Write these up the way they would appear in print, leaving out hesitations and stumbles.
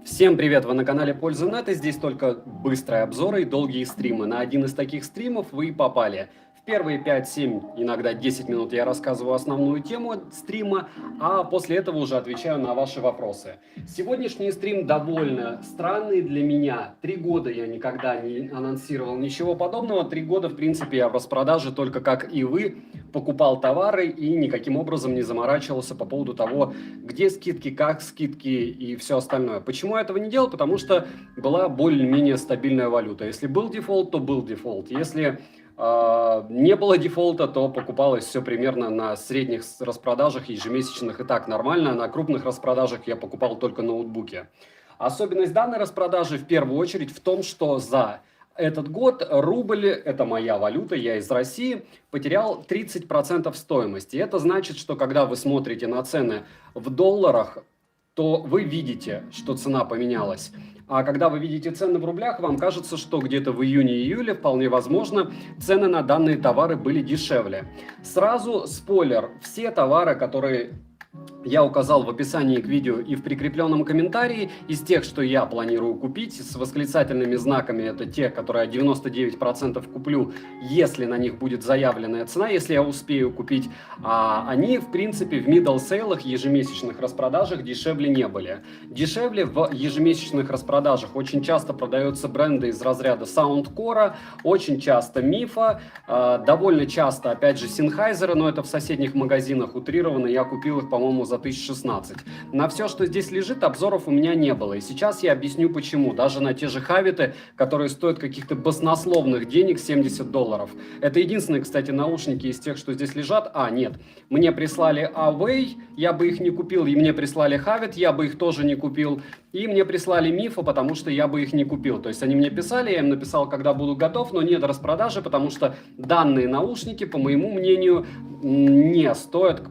Всем привет! Вы на канале Польза.нет, и здесь только быстрые обзоры и долгие стримы. На один из таких стримов вы и попали. В первые 5-7, иногда 10 минут я рассказываю основную тему стрима, а после этого уже отвечаю на ваши вопросы. Сегодняшний стрим довольно странный для меня. 3 года я никогда не анонсировал ничего подобного. 3 года, в принципе, я в распродаже только как и вы покупал товары и никаким образом не заморачивался по поводу того, где скидки, как скидки и все остальное. Почему я этого не делал? Потому что была более-менее стабильная валюта. Если был дефолт, то был дефолт. Если не было дефолта, то покупалось все примерно на средних распродажах ежемесячных и так нормально. На крупных распродажах я покупал только ноутбуки. Особенность данной распродажи в первую очередь в том, что за этот год рубль, это моя валюта, я из России, потерял 30% стоимости. Это значит, что когда вы смотрите на цены в долларах, то вы видите, что цена поменялась. А когда вы видите цены в рублях, вам кажется, что где-то в июне-июле, вполне возможно, цены на данные товары были дешевле. Сразу спойлер, все товары, которые я указал в описании к видео и в прикрепленном комментарии, из тех, что я планирую купить, с восклицательными знаками, это те, которые я 99% куплю, если на них будет заявленная цена, если я успею купить, они, в принципе, в middle сейлах, ежемесячных распродажах дешевле не были. Дешевле в ежемесячных распродажах очень часто продаются бренды из разряда Soundcore, очень часто Мифа, довольно часто, опять же, Sennheiser, но это в соседних магазинах утрированно, я купил их, по-моему, за 1016. На все, что здесь лежит, обзоров у меня не было. И сейчас я объясню почему. Даже на те же хавиты, которые стоят каких-то баснословных денег, $70. Это единственные, кстати, наушники из тех, что здесь лежат. Нет. Мне прислали Away, я бы их не купил. И мне прислали Havit, я бы их тоже не купил. И мне прислали Мифа, потому что я бы их не купил. То есть они мне писали, я им написал, когда буду готов, но нет распродажи, потому что данные наушники, по моему мнению, не стоят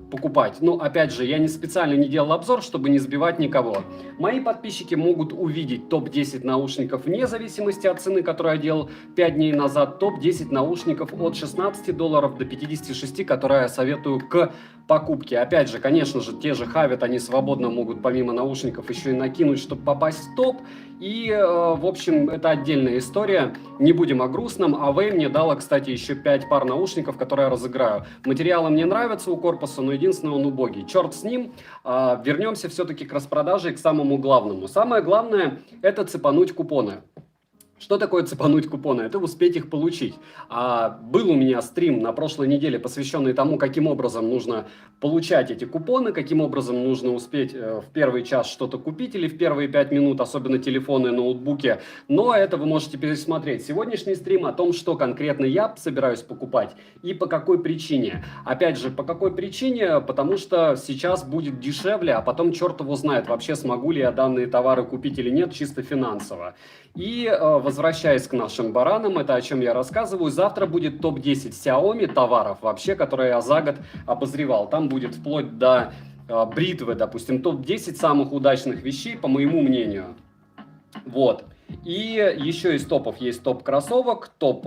покупать. Но, опять же, я не специально не делал обзор, чтобы не сбивать никого. Мои подписчики могут увидеть топ-10 наушников вне зависимости от цены, которую я делал 5 дней назад. Топ-10 наушников от $16 до 56, которые я советую к покупке. Опять же, конечно же, те же Havit, они свободно могут помимо наушников еще и накинуть, чтобы попасть в топ. И, в общем, это отдельная история. Не будем о грустном. Away мне дала, кстати, еще 5 пар наушников, которые я разыграю. Материалы мне нравятся у корпуса, но единственное, он убогий. Черт с ним. Вернемся все-таки к распродаже и к самому главному. Самое главное – это цепануть купоны. Что такое цепануть купоны? Это успеть их получить. Был у меня стрим на прошлой неделе, посвященный тому, каким образом нужно получать эти купоны, каким образом нужно успеть в первый час что-то купить или в первые 5 минут, особенно телефоны, ноутбуки. Но это вы можете пересмотреть. Сегодняшний стрим о том, что конкретно я собираюсь покупать и по какой причине. Опять же, по какой причине? Потому что сейчас будет дешевле, а потом черт его знает, вообще смогу ли я данные товары купить или нет, чисто финансово. И возвращаясь к нашим баранам, это о чем я рассказываю, завтра будет топ-10 Xiaomi товаров вообще, которые я за год обозревал. Там будет вплоть до бритвы, допустим, топ-10 самых удачных вещей, по моему мнению. Вот. И еще из топов есть топ кроссовок, топ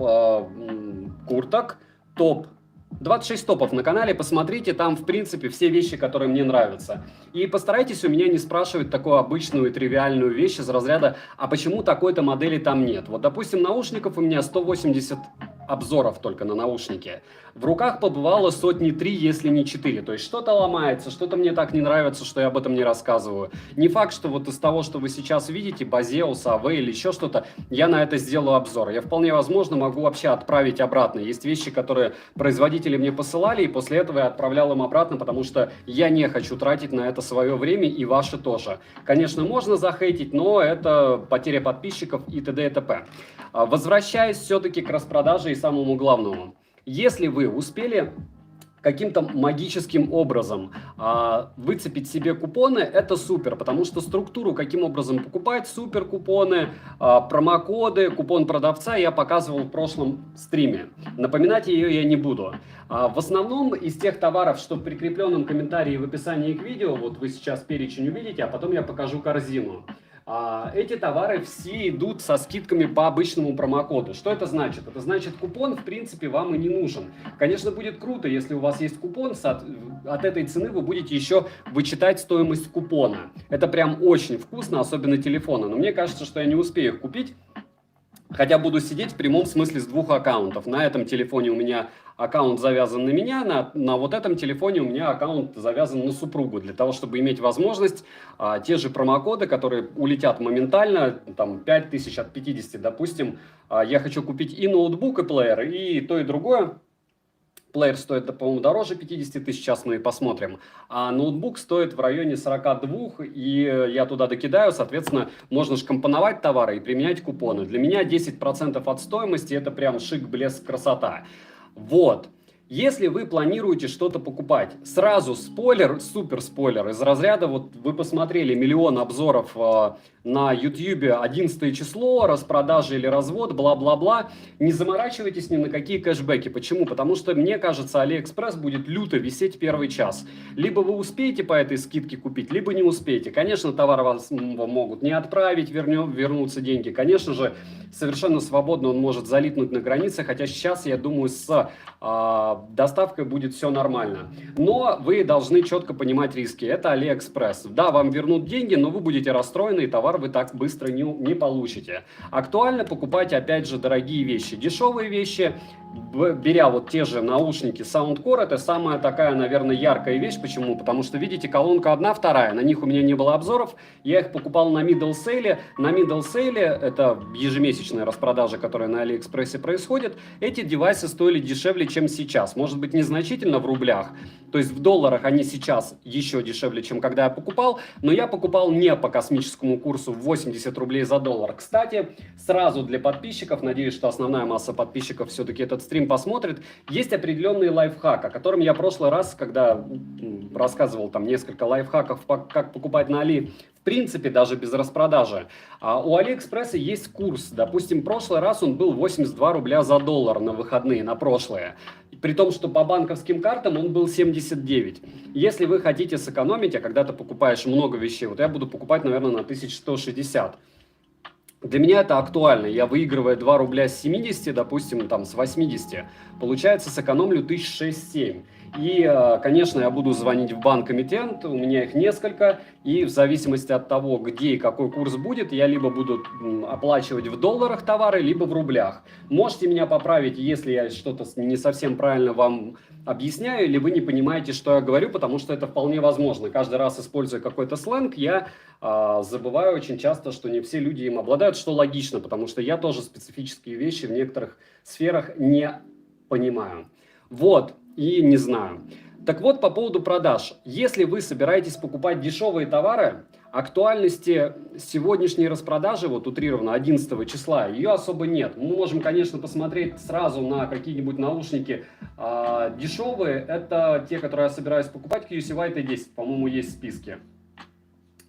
курток, топ 26 топов на канале, посмотрите, там, в принципе, все вещи, которые мне нравятся. И постарайтесь у меня не спрашивать такую обычную и тривиальную вещь из разряда, а почему такой-то модели там нет? Вот, допустим, наушников у меня 180 обзоров только на наушники. В руках побывало сотни 3, если не 4. То есть что-то ломается, что-то мне так не нравится, что я об этом не рассказываю. Не факт, что вот из того, что вы сейчас видите, Базеус, АВ или еще что-то, я на это сделаю обзор. Я вполне возможно могу вообще отправить обратно. Есть вещи, которые производители мне посылали, и после этого я отправлял им обратно, потому что я не хочу тратить на это свое время, и ваше тоже. Конечно, можно захейтить, но это потеря подписчиков и т.д. и т.п. Возвращаясь все-таки к распродаже и самому главному. Если вы успели каким-то магическим образом выцепить себе купоны, это супер, потому что структуру, каким образом покупать, супер купоны, промокоды, купон продавца я показывал в прошлом стриме. Напоминать ее я не буду. В основном из тех товаров, что в прикрепленном комментарии в описании к видео, вот вы сейчас перечень увидите, а потом я покажу корзину. Эти товары все идут со скидками по обычному промокоду. Что это значит? Это значит, купон, в принципе, вам и не нужен. Конечно, будет круто, если у вас есть купон, от этой цены вы будете еще вычитать стоимость купона. Это прям очень вкусно, особенно телефоны. Но мне кажется, что я не успею их купить. Хотя буду сидеть в прямом смысле с двух аккаунтов. На этом телефоне у меня аккаунт завязан на меня, на вот этом телефоне у меня аккаунт завязан на супругу. Для того, чтобы иметь возможность те же промокоды, которые улетят моментально, там 5000 от 50, допустим, я хочу купить и ноутбук, и плеер, и то, и другое. Плеер стоит, по-моему, дороже 50 тысяч, сейчас мы и посмотрим. А ноутбук стоит в районе 42, и я туда докидаю, соответственно, можно же компоновать товары и применять купоны. Для меня 10% от стоимости – это прям шик, блеск, красота. Вот. Если вы планируете что-то покупать, сразу спойлер, супер спойлер, из разряда, вот вы посмотрели миллион обзоров на YouTube, 11 число, распродажа или развод, бла-бла-бла, не заморачивайтесь ни на какие кэшбэки. Почему? Потому что, мне кажется, AliExpress будет люто висеть первый час. Либо вы успеете по этой скидке купить, либо не успеете. Конечно, товар вас могут не отправить, вернутся деньги. Конечно же, совершенно свободно он может залипнуть на границе, хотя сейчас, я думаю, с доставкой будет все нормально. Но вы должны четко понимать риски. Это AliExpress. Да, вам вернут деньги, но вы будете расстроены, и товар вы так быстро не получите. Актуально покупать, опять же, дорогие вещи. Дешевые вещи, беря вот те же наушники Soundcore, это самая такая, наверное, яркая вещь. Почему? Потому что, видите, колонка одна, вторая. На них у меня не было обзоров. Я их покупал на Middle Sale. На Middle Sale, это ежемесячная распродажа, которая на AliExpress происходит, эти девайсы стоили дешевле, чем сейчас. Может быть, незначительно в рублях. То есть в долларах они сейчас еще дешевле, чем когда я покупал. Но я покупал не по космическому курсу в 80 рублей за доллар. Кстати, сразу для подписчиков, надеюсь, что основная масса подписчиков все-таки этот стрим посмотрит, есть определенный лайфхак, о котором я в прошлый раз, когда рассказывал там несколько лайфхаков, как покупать на Али, в принципе, даже без распродажи. У Алиэкспресса есть курс. Допустим, в прошлый раз он был 82 рубля за доллар на выходные, на прошлое. При том, что по банковским картам он был 79. Если вы хотите сэкономить, а когда ты покупаешь много вещей, вот я буду покупать, наверное, на 1160. Для меня это актуально. Я, выигрывая 2 рубля с 70, допустим, там с 80, получается, сэкономлю 1006-7. И, конечно, я буду звонить в банк-эмитент, у меня их несколько, и в зависимости от того, где и какой курс будет, я либо буду оплачивать в долларах товары, либо в рублях. Можете меня поправить, если я что-то не совсем правильно вам объясняю, или вы не понимаете, что я говорю, потому что это вполне возможно. Каждый раз, используя какой-то сленг, я забываю очень часто, что не все люди им обладают, что логично, потому что я тоже специфические вещи в некоторых сферах не понимаю. Вот. И не знаю. Так вот, по поводу продаж. Если вы собираетесь покупать дешевые товары, актуальности сегодняшней распродажи, вот утрированно 11 числа, ее особо нет. Мы можем, конечно, посмотреть сразу на какие-нибудь наушники дешевые. Это те, которые я собираюсь покупать, QC T10, по-моему, есть в списке.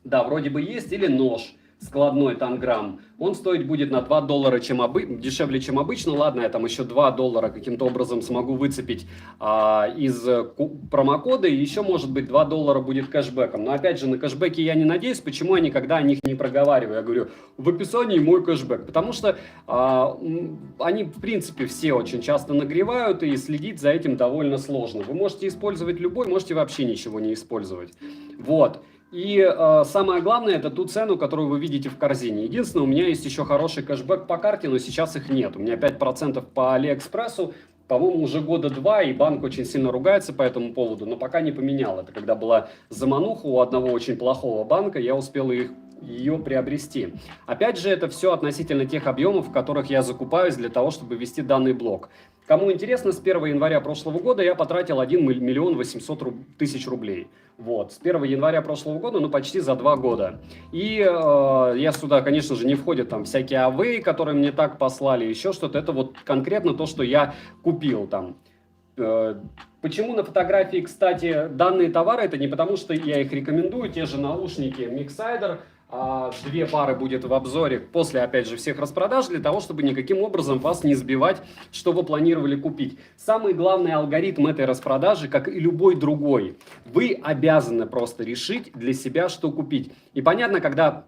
Да, вроде бы есть. Или нож складной Танграм. Он стоить будет на 2 доллара дешевле, чем обычно. Ладно, я там еще 2 доллара каким-то образом смогу выцепить из промокода. И еще, может быть, 2 доллара будет кэшбэком. Но, опять же, на кэшбэке я не надеюсь. Почему я никогда о них не проговариваю? Я говорю, в описании мой кэшбэк. Потому что они, в принципе, все очень часто нагревают. И следить за этим довольно сложно. Вы можете использовать любой, можете вообще ничего не использовать. Вот. И самое главное, это ту цену, которую вы видите в корзине. Единственное, у меня есть еще хороший кэшбэк по карте, но сейчас их нет. У меня 5% по Алиэкспрессу, по-моему, уже года 2, и банк очень сильно ругается по этому поводу, но пока не поменял. Это когда была замануха у одного очень плохого банка, я успел ее приобрести. Опять же, это все относительно тех объемов, в которых я закупаюсь для того, чтобы вести данный блог. Кому интересно, с 1 января прошлого года я потратил 1 миллион 800 тысяч рублей. Вот, с 1 января прошлого года, ну, почти за 2 года. И я сюда, конечно же, не входят там всякие АВ, которые мне так послали, еще что-то. Это вот конкретно то, что я купил там. Почему на фотографии, кстати, данные товары? Это не потому, что я их рекомендую. Те же наушники Mixsider, 2 пары будет в обзоре после, опять же, всех распродаж, для того, чтобы никаким образом вас не сбивать, что вы планировали купить. Самый главный алгоритм этой распродажи, как и любой другой, вы обязаны просто решить для себя, что купить. И понятно, когда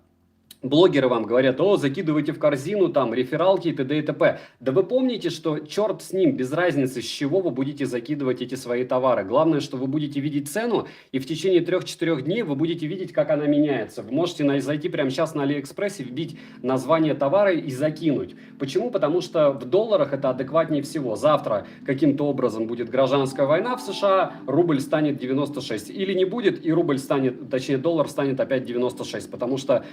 блогеры вам говорят: о, закидывайте в корзину, там, рефералки и т.д. и т.п. Да вы помните, что черт с ним, без разницы, с чего вы будете закидывать эти свои товары. Главное, что вы будете видеть цену, и в течение 3-4 дней вы будете видеть, как она меняется. Вы можете зайти прямо сейчас на Алиэкспрессе, вбить название товара и закинуть. Почему? Потому что в долларах это адекватнее всего. Завтра каким-то образом будет гражданская война в США, рубль станет 96. Или не будет, и рубль станет, точнее доллар станет опять 96, потому что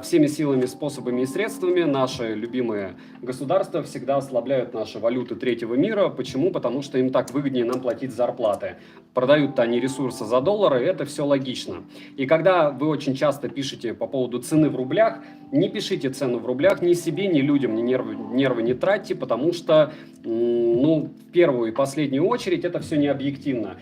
всеми силами, способами и средствами наши любимые государства всегда ослабляют наши валюты третьего мира. Почему? Потому что им так выгоднее нам платить зарплаты. Продают-то они ресурсы за доллары, это все логично. И когда вы очень часто пишете по поводу цены в рублях, не пишите цену в рублях ни себе, ни людям, ни нервы не тратьте, потому что, ну, в первую и последнюю очередь это все не объективно.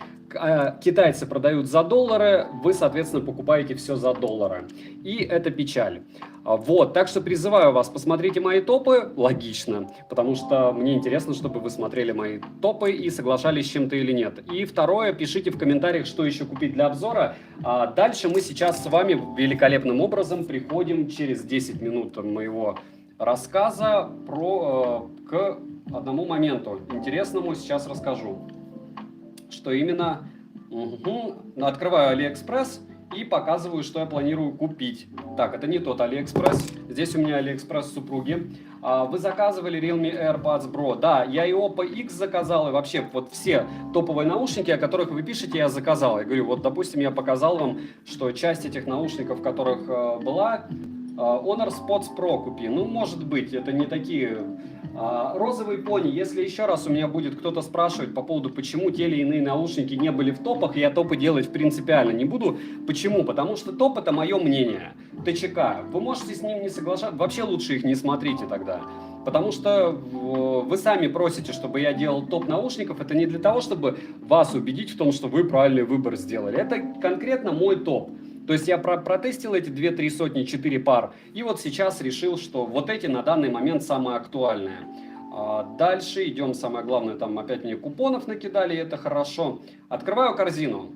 Китайцы продают за доллары, вы, соответственно, покупаете все за доллары. И это печаль. Вот, так что призываю вас, посмотрите мои топы, логично, потому что мне интересно, чтобы вы смотрели мои топы и соглашались с чем-то или нет. И второе, пишите в комментариях, что еще купить для обзора. Дальше мы сейчас с вами великолепным образом приходим через 10 минут моего рассказа к одному моменту интересному, сейчас расскажу. Что именно? Открываю Алиэкспресс и показываю, что я планирую купить. Так, это не тот Алиэкспресс. Здесь у меня Алиэкспресс супруги. Вы заказывали Realme AirPods Pro. Да, я и Oppo X заказал, и вообще вот все топовые наушники, о которых вы пишете, я заказал. Я говорю, вот, допустим, я показал вам, что часть этих наушников, которых была, Honor Spots Pro купи. Ну, может быть, это не такие... Розовый пони, если еще раз у меня будет кто-то спрашивать по поводу, почему те или иные наушники не были в топах, я топы делать принципиально не буду. Почему? Потому что топ — это мое мнение. ТЧК. Вы можете с ним не соглашаться, вообще лучше их не смотрите тогда. Потому что вы сами просите, чтобы я делал топ наушников. Это не для того, чтобы вас убедить в том, что вы правильный выбор сделали. Это конкретно мой топ. То есть я протестил эти 2-3 сотни, 4 пар, и вот сейчас решил, что вот эти на данный момент самые актуальные. Дальше идем, самое главное, там опять мне купонов накидали, это хорошо. Открываю корзину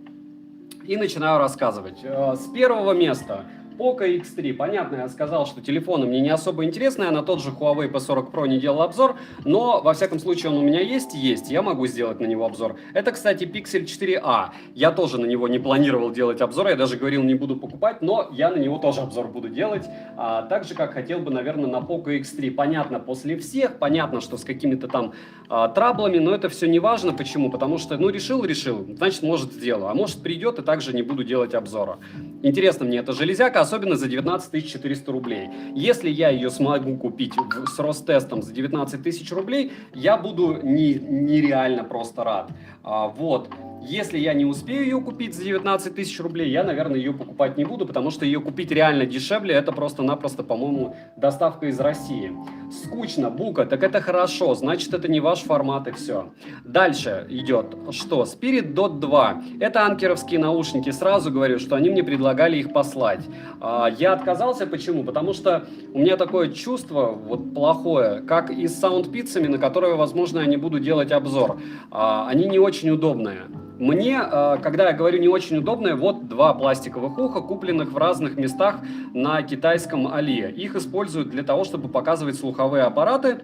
и начинаю рассказывать. С первого места Poco X3. Понятно, я сказал, что телефоны мне не особо интересны, я на тот же Huawei P40 Pro не делал обзор, но, во всяком случае, он у меня есть, я могу сделать на него обзор. Это, кстати, Pixel 4a. Я тоже на него не планировал делать обзор, я даже говорил, не буду покупать, но я на него тоже обзор буду делать, так же, как хотел бы, наверное, на Poco X3. Понятно, после всех, понятно, что с какими-то там траблами, но это все не важно. Почему? Потому что, ну, решил, значит, может, сделаю, а может, придет и также не буду делать обзора. Интересно мне эта железяка, особенно за 19 400 рублей. Если я ее смогу купить с Ростестом за 19 тысяч рублей, я буду нереально просто рад. Вот. Если я не успею ее купить за 19 тысяч рублей, я, наверное, ее покупать не буду, потому что ее купить реально дешевле, это просто-напросто, по-моему, доставка из России. Скучно, бука, так это хорошо, значит, это не ваш формат и все. Дальше идет, что? Spirit Dot 2. Это анкеровские наушники, сразу говорю, что они мне предлагали их послать. Я отказался, почему? Потому что у меня такое чувство, вот плохое, как и с саундпитсами, на которые, возможно, я не буду делать обзор. Они не очень удобные. Мне, когда я говорю не очень удобные, вот два пластиковых уха, купленных в разных местах на китайском Али. Их используют для того, чтобы показывать слуховые аппараты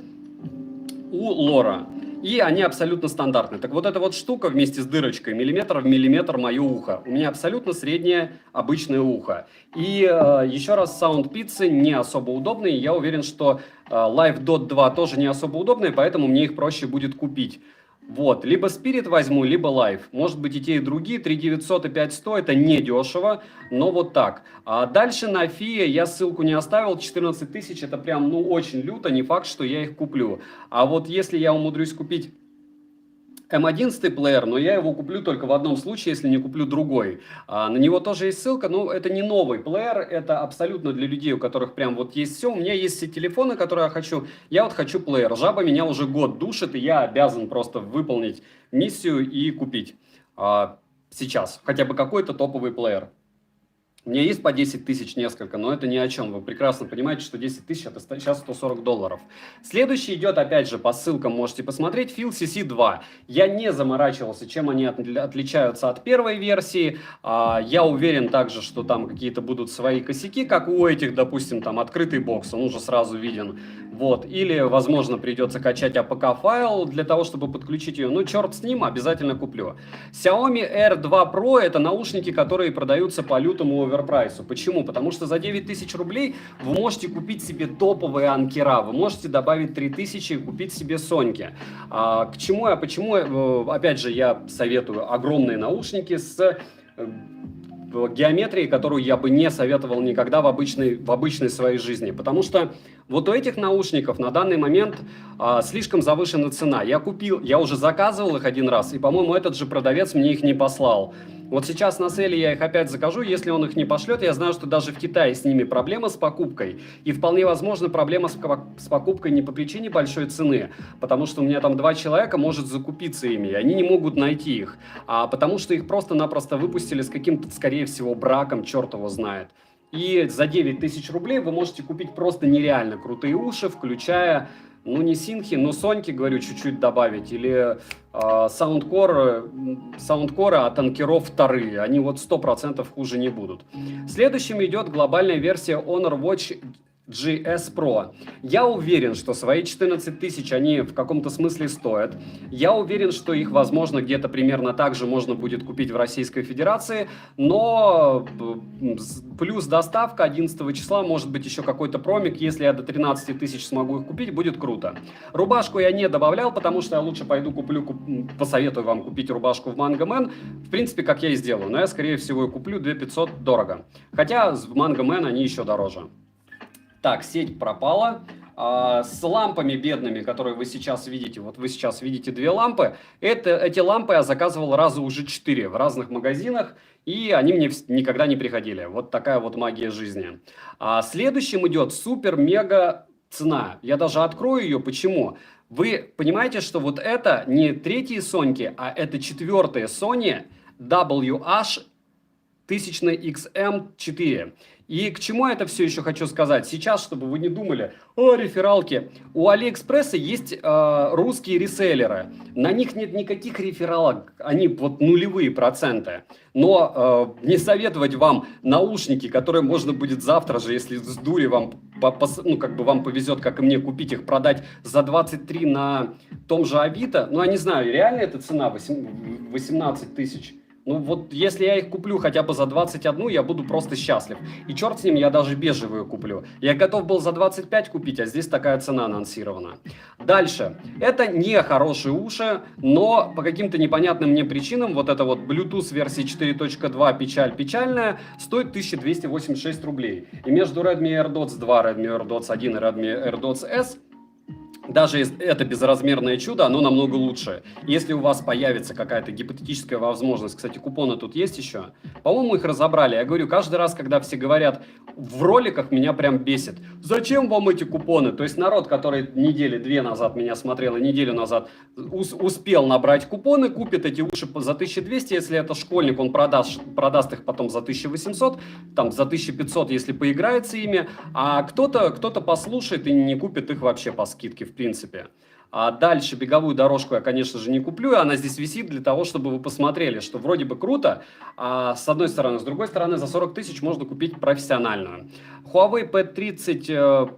у Лора. И они абсолютно стандартные. Так вот эта вот штука вместе с дырочкой, миллиметр в миллиметр мое ухо. У меня абсолютно среднее обычное ухо. И еще раз, саундпитсы не особо удобные. Я уверен, что Live Dot 2 тоже не особо удобные, поэтому мне их проще будет купить. Вот, либо Spirit возьму, либо Live. Может быть и те, и другие. 3900 и 5100 это не дешево, но вот так. А дальше на FIA я ссылку не оставил. 14 тысяч это прям, ну, очень люто. Не факт, что я их куплю. А вот если я умудрюсь купить M11 плеер, но я его куплю только в одном случае, если не куплю другой. На него тоже есть ссылка, но это не новый плеер, это абсолютно для людей, у которых прям вот есть все. У меня есть все телефоны, которые я хочу. Я вот хочу плеер. Жаба меня уже год душит, и я обязан просто выполнить миссию и купить сейчас хотя бы какой-то топовый плеер. У меня есть по 10 тысяч несколько, но это ни о чем. Вы прекрасно понимаете, что 10 тысяч это сейчас $140. Следующий идет, опять же, по ссылкам можете посмотреть, Phil CC2. Я не заморачивался, чем они отличаются от первой версии. Я уверен также, что там какие-то будут свои косяки, как у этих, допустим, там открытый бокс, он уже сразу виден. Вот. Или, возможно, придется качать APK-файл для того, чтобы подключить ее. Ну, черт с ним, обязательно куплю. Xiaomi R2 Pro – это наушники, которые продаются по лютому оверпрайсу. Почему? Потому что за 9 тысяч рублей вы можете купить себе топовые анкера, вы можете добавить 3000 и купить себе Соньки. К чему я, почему? Опять же, я советую огромные наушники с геометрии, которую я бы не советовал никогда в обычной своей жизни. Потому что вот у этих наушников на данный момент слишком завышена цена. Я уже заказывал их один раз, и, по-моему, этот же продавец мне их не послал. Вот сейчас на селе я их опять закажу, если он их не пошлет, я знаю, что даже в Китае с ними проблема с покупкой. И вполне возможно проблема с покупкой не по причине большой цены, потому что у меня там 2 человека может закупиться ими, и они не могут найти их, а потому что их просто-напросто выпустили с каким-то, скорее всего, браком, черт его знает. И за 9 тысяч рублей вы можете купить просто нереально крутые уши, включая, ну не синхи, но соньки, говорю, чуть-чуть добавить, или саундкоры от анкеров вторые, они вот 100% хуже не будут. Следующим идет глобальная версия Honor Watch GS Pro. Я уверен, что свои 14 тысяч они в каком-то смысле стоят. Я уверен, что их, возможно, где-то примерно так же можно будет купить в Российской Федерации, но плюс доставка 11 числа, может быть, еще какой-то промик. Если я до 13 тысяч смогу их купить, будет круто. Рубашку я не добавлял, потому что я лучше пойду посоветую вам купить рубашку в Mango Man. В принципе, как я и сделаю, но я, скорее всего, куплю 2500 дорого. Хотя в Mango Man они еще дороже. Так, сеть пропала. С лампами бедными, которые вы сейчас видите, вот вы сейчас видите 2 лампы, эти лампы я заказывал раза уже 4 в разных магазинах, и они мне никогда не приходили. Вот такая вот магия жизни. Следующим идет супер-мега цена. Я даже открою ее. Почему? Вы понимаете, что вот это не 3-й Соньки, а это 4-я Sony WH-1000XM4. И к чему я это все еще хочу сказать? Сейчас, чтобы вы не думали, рефералки. У Алиэкспресса есть русские реселлеры. На них нет никаких рефералок, они вот нулевые проценты. Но не советовать вам наушники, которые можно будет завтра же, если с дури вам, вам повезет, как и мне, купить их, продать за 23 на том же Авито. Ну, я не знаю, реально эта цена 18 тысяч. Ну вот если я их куплю хотя бы за 21, я буду просто счастлив. И черт с ним, я даже бежевую куплю. Я готов был за 25 купить, а здесь такая цена анонсирована. Дальше. Это не хорошие уши, но по каким-то непонятным мне причинам вот это вот Bluetooth версии 4.2 печальная стоит 1286 рублей. И между Redmi AirDots 2, Redmi AirDots 1 и Redmi AirDots S даже это безразмерное чудо, оно намного лучше. Если у вас появится какая-то гипотетическая возможность, кстати, купоны тут есть еще, по-моему, их разобрали. Я говорю, каждый раз, когда все говорят, в роликах меня прям бесит. Зачем вам эти купоны? То есть народ, который недели 2 назад меня смотрел и неделю назад успел набрать купоны, купит эти уши за 1200, если это школьник, он продаст их потом за 1800, там за 1500, если поиграется ими, а кто-то послушает и не купит их вообще по скидке, в принципе. А дальше беговую дорожку я, конечно же, не куплю, она здесь висит для того, чтобы вы посмотрели, что вроде бы круто, с одной стороны, с другой стороны, за 40 тысяч можно купить профессиональную. Huawei P30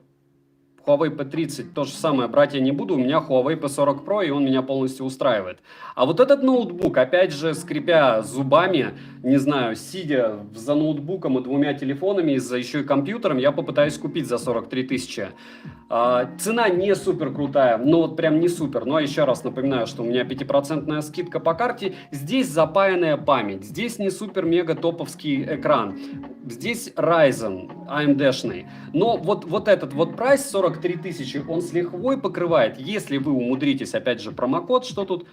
то же самое брать я не буду, у меня Huawei P40 Pro, и он меня полностью устраивает. А вот этот ноутбук, опять же, скрипя зубами, не знаю, сидя за ноутбуком и 2 телефонами, и за еще и компьютером, я попытаюсь купить за 43 тысячи. Цена не супер крутая, но вот прям не супер. Но еще раз напоминаю, что у меня 5% скидка по карте. Здесь запаянная память, здесь не супер-мега топовский экран. Здесь Ryzen AMD-шный. Но вот этот вот прайс 43 тысячи, он с лихвой покрывает, если вы умудритесь, опять же, промокод, что тут...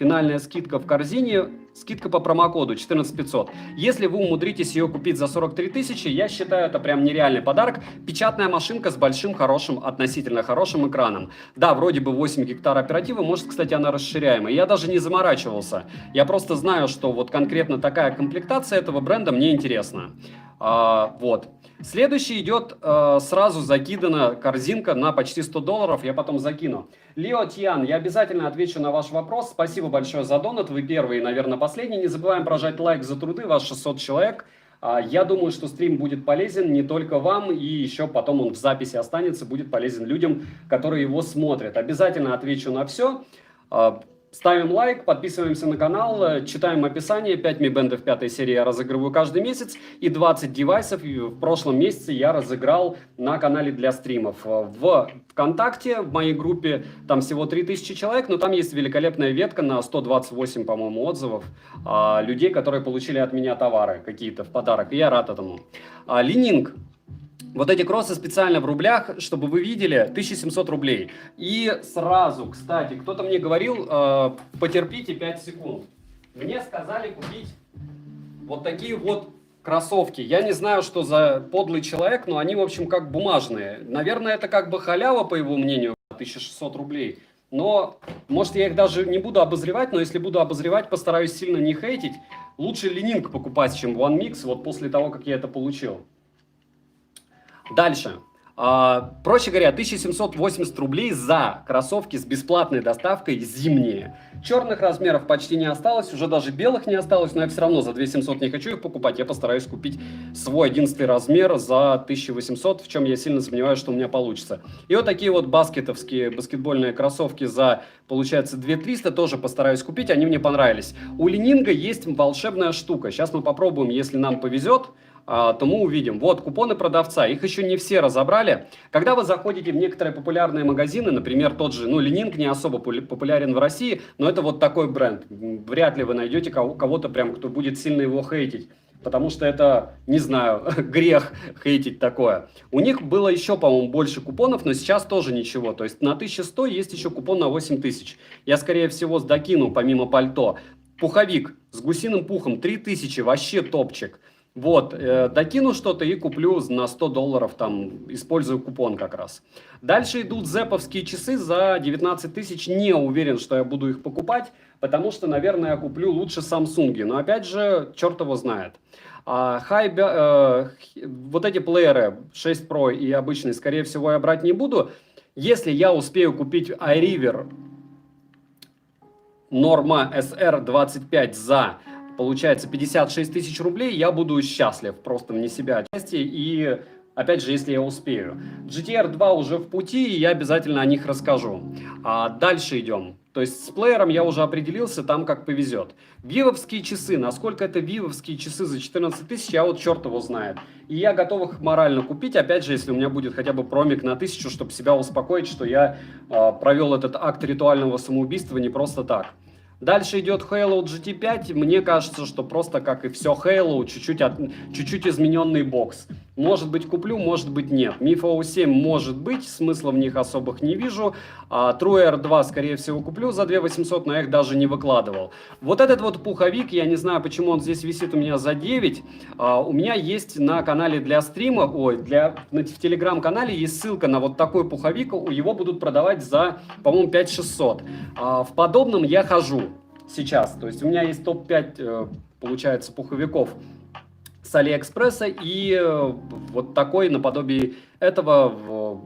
финальная скидка в корзине, скидка по промокоду 14500. Если вы умудритесь ее купить за 43 тысячи, я считаю, это прям нереальный подарок. Печатная машинка с большим, хорошим, относительно хорошим экраном. Да, вроде бы 8 гектар оперативы, может, кстати, она расширяемая. Я даже не заморачивался. Я просто знаю, что вот конкретно такая комплектация этого бренда мне интересна. Вот. Следующий идет, сразу закидана корзинка на почти 100 долларов, я потом закину. Лео Тьян, я обязательно отвечу на ваш вопрос. Спасибо большое за донат, вы первый и, наверное, последний. Не забываем прожать лайк за труды, вас 600 человек. Я думаю, что стрим будет полезен не только вам, и еще потом он в записи останется, будет полезен людям, которые его смотрят. Обязательно отвечу на все. Ставим лайк, подписываемся на канал, читаем описание. 5 Mi Band в 5 серии я разыгрываю каждый месяц. И 20 девайсов в прошлом месяце я разыграл на канале для стримов. В ВКонтакте, в моей группе, там всего 3000 человек, но там есть великолепная ветка на 128, по-моему, отзывов людей, которые получили от меня товары какие-то в подарок. И я рад этому. Ленинг. Вот эти кроссы специально в рублях, чтобы вы видели, 1700 рублей. И сразу, кстати, кто-то мне говорил, потерпите 5 секунд. Мне сказали купить вот такие вот кроссовки. Я не знаю, что за подлый человек, но они, в общем, как бумажные. Наверное, это как бы халява, по его мнению, 1600 рублей. Но, может, я их даже не буду обозревать, но если буду обозревать, постараюсь сильно не хейтить. Лучше Ленинг покупать, чем One Mix, вот после того, как я это получил. Дальше. Проще говоря, 1780 рублей за кроссовки с бесплатной доставкой зимние. Черных размеров почти не осталось, уже даже белых не осталось, но я все равно за 2700 не хочу их покупать. Я постараюсь купить свой 11 размер за 1800, в чем я сильно сомневаюсь, что у меня получится. И вот такие вот баскетовские баскетбольные кроссовки за, получается, 2300 тоже постараюсь купить, они мне понравились. У Ленинга есть волшебная штука. Сейчас мы попробуем, если нам повезет, то мы увидим. Вот купоны продавца, их еще не все разобрали. Когда вы заходите в некоторые популярные магазины, например, тот же, Ленинг не особо популярен в России, но это вот такой бренд. Вряд ли вы найдете кого-то прям, кто будет сильно его хейтить. Потому что это, не знаю, грех хейтить такое. У них было еще, по-моему, больше купонов, но сейчас тоже ничего. То есть на 1100 есть еще купон на 8000. Я, скорее всего, докину, помимо пальто. Пуховик с гусиным пухом 3000, вообще топчик. Вот, докину что-то и куплю на 100 долларов, там, использую купон как раз. Дальше идут зэповские часы за 19 тысяч, не уверен, что я буду их покупать, потому что, наверное, я куплю лучше Samsung, но опять же, черт его знает. Вот эти плееры 6 Pro и обычные, скорее всего, я брать не буду. Если я успею купить iRiver Norma SR25 за... получается 56 тысяч рублей, я буду счастлив, просто вне себя отчасти, и опять же, если я успею. GTR 2 уже в пути, и я обязательно о них расскажу. Дальше идем. То есть с плеером я уже определился, там как повезет. Вивовские часы, насколько это вивовские часы за 14 тысяч, я вот черт его знает. И я готов их морально купить, опять же, если у меня будет хотя бы промик на 1000, чтобы себя успокоить, что я провел этот акт ритуального самоубийства не просто так. Дальше идет Halo GT5. Мне кажется, что просто, как и все Halo, чуть-чуть измененный бокс. Может быть, куплю, может быть, нет. MIFO 7 может быть, смысла в них особых не вижу. True Air 2, скорее всего, куплю за 2800, но я их даже не выкладывал. Вот этот вот пуховик, я не знаю, почему он здесь висит у меня за 9. У меня есть на канале для стрима, в телеграм-канале есть ссылка на вот такой пуховик. Его будут продавать за, по-моему, 5600. В подобном я хожу сейчас. То есть у меня есть топ-5, получается, пуховиков с Алиэкспресса и вот такой наподобие этого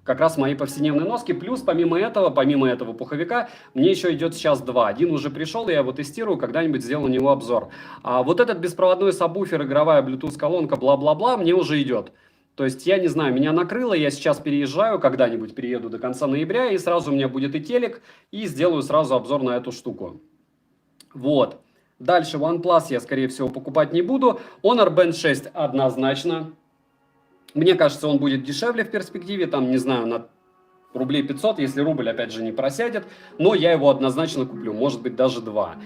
как раз мои повседневные носки. Плюс помимо этого пуховика мне еще идет сейчас 2. Один уже пришел, я его тестирую, когда-нибудь сделаю на него обзор. А вот этот беспроводной сабвуфер, игровая Bluetooth колонка, бла-бла-бла, мне уже идет. То есть, я не знаю, меня накрыло, я сейчас переезжаю, когда-нибудь перееду до конца ноября, и сразу у меня будет и телек, и сделаю сразу обзор на эту штуку. Вот. Дальше OnePlus я, скорее всего, покупать не буду. Honor Band 6 однозначно. Мне кажется, он будет дешевле в перспективе, там, не знаю, на рублей 500, если рубль, опять же, не просядет. Но я его однозначно куплю, может быть, даже 2.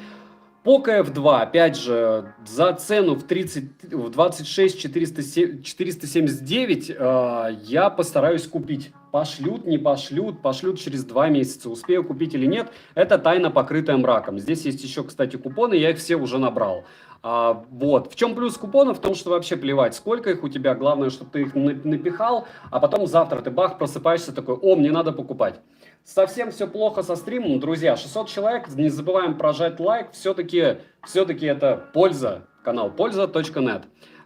Poco F2, опять же, за цену в 26 479 я постараюсь купить. Пошлют, не пошлют, пошлют через 2 месяца. Успею купить или нет, это тайна, покрытая мраком. Здесь есть еще, кстати, купоны, я их все уже набрал. Вот. В чем плюс купонов? В том, что вообще плевать, сколько их у тебя. Главное, чтобы ты их напихал, а потом завтра ты бах, просыпаешься такой: о, мне надо покупать. Совсем все плохо со стримом, друзья. 600 человек, не забываем прожать лайк. Все-таки это польза, канал польза.нет.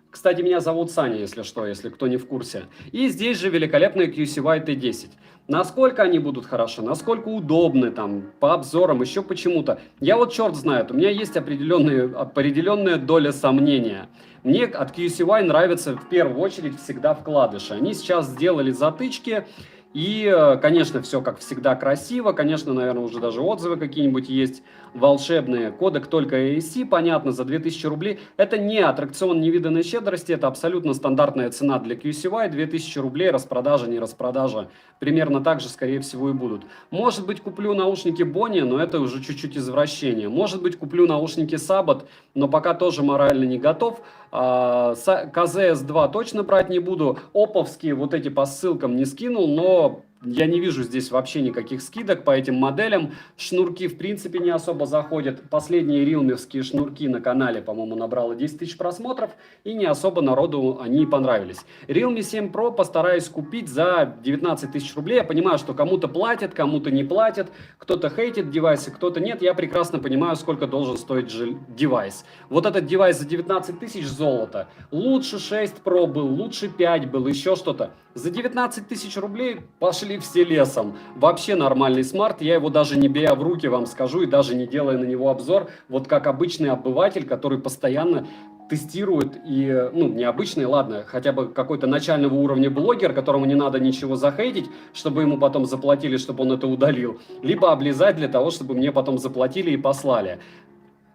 Кстати, меня зовут Саня, если что, если кто не в курсе. И здесь же великолепный QCY T10. Насколько они будут хороши, насколько удобны там по обзорам, еще почему-то. Я вот черт знает, у меня есть определенная доля сомнения. Мне от QCY нравятся в первую очередь всегда вкладыши. Они сейчас сделали затычки. И, конечно, все как всегда красиво, конечно, наверное, уже даже отзывы какие-нибудь есть волшебные. Кодек только AAC, понятно, за 2000 рублей. Это не аттракцион невиданной щедрости, это абсолютно стандартная цена для QCY. 2000 рублей, распродажа, не распродажа, примерно так же, скорее всего, и будут. Может быть, куплю наушники Boni, но это уже чуть-чуть извращение. Может быть, куплю наушники Sabot, но пока тоже морально не готов. KZS2 точно брать не буду. Оповские вот эти по ссылкам не скинул, но я не вижу здесь вообще никаких скидок по этим моделям. Шнурки в принципе не особо заходят. Последние рилмевские шнурки на канале, по-моему, набрало 10 тысяч просмотров, и не особо народу они понравились. Realme 7 Pro постараюсь купить за 19 тысяч рублей. Я понимаю, что кому-то платят, кому-то не платят, кто-то хейтит девайсы, кто-то нет. Я прекрасно понимаю, сколько должен стоить же девайс. Вот этот девайс за 19 тысяч золото. Лучше 6 Pro был, лучше 5 был, еще что-то. За 19 тысяч рублей пошли все лесом. Вообще нормальный смарт, я его даже не беря в руки вам скажу и даже не делая на него обзор, вот как обычный обыватель, который постоянно тестирует и, ну, необычный, ладно, хотя бы какой-то начального уровня блогер, которому не надо ничего захейтить, чтобы ему потом заплатили, чтобы он это удалил, либо облизать для того, чтобы мне потом заплатили и послали.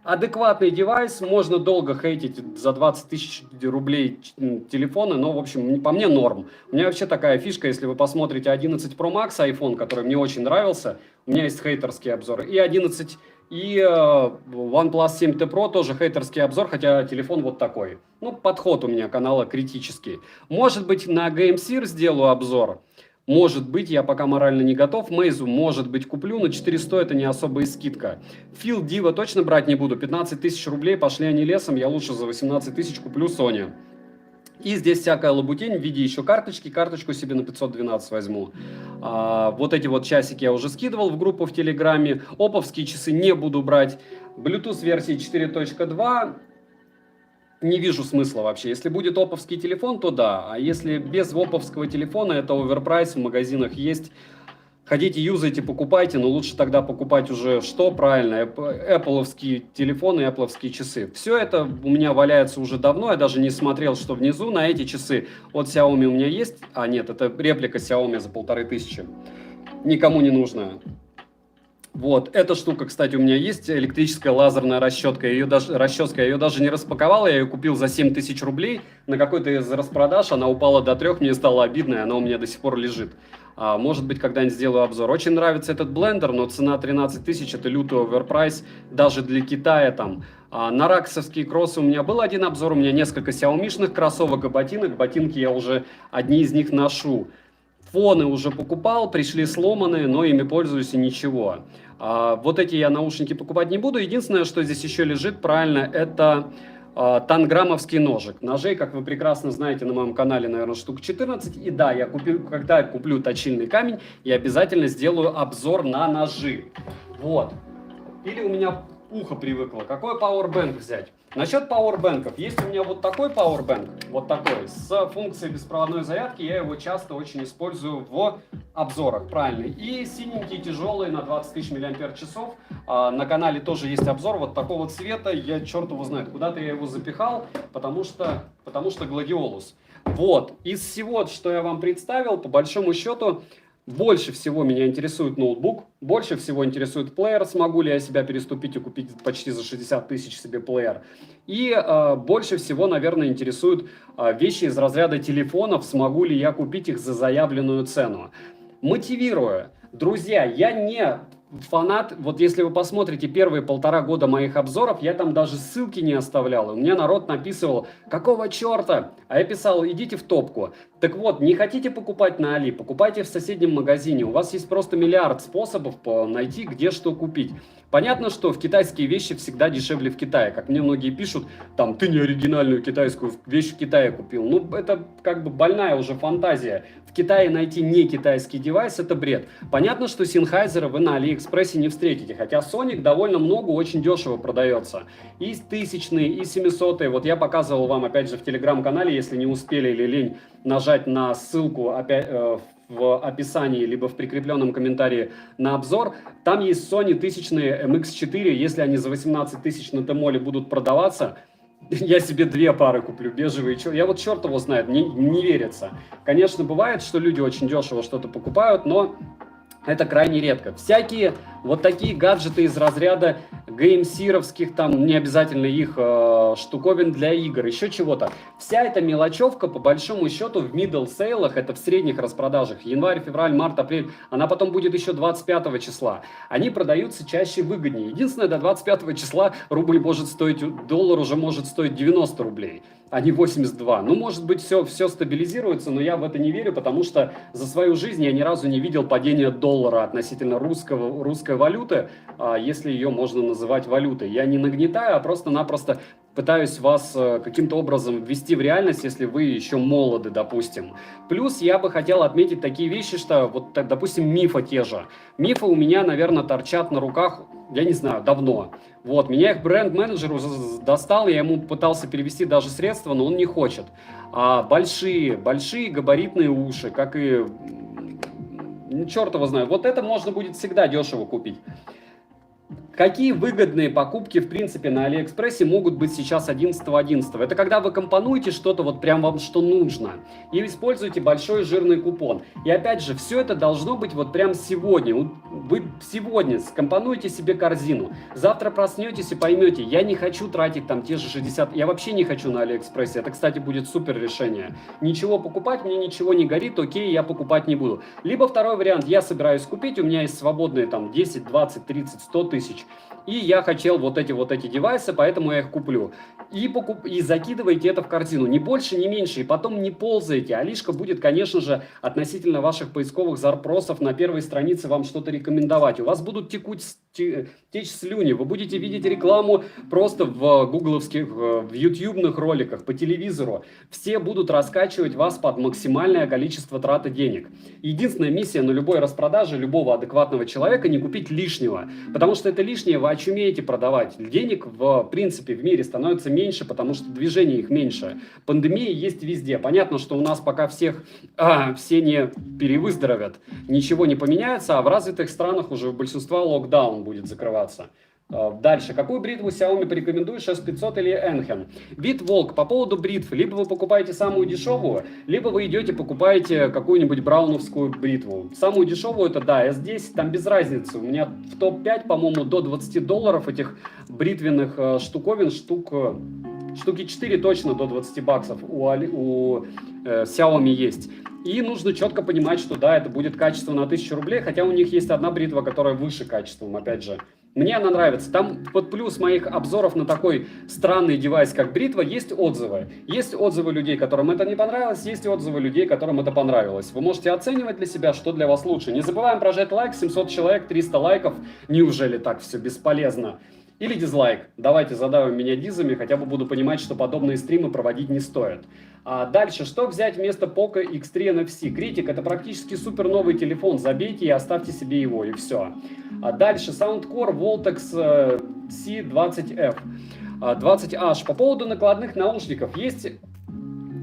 Адекватный девайс, можно долго хейтить за 20 тысяч рублей телефона, но, в общем, по мне норм. У меня вообще такая фишка, если вы посмотрите 11 Pro Max iPhone, который мне очень нравился, у меня есть хейтерские обзоры, и 11, и OnePlus 7T Pro тоже хейтерский обзор, хотя телефон вот такой. Ну, подход у меня канала критический. Может быть, на GameSir сделаю обзор. Может быть, я пока морально не готов. Мейзу, может быть, куплю, но 400 это не особая скидка. Field Diva точно брать не буду. 15 тысяч рублей, пошли они лесом, я лучше за 18 тысяч куплю Sony. И здесь всякая лабутень в виде еще карточки. Карточку себе на 512 возьму. Вот эти вот часики я уже скидывал в группу в Телеграме. Оповские часы не буду брать. Bluetooth версии 4.2. Не вижу смысла вообще. Если будет оповский телефон, то да. А если без оповского телефона, это оверпрайс, в магазинах есть. Ходите, юзайте, покупайте, но лучше тогда покупать уже что? Правильно, Apple'овские телефоны, Apple'овские часы. Все это у меня валяется уже давно, я даже не смотрел, что внизу. На эти часы от Xiaomi у меня есть. А нет, это реплика Xiaomi за 1500. Никому не нужная. Вот, эта штука, кстати, у меня есть, электрическая лазерная расчетка, я ее даже не распаковал, я ее купил за 7 тысяч рублей, на какой-то из распродаж она упала до 3, мне стало обидно, и она у меня до сих пор лежит. Может быть, когда-нибудь сделаю обзор. Очень нравится этот блендер, но цена 13 тысяч, это лютый оверпрайс, даже для Китая там. На раксовские кроссы у меня был один обзор, у меня несколько xiaomi-шных кроссовок и ботинок, ботинки я уже одни из них ношу. Фоны уже покупал, пришли сломанные, но ими пользуюсь и ничего. Вот эти я наушники покупать не буду. Единственное, что здесь еще лежит, правильно, это танграммовский ножик. Ножей, как вы прекрасно знаете, на моем канале, наверное, штук 14. И да, когда я куплю точильный камень, я обязательно сделаю обзор на ножи. Вот. Или у меня ухо привыкло. Какой пауэрбэнк взять? Насчет пауэрбэнков. Есть у меня вот такой пауэрбэнк, вот такой, с функцией беспроводной зарядки. Я его часто очень использую в обзорах, правильно. И синенький, тяжелый, на 20 тысяч мАч. На канале тоже есть обзор вот такого цвета. Я черт его знает, куда-то я его запихал, потому что гладиолус. Вот, из всего, что я вам представил, по большому счету, больше всего меня интересует ноутбук, больше всего интересует плеер, смогу ли я себя переступить и купить почти за 60 тысяч себе плеер. И больше всего, наверное, интересуют вещи из разряда телефонов, смогу ли я купить их за заявленную цену. Мотивируя, друзья, я не фанат, вот если вы посмотрите первые 1,5 года моих обзоров, я там даже ссылки не оставлял. У меня народ написывал, какого черта? А я писал, идите в топку. Так вот, не хотите покупать на Али, покупайте в соседнем магазине. У вас есть просто миллиард способов найти, где что купить. Понятно, что в китайские вещи всегда дешевле в Китае. Как мне многие пишут, там, ты не оригинальную китайскую вещь в Китае купил. Ну, это как бы больная уже фантазия. В Китае найти не китайский девайс – это бред. Понятно, что Sennheiser вы на Алиэкспрессе не встретите. Хотя Sonic довольно много, очень дешево продается. И 1000-е, и 700-е. Вот я показывал вам, опять же, в Телеграм-канале, если не успели или лень нажать на ссылку опять, в описании, либо в прикрепленном комментарии на обзор. Там есть Sony 1000 MX4, если они за 18 тысяч на Тмоле будут продаваться, я себе 2 пары куплю, бежевые. Я вот черт его знает, не верится. Конечно, бывает, что люди очень дешево что-то покупают, но это крайне редко. Всякие вот такие гаджеты из разряда геймсировских, там не обязательно их штуковин для игр, еще чего-то. Вся эта мелочевка, по большому счету, в middle сейлах, это в средних распродажах, январь, февраль, март, апрель, она потом будет еще 25 числа. Они продаются чаще выгоднее. Единственное, до 25 числа рубль может стоить, доллар уже может стоить 90 рублей, а не 82. Ну, может быть, все стабилизируется, но я в это не верю, потому что за свою жизнь я ни разу не видел падения доллара относительно русской валюты, если ее можно называть валютой. Я не нагнетаю, а просто-напросто пытаюсь вас каким-то образом ввести в реальность, если вы еще молоды, допустим. Плюс я бы хотел отметить такие вещи, что, вот, допустим, мифа те же. Мифы у меня, наверное, торчат на руках, я не знаю, давно. Вот, меня их бренд-менеджер достал, я ему пытался перевести даже средства, но он не хочет. Большие габаритные уши, как и... черт его знает. Вот это можно будет всегда дешево купить. Какие выгодные покупки, в принципе, на Алиэкспрессе могут быть сейчас 11.11? Это когда вы компонуете что-то, вот прям вам что нужно, и используете большой жирный купон. И опять же, все это должно быть вот прям сегодня. Вы сегодня скомпонуете себе корзину, завтра проснетесь и поймете, я не хочу тратить там те же 60, я вообще не хочу на Алиэкспрессе. Это, кстати, будет супер решение. Ничего покупать, мне ничего не горит, окей, я покупать не буду. Либо второй вариант, я собираюсь купить, у меня есть свободные там 10, 20, 30, 100 тысяч. И я хотел вот эти девайсы, поэтому я их куплю. И закидывайте это в корзину. Ни больше, ни меньше. И потом не ползайте. Алишка будет, конечно же, относительно ваших поисковых запросов на первой странице вам что-то рекомендовать. У вас будут течь слюни. Вы будете видеть рекламу просто в гугловских, в ютубных роликах, по телевизору. Все будут раскачивать вас под максимальное количество траты денег. Единственная миссия на любой распродаже любого адекватного человека — не купить лишнего. Потому что это лишнее вы очумеете продавать. Денег в принципе в мире становится меньше, потому что движений их меньше. Пандемия есть везде. Понятно, что у нас пока все не перевыздоровят, ничего не поменяется, а в развитых странах уже у большинства локдаун будет закрываться. Дальше. Какую бритву Xiaomi порекомендуешь, S500 или Enhen? BitVolk, по поводу бритв. Либо вы покупаете самую дешевую, либо вы идете покупаете какую-нибудь брауновскую бритву. Самую дешевую это, да, S10, там без разницы. У меня в топ-5, по-моему, до $20 этих бритвенных штуковин, штуки 4 точно до $20 у Xiaomi есть. И нужно четко понимать, что да, это будет качество на 1000 рублей, хотя у них есть одна бритва, которая выше качеством, опять же. Мне она нравится. Там под плюс моих обзоров на такой странный девайс, как бритва, есть отзывы. Есть отзывы людей, которым это не понравилось, есть отзывы людей, которым это понравилось. Вы можете оценивать для себя, что для вас лучше. Не забываем прожать лайк, 700 человек, 300 лайков. Неужели так все бесполезно? Или дизлайк. Давайте задавим меня дизами, хотя бы буду понимать, что подобные стримы проводить не стоит. А дальше, что взять вместо Poco X3 NFC? Критик — это практически супер новый телефон. Забейте и оставьте себе его, и все. А дальше, Soundcore Voltex C20F. 20H. По поводу накладных наушников. Есть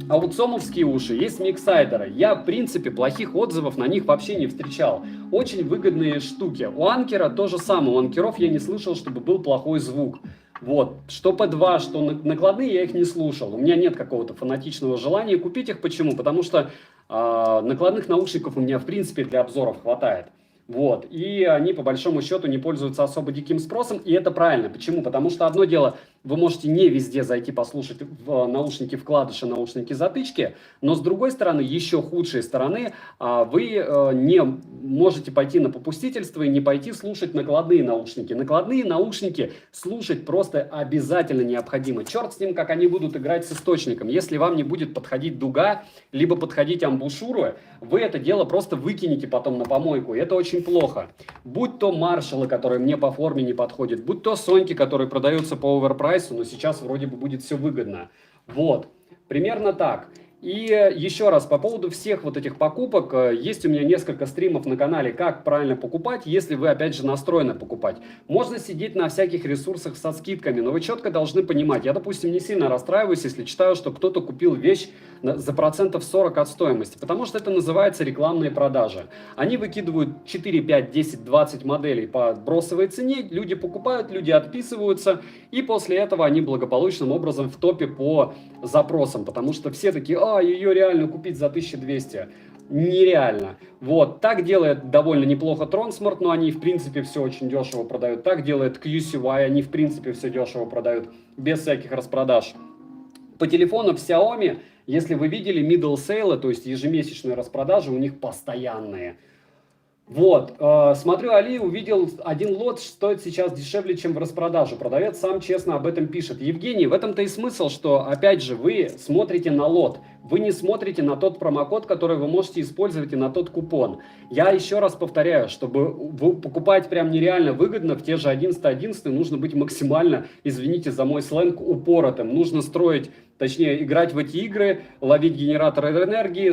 аутсомовские уши, есть миксайдеры. Я, в принципе, плохих отзывов на них вообще не встречал. Очень выгодные штуки. У Анкера то же самое. У Анкеров я не слышал, чтобы был плохой звук. Вот. Что P2, что накладные, я их не слушал. У меня нет какого-то фанатичного желания купить их. Почему? Потому что накладных наушников у меня, в принципе, для обзоров хватает. Вот. И они, по большому счету, не пользуются особо диким спросом. И это правильно. Почему? Потому что одно дело вы можете не везде зайти послушать в наушники вкладыши, наушники затычки, но с другой стороны, еще худшей стороны, вы не можете пойти на попустительство и не пойти слушать накладные наушники. Накладные наушники слушать просто обязательно необходимо. Черт с ним, как они будут играть с источником. Если вам не будет подходить дуга, либо подходить амбушюры, вы это дело просто выкинете потом на помойку, и это очень плохо. Будь то маршалы, которые мне по форме не подходят, будь то соньки, которые продаются по оверпрайсу, но сейчас вроде бы будет все выгодно. Вот, примерно так. И еще раз, по поводу всех вот этих покупок, есть у меня несколько стримов на канале, как правильно покупать, если вы, опять же, настроены покупать. Можно сидеть на всяких ресурсах со скидками, но вы четко должны понимать, я, допустим, не сильно расстраиваюсь, если читаю, что кто-то купил вещь за процентов 40 от стоимости, потому что это называется рекламные продажи. Они выкидывают 4, 5, 10, 20 моделей по бросовой цене, люди покупают, люди отписываются, и после этого они благополучным образом в топе по запросам, потому что все такие: ее реально купить за 1200. Нереально. Вот, так делает довольно неплохо Transmart, но они в принципе все очень дешево продают. Так делает QCY, они в принципе все дешево продают, без всяких распродаж. По телефону Xiaomi, если вы видели middle sale, то есть ежемесячные распродажи, у них постоянные. Вот, смотрю, Али, увидел один лот, стоит сейчас дешевле, чем в распродаже. Продавец сам честно об этом пишет. Евгений, в этом-то и смысл, что, опять же, вы смотрите на лот. Вы не смотрите на тот промокод, который вы можете использовать, и на тот купон. Я еще раз повторяю, чтобы покупать прям нереально выгодно, в те же 11.11 нужно быть максимально, извините за мой сленг, упоротым. Нужно строить, точнее, играть в эти игры, ловить генераторы энергии,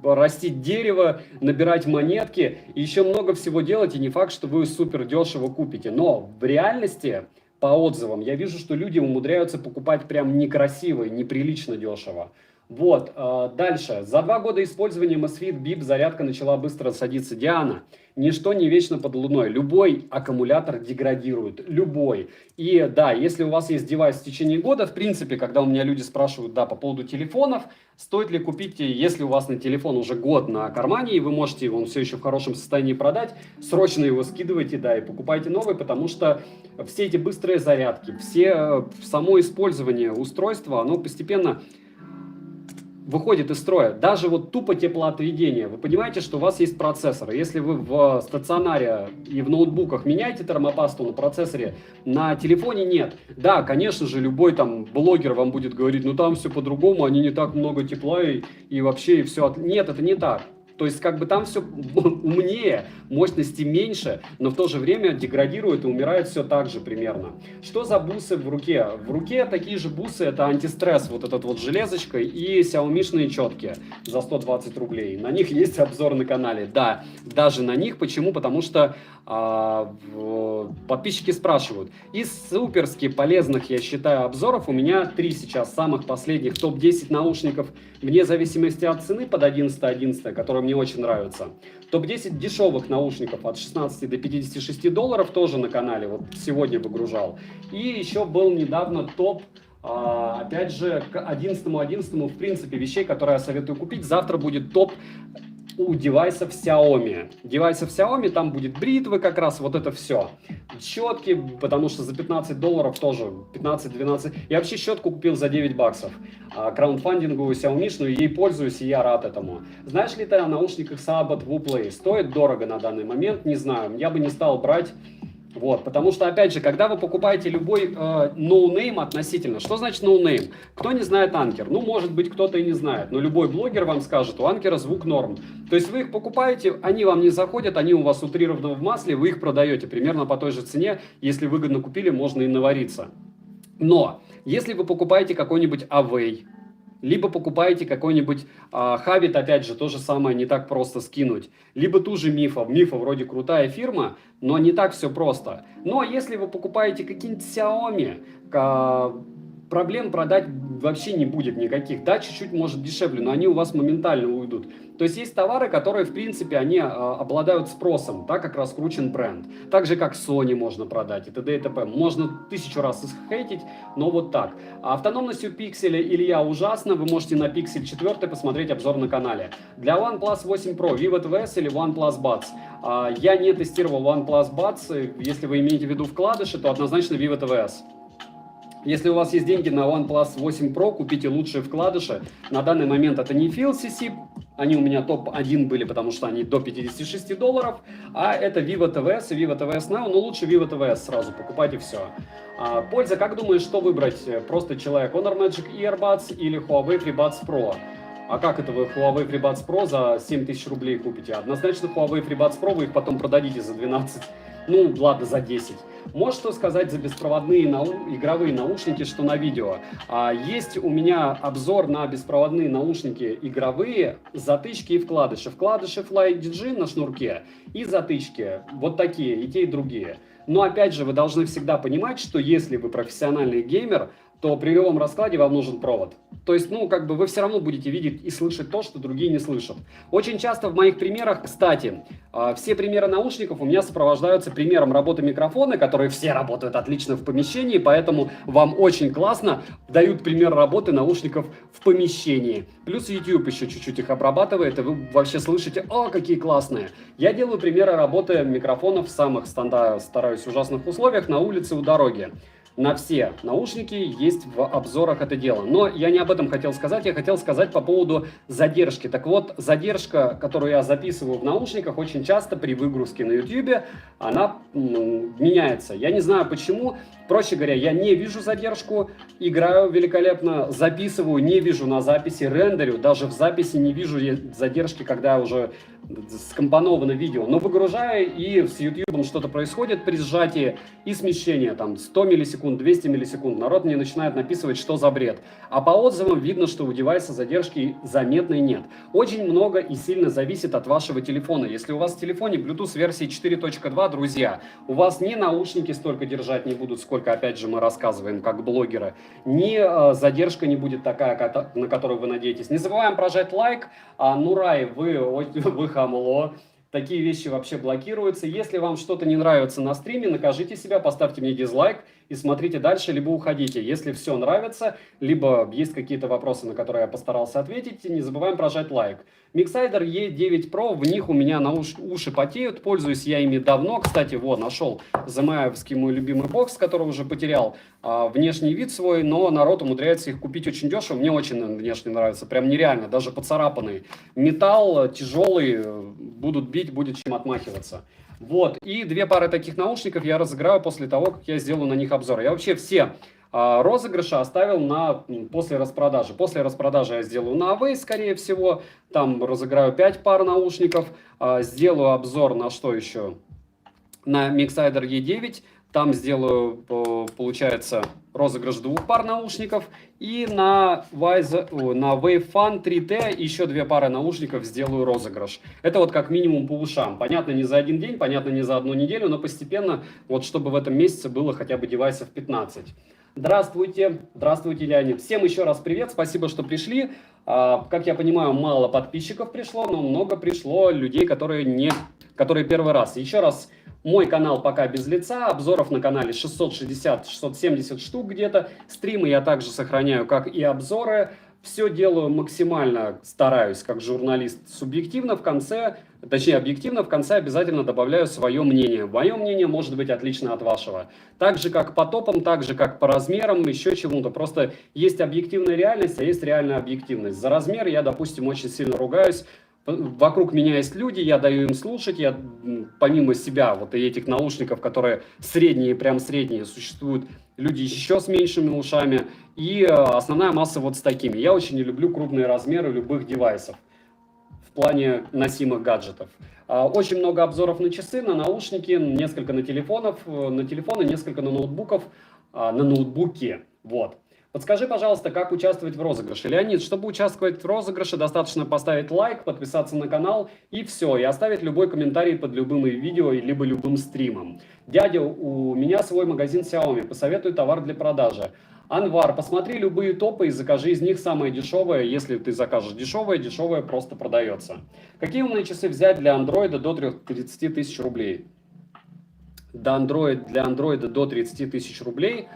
растить дерево, набирать монетки и еще много всего делать. И не факт, что вы супер дешево купите. Но в реальности, по отзывам, я вижу, что люди умудряются покупать прям некрасиво и неприлично дешево. Вот, дальше. За 2 года использования Amazfit Bip зарядка начала быстро садиться. Диана, ничто не вечно под луной. Любой аккумулятор деградирует. Любой. И да, если у вас есть девайс в течение года, в принципе, когда у меня люди спрашивают, да, по поводу телефонов, стоит ли купить, если у вас на телефон уже год на кармане, и вы можете его, он все еще в хорошем состоянии продать, срочно его скидывайте, да, и покупайте новый, потому что все эти быстрые зарядки, само использование устройства, оно постепенно выходит из строя. Даже вот тупо теплоотведение. Вы понимаете, что у вас есть процессор. Если вы в стационаре и в ноутбуках меняете термопасту на процессоре, на телефоне нет. Да, конечно же, любой там блогер вам будет говорить, ну там все по-другому, они не так много тепла и вообще и все. Нет, это не так. То есть, как бы там все умнее, мощности меньше, но в то же время деградирует и умирает все так же примерно. Что за бусы в руке? В руке такие же бусы, это антистресс, вот этот вот железочка и Xiaomi-шные четкие за 120 рублей. На них есть обзор на канале. Да, даже на них. Почему? Потому что подписчики спрашивают. Из суперски полезных, я считаю, обзоров у меня 3 сейчас, самых последних, топ-10 наушников, вне зависимости от цены, под 11.11, которые мне очень нравятся. Топ-10 дешевых наушников от 16 до 56 долларов тоже на канале, вот сегодня выгружал. И еще был недавно топ, опять же, к 11.11, в принципе, вещей, которые я советую купить. Завтра будет топ у девайсов Xiaomi. Девайсов Xiaomi, там будет бритвы как раз, вот это все. Щетки, потому что за 15 долларов тоже, 15-12. Я вообще щетку купил за 9 баксов. Краундфандинговую Xiaomi-шную, ей пользуюсь, и я рад этому. Знаешь ли ты о наушниках Sabat WooPlay? Стоит дорого на данный момент, не знаю. Я бы не стал брать. Вот, потому что, опять же, когда вы покупаете любой ноунейм относительно, что значит ноунейм? Кто не знает Анкер? Ну, может быть, кто-то и не знает, но любой блогер вам скажет, у Анкера звук норм. То есть вы их покупаете, они вам не заходят, они у вас утрированы в масле, вы их продаете примерно по той же цене, если выгодно купили, можно и навариться. Но, если вы покупаете какой-нибудь Away, либо покупаете какой-нибудь Havit, опять же, то же самое, не так просто скинуть. Либо ту же Мифа. Мифа вроде крутая фирма, но не так все просто. Но если вы покупаете какие-нибудь Xiaomi, проблем продать вообще не будет никаких. Да, чуть-чуть может дешевле, но они у вас моментально уйдут. То есть есть товары, которые, в принципе, они обладают спросом, так как раскручен бренд. Так же, как Sony можно продать и т.д. и т.п. Можно 1000 раз хейтить, но вот так. Автономностью пикселя Илья ужасно. Вы можете на Pixel 4 посмотреть обзор на канале. Для OnePlus 8 Pro Vivo TVS или OnePlus Buds? Я не тестировал OnePlus Buds. Если вы имеете в виду вкладыши, то однозначно Vivo TVS. Если у вас есть деньги на OnePlus 8 Pro, купите лучшие вкладыши. На данный момент это не FeelCC, они у меня топ-1 были, потому что они до $56, а это Vivo TVS и Vivo TVS Now, но лучше Vivo TVS сразу покупайте все. Польза, как думаешь, что выбрать? Просто человек, Honor Magic Earbuds или Huawei FreeBuds Pro? А как это вы Huawei FreeBuds Pro за 7000 рублей купите? Однозначно Huawei FreeBuds Pro вы их потом продадите за 12, ну ладно, за 10. Можешь что сказать за беспроводные игровые наушники, что на видео? Есть у меня обзор на беспроводные наушники игровые, затычки и вкладыши. Вкладыши Fly DJ на шнурке и затычки, вот такие, и те, и другие. Но опять же, вы должны всегда понимать, что если вы профессиональный геймер, то при любом раскладе вам нужен провод. То есть, ну, как бы вы все равно будете видеть и слышать то, что другие не слышат. Очень часто в моих примерах, кстати, все примеры наушников у меня сопровождаются примером работы микрофона, которые все работают отлично в помещении, поэтому вам очень классно дают пример работы наушников в помещении. Плюс YouTube еще чуть-чуть их обрабатывает, и вы вообще слышите, о, какие классные. Я делаю примеры работы микрофонов в самых стараюсь ужасных условиях на улице у дороги. На все наушники есть в обзорах это дело. Но я не об этом хотел сказать, я хотел сказать по поводу задержки. Так вот, задержка, которую я записываю в наушниках, очень часто при выгрузке на YouTube, она меняется. Я не знаю почему. Проще говоря, я не вижу задержку, играю великолепно, записываю, не вижу на записи, рендерю, даже в записи не вижу задержки, когда уже скомпоновано видео. Но выгружаю, и с YouTube что-то происходит при сжатии и смещении, там 100 миллисекунд, 200 миллисекунд. Народ мне начинает написывать, что за бред. А по отзывам видно, что у девайса задержки заметной нет. Очень много и сильно зависит от вашего телефона. Если у вас в телефоне Bluetooth версии 4.2, друзья, у вас ни наушники столько держать не будут, сколько, опять же, мы рассказываем, как блогеры, ни задержка не будет такая, на которую вы надеетесь. Не забываем прожать лайк. Нурай, вы хамло. Такие вещи вообще блокируются. Если вам что-то не нравится на стриме, накажите себя, поставьте мне дизлайк и смотрите дальше, либо уходите. Если все нравится, либо есть какие-то вопросы, на которые я постарался ответить, не забываем прожать лайк. Mixsider E9 Pro, в них у меня уши потеют, пользуюсь я ими давно. Кстати, вот, нашел ZMI-овский мой любимый бокс, который уже потерял внешний вид свой, но народ умудряется их купить очень дешево. Мне очень внешне нравится, прям нереально, даже поцарапанный. Металл тяжелый, будут бить, будет чем отмахиваться. Вот, и две пары таких наушников я разыграю после того, как я сделаю на них обзор. Я вообще все розыгрыши оставил на после распродажи. После распродажи я сделаю на Away, скорее всего. Там разыграю 5 пар наушников. Сделаю обзор на что еще? На Mixsider E9. Там сделаю, получается, розыгрыш 2 пар наушников. И на Wavefun 3T еще 2 пары наушников сделаю розыгрыш. Это вот как минимум по ушам. Понятно, не за один день, понятно, не за одну неделю, но постепенно, вот чтобы в этом месяце было хотя бы девайсов 15. Здравствуйте, здравствуйте, Леонид. Всем еще раз привет, спасибо, что пришли. Как я понимаю, мало подписчиков пришло, но много пришло людей, которые первый раз. Еще раз, мой канал пока без лица, обзоров на канале 660-670 штук где-то. Стримы я также сохраняю, как и обзоры. Все делаю максимально, стараюсь, как журналист, субъективно в конце, точнее объективно, в конце обязательно добавляю свое мнение. Мое мнение может быть отлично от вашего. Так же, как по топам, так же, как по размерам, еще чему-то. Просто есть объективная реальность, а есть реальная объективность. За размер я, допустим, очень сильно ругаюсь. Вокруг меня есть люди, я даю им слушать, я помимо себя, вот и этих наушников, которые средние, прям средние, существуют люди еще с меньшими ушами, и основная масса вот с такими. Я очень не люблю крупные размеры любых девайсов в плане носимых гаджетов. Очень много обзоров на часы, на наушники, несколько на телефоны, несколько на ноутбуков, на ноутбуке, вот. Подскажи, пожалуйста, как участвовать в розыгрыше. Леонид, чтобы участвовать в розыгрыше, достаточно поставить лайк, подписаться на канал и все. И оставить любой комментарий под любым видео, либо любым стримом. Дядя, у меня свой магазин Xiaomi, посоветуй товар для продажи. Анвар, посмотри любые топы и закажи из них самое дешевое. Если ты закажешь дешевое, дешевое просто продается. Какие умные часы взять для андроида до 30 тысяч рублей? Для андроида до 30 тысяч рублей...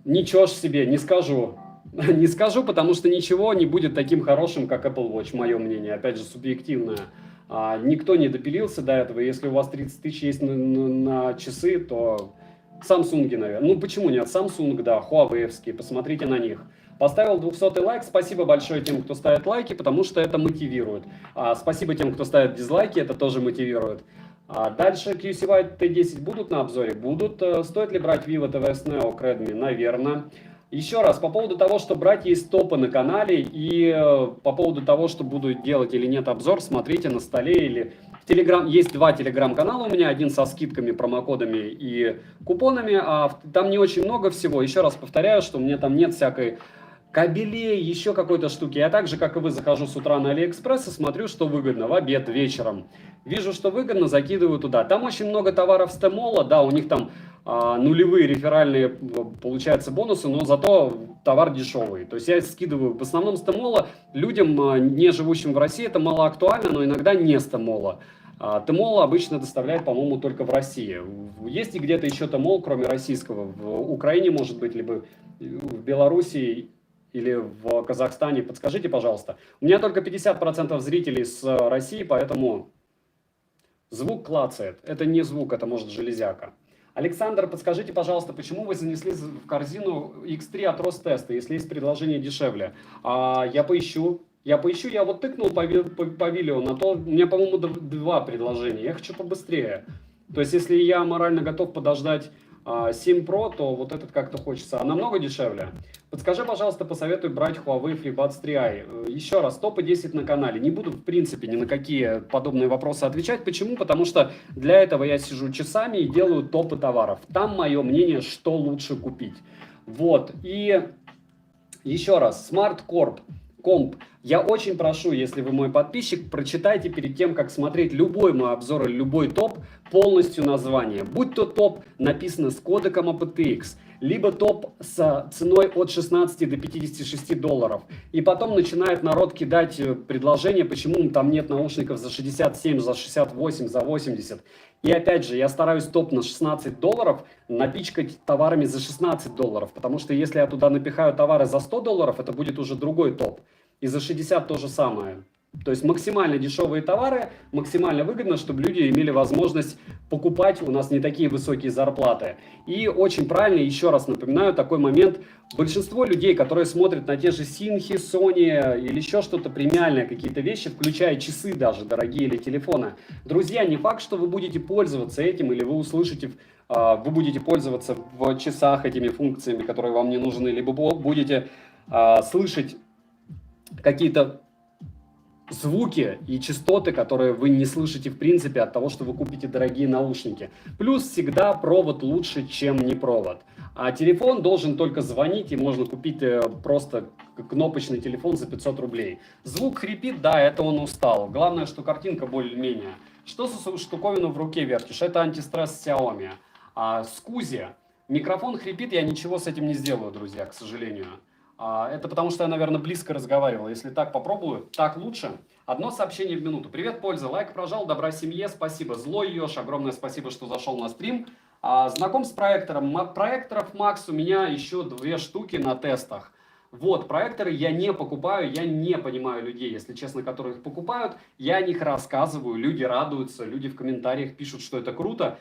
Ничего ж себе, не скажу. Не скажу, потому что ничего не будет таким хорошим, как Apple Watch, мое мнение. Опять же, субъективное. Никто не допилился до этого. Если у вас 30 тысяч есть на часы, то Samsung, наверное. Ну, почему нет? Samsung, да, Huawei-евские, посмотрите на них. Поставил 200-й лайк. Спасибо большое тем, кто ставит лайки, потому что это мотивирует. Спасибо тем, кто ставит дизлайки, это тоже мотивирует. Дальше QCY T10 будут на обзоре? Будут. Стоит ли брать Vivo TVS Neo к Redmi? Наверное. Еще раз, по поводу того, что брать есть топы на канале, и по поводу того, что буду делать или нет обзор, смотрите на столе или в Телеграм. Есть два телеграм-канала у меня, один со скидками, промокодами и купонами, а там не очень много всего. Еще раз повторяю, что у меня там нет всякой кабелей, еще какой-то штуки. Я так же, как и вы, захожу с утра на Алиэкспресс и смотрю, что выгодно в обед, вечером. Вижу, что выгодно, закидываю туда. Там очень много товаров с Тмола, да, у них там нулевые реферальные, получается, бонусы, но зато товар дешевый. То есть я скидываю в основном с Тмола людям, не живущим в России, это мало актуально, но иногда не с Тмола. Тмол обычно доставляет, по-моему, только в России. Есть и где-то еще Тмол, кроме российского? В Украине, может быть, либо в Белоруссии или в Казахстане? Подскажите, пожалуйста. У меня только 50% зрителей с России, поэтому звук клацает. Это не звук, это может железяка. Александр, подскажите, пожалуйста, почему вы занесли в корзину X3 от Ростеста, если есть предложение дешевле? Я поищу. Я вот тыкнул по Виллио на то, у меня, по-моему, два предложения. Я хочу побыстрее. То есть, если я морально готов подождать 7 Pro, то вот этот как-то хочется. А намного дешевле. Подскажи, пожалуйста, посоветуй брать Huawei FreeBuds 3i. Еще раз, топы 10 на канале. Не буду, в принципе, ни на какие подобные вопросы отвечать. Почему? Потому что для этого я сижу часами и делаю топы товаров. Там мое мнение, что лучше купить. Вот. И еще раз, Smart Comp. Я очень прошу, если вы мой подписчик, прочитайте перед тем, как смотреть любой мой обзор или любой топ, полностью название. Будь то топ написано с кодеком aptX, либо топ с ценой от 16 до 56 долларов. И потом начинает народ кидать предложения, почему там нет наушников за 67, за 68, за 80. И опять же, я стараюсь топ на 16 долларов напичкать товарами за 16 долларов, потому что если я туда напихаю товары за 100 долларов, это будет уже другой топ. И за 60 то же самое. То есть максимально дешевые товары, максимально выгодно, чтобы люди имели возможность покупать, у нас не такие высокие зарплаты. И очень правильно, еще раз напоминаю, такой момент, большинство людей, которые смотрят на те же Синхи, Sony или еще что-то премиальное, какие-то вещи, включая часы даже, дорогие, или телефоны. Друзья, не факт, что вы будете пользоваться этим, или вы услышите, вы будете пользоваться в часах этими функциями, которые вам не нужны, либо будете слышать какие-то звуки и частоты, которые вы не слышите в принципе от того, что вы купите дорогие наушники. Плюс всегда провод лучше, чем не провод. А телефон должен только звонить, и можно купить просто кнопочный телефон за 500 рублей. Звук хрипит, да, это он устал. Главное, что картинка более-менее. Что за штуковину в руке вертишь? Это антистресс Xiaomi. Скузи. Микрофон хрипит, я ничего с этим не сделаю, друзья, к сожалению. Это потому, что я, наверное, близко разговаривал. Если так попробую, так лучше. Одно сообщение в минуту. Привет, польза. Лайк прожал, добра семье, спасибо. Злой Ёж, огромное спасибо, что зашел на стрим. Знаком с проектором. Проекторов Max у меня еще 2 штуки на тестах. Вот, проекторы я не покупаю, я не понимаю людей, если честно, которые их покупают. Я о них рассказываю, люди радуются, люди в комментариях пишут, что это круто.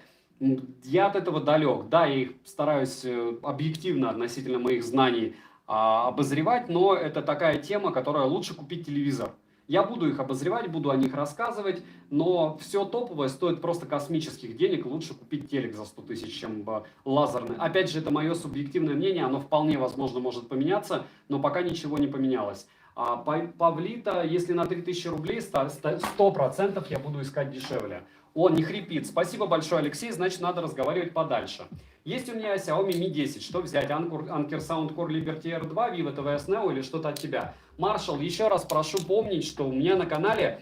Я от этого далек. Да, я их стараюсь объективно относительно моих знаний обозревать, но это такая тема, которая лучше купить телевизор. Я буду их обозревать, буду о них рассказывать, но все топовое стоит просто космических денег. Лучше купить телек за 100 тысяч, чем лазерный. Опять же, это мое субъективное мнение, оно вполне возможно может поменяться, но пока ничего не поменялось. Павлита, если на 3000 рублей, 100% я буду искать дешевле. Он не хрипит. Спасибо большое, Алексей, значит, надо разговаривать подальше. Есть у меня Xiaomi Mi 10. Что взять? Anker Soundcore Liberty R2, Vivo TVS Neo или что-то от тебя? Маршал, еще раз прошу помнить, что у меня на канале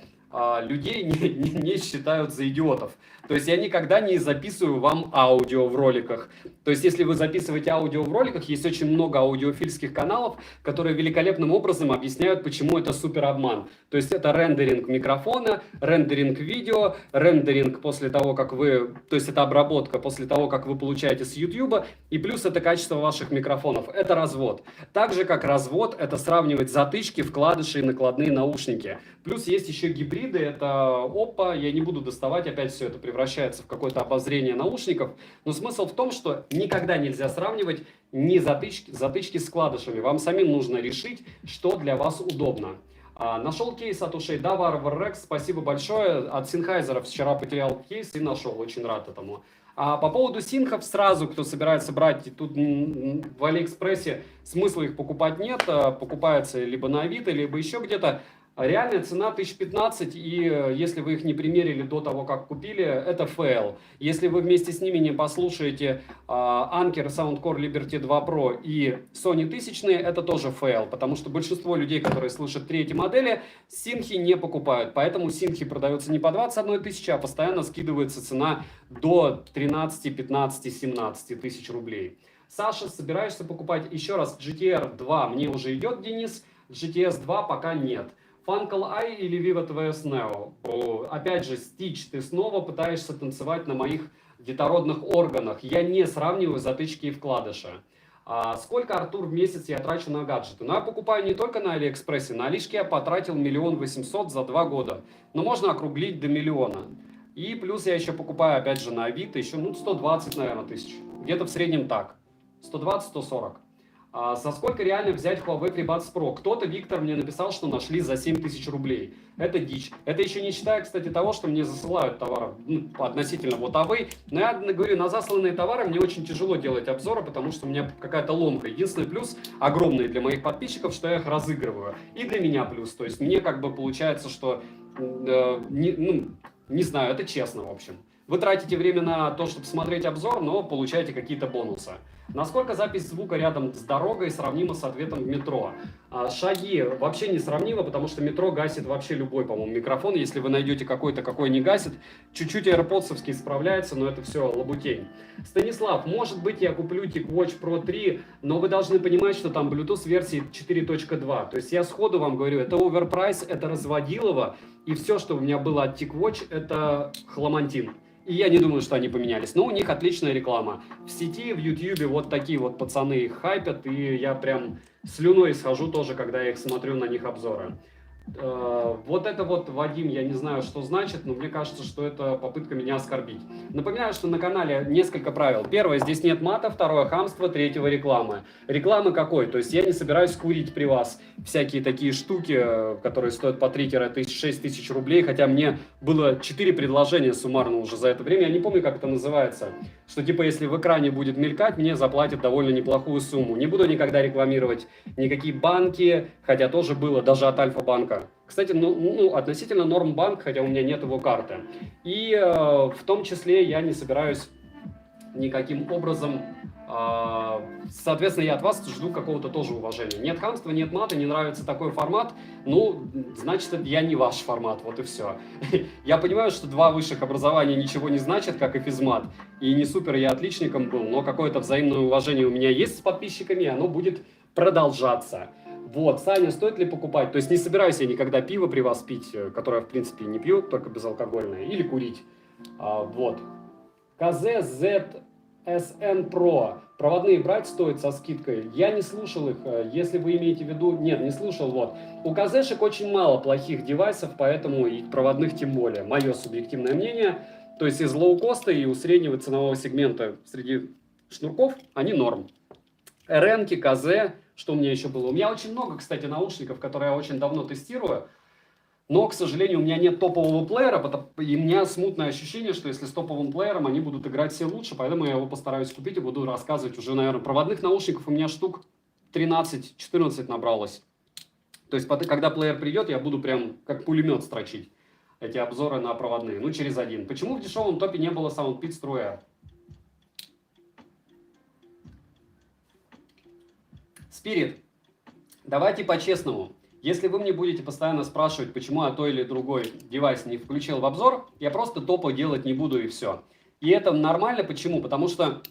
людей не считают за идиотов. То есть я никогда не записываю вам аудио в роликах. То есть если вы записываете аудио в роликах, есть очень много аудиофильских каналов, которые великолепным образом объясняют, почему это супер обман. То есть это рендеринг микрофона, рендеринг видео, рендеринг после того, как вы... То есть это обработка после того, как вы получаете с YouTube, и плюс это качество ваших микрофонов. Это развод. Так же, как развод, это сравнивать затычки, вкладыши и накладные наушники. Плюс есть еще гибриды, это Oppo, я не буду доставать, опять все это превращается в какое-то обозрение наушников, но смысл в том, что никогда нельзя сравнивать ни затычки с вкладышами, вам самим нужно решить, что для вас удобно. Нашел кейс от ушей, да, Варвар Рекс, спасибо большое, от Sennheiser вчера потерял кейс и нашел, очень рад этому. А по поводу синхов, сразу, кто собирается брать, тут в Алиэкспрессе смысла их покупать нет, покупаются либо на Авито, либо еще где-то. Реальная цена 1015, и если вы их не примерили до того, как купили, это фейл. Если вы вместе с ними не послушаете Anker, Soundcore Liberty 2 Pro и Sony 1000, это тоже фейл, потому что большинство людей, которые слышат третьи модели, синхи не покупают. Поэтому синхи продаются не по 21 тысячи, а постоянно скидывается цена до 13, 15, 17 тысяч рублей. Саша, собираешься покупать? Еще раз, GTR 2 мне уже идет, Денис, GTS 2 пока нет. Funkle Eye или Vivo TVS Neo? Опять же, Stitch, ты снова пытаешься танцевать на моих детородных органах. Я не сравниваю затычки и вкладыши. Сколько, Артур, в месяц я трачу на гаджеты? Ну, я покупаю не только на Алиэкспрессе. На Алишке я потратил 1 800 000 за 2 года. Но можно округлить до 1 000 000. И плюс я еще покупаю, опять же, на Авито еще 120, наверное, тысяч. Где-то в среднем так. 120-140. За сколько реально взять Huawei FreeBuds Pro? Кто-то, Виктор, мне написал, что нашли за 7000 рублей. Это дичь. Это еще не считая, кстати, того, что мне засылают товары относительно вот Huawei. Но я говорю, на засланные товары мне очень тяжело делать обзоры, потому что у меня какая-то ломка. Единственный плюс, огромный для моих подписчиков, что я их разыгрываю. И для меня плюс. То есть мне как бы получается, что, не знаю, это честно, в общем. Вы тратите время на то, чтобы смотреть обзор, но получаете какие-то бонусы. Насколько запись звука рядом с дорогой сравнима с ответом в метро? Шаги вообще не сравнимо, потому что метро гасит вообще любой, по-моему, микрофон. Если вы найдете какой-то, какой не гасит, чуть-чуть AirPods-овский справляется, но это все лабутень. Станислав, может быть, я куплю TicWatch Pro 3, но вы должны понимать, что там Bluetooth версии 4.2. То есть я сходу вам говорю, это оверпрайс, это разводилово, и все, что у меня было от TicWatch, это хламантин. И я не думаю, что они поменялись. Но у них отличная реклама. В сети, в Ютьюбе вот такие вот пацаны их хайпят. И я прям слюной схожу тоже, когда я их смотрю, на них обзоры. Вот это вот, Вадим, я не знаю, что значит, но мне кажется, что это попытка меня оскорбить. Напоминаю, что на канале несколько правил. Первое, здесь нет мата, второе, хамство, третьего, рекламы. Рекламы какой? То есть я не собираюсь курить при вас всякие такие штуки, которые стоят по 3-6 тысяч рублей, хотя мне было 4 предложения суммарно уже за это время, я не помню, как это называется, что типа если в экране будет мелькать, мне заплатят довольно неплохую сумму. Не буду никогда рекламировать никакие банки, хотя тоже было, даже от Альфа-банка. Кстати, относительно Нормбанк, хотя у меня нет его карты. И в том числе я не собираюсь никаким образом, соответственно, я от вас жду какого-то тоже уважения. Нет хамства, нет мата, не нравится такой формат, ну, значит, я не ваш формат, вот и все. Я понимаю, что 2 высших образования ничего не значит, как и физмат, и не супер я отличником был, но какое-то взаимное уважение у меня есть с подписчиками, и оно будет продолжаться. Вот, Саня, стоит ли покупать? То есть не собираюсь я никогда пиво при вас пить, которое, в принципе, не пью, только безалкогольное, или курить. Вот. КЗ ZSN Pro. Проводные брать стоит со скидкой? Я не слушал их, если вы имеете в виду... Нет, не слушал, вот. У КЗшек очень мало плохих девайсов, поэтому и проводных тем более. Мое субъективное мнение. То есть из лоукоста и у среднего ценового сегмента среди шнурков они норм. РНки, КЗ... Что у меня еще было? У меня очень много, кстати, наушников, которые я очень давно тестирую. Но, к сожалению, у меня нет топового плеера, и у меня смутное ощущение, что если с топовым плеером, они будут играть все лучше, поэтому я его постараюсь купить и буду рассказывать уже, наверное, проводных наушников у меня штук 13-14 набралось. То есть, когда плеер придет, я буду прям как пулемет строчить эти обзоры на проводные, ну, через один. Почему в дешевом топе не было SoundPeats True Air? Спирит, давайте по-честному. Если вы мне будете постоянно спрашивать, почему я той или другой девайс не включил в обзор, я просто топы делать не буду и все. И это нормально. Почему? Потому что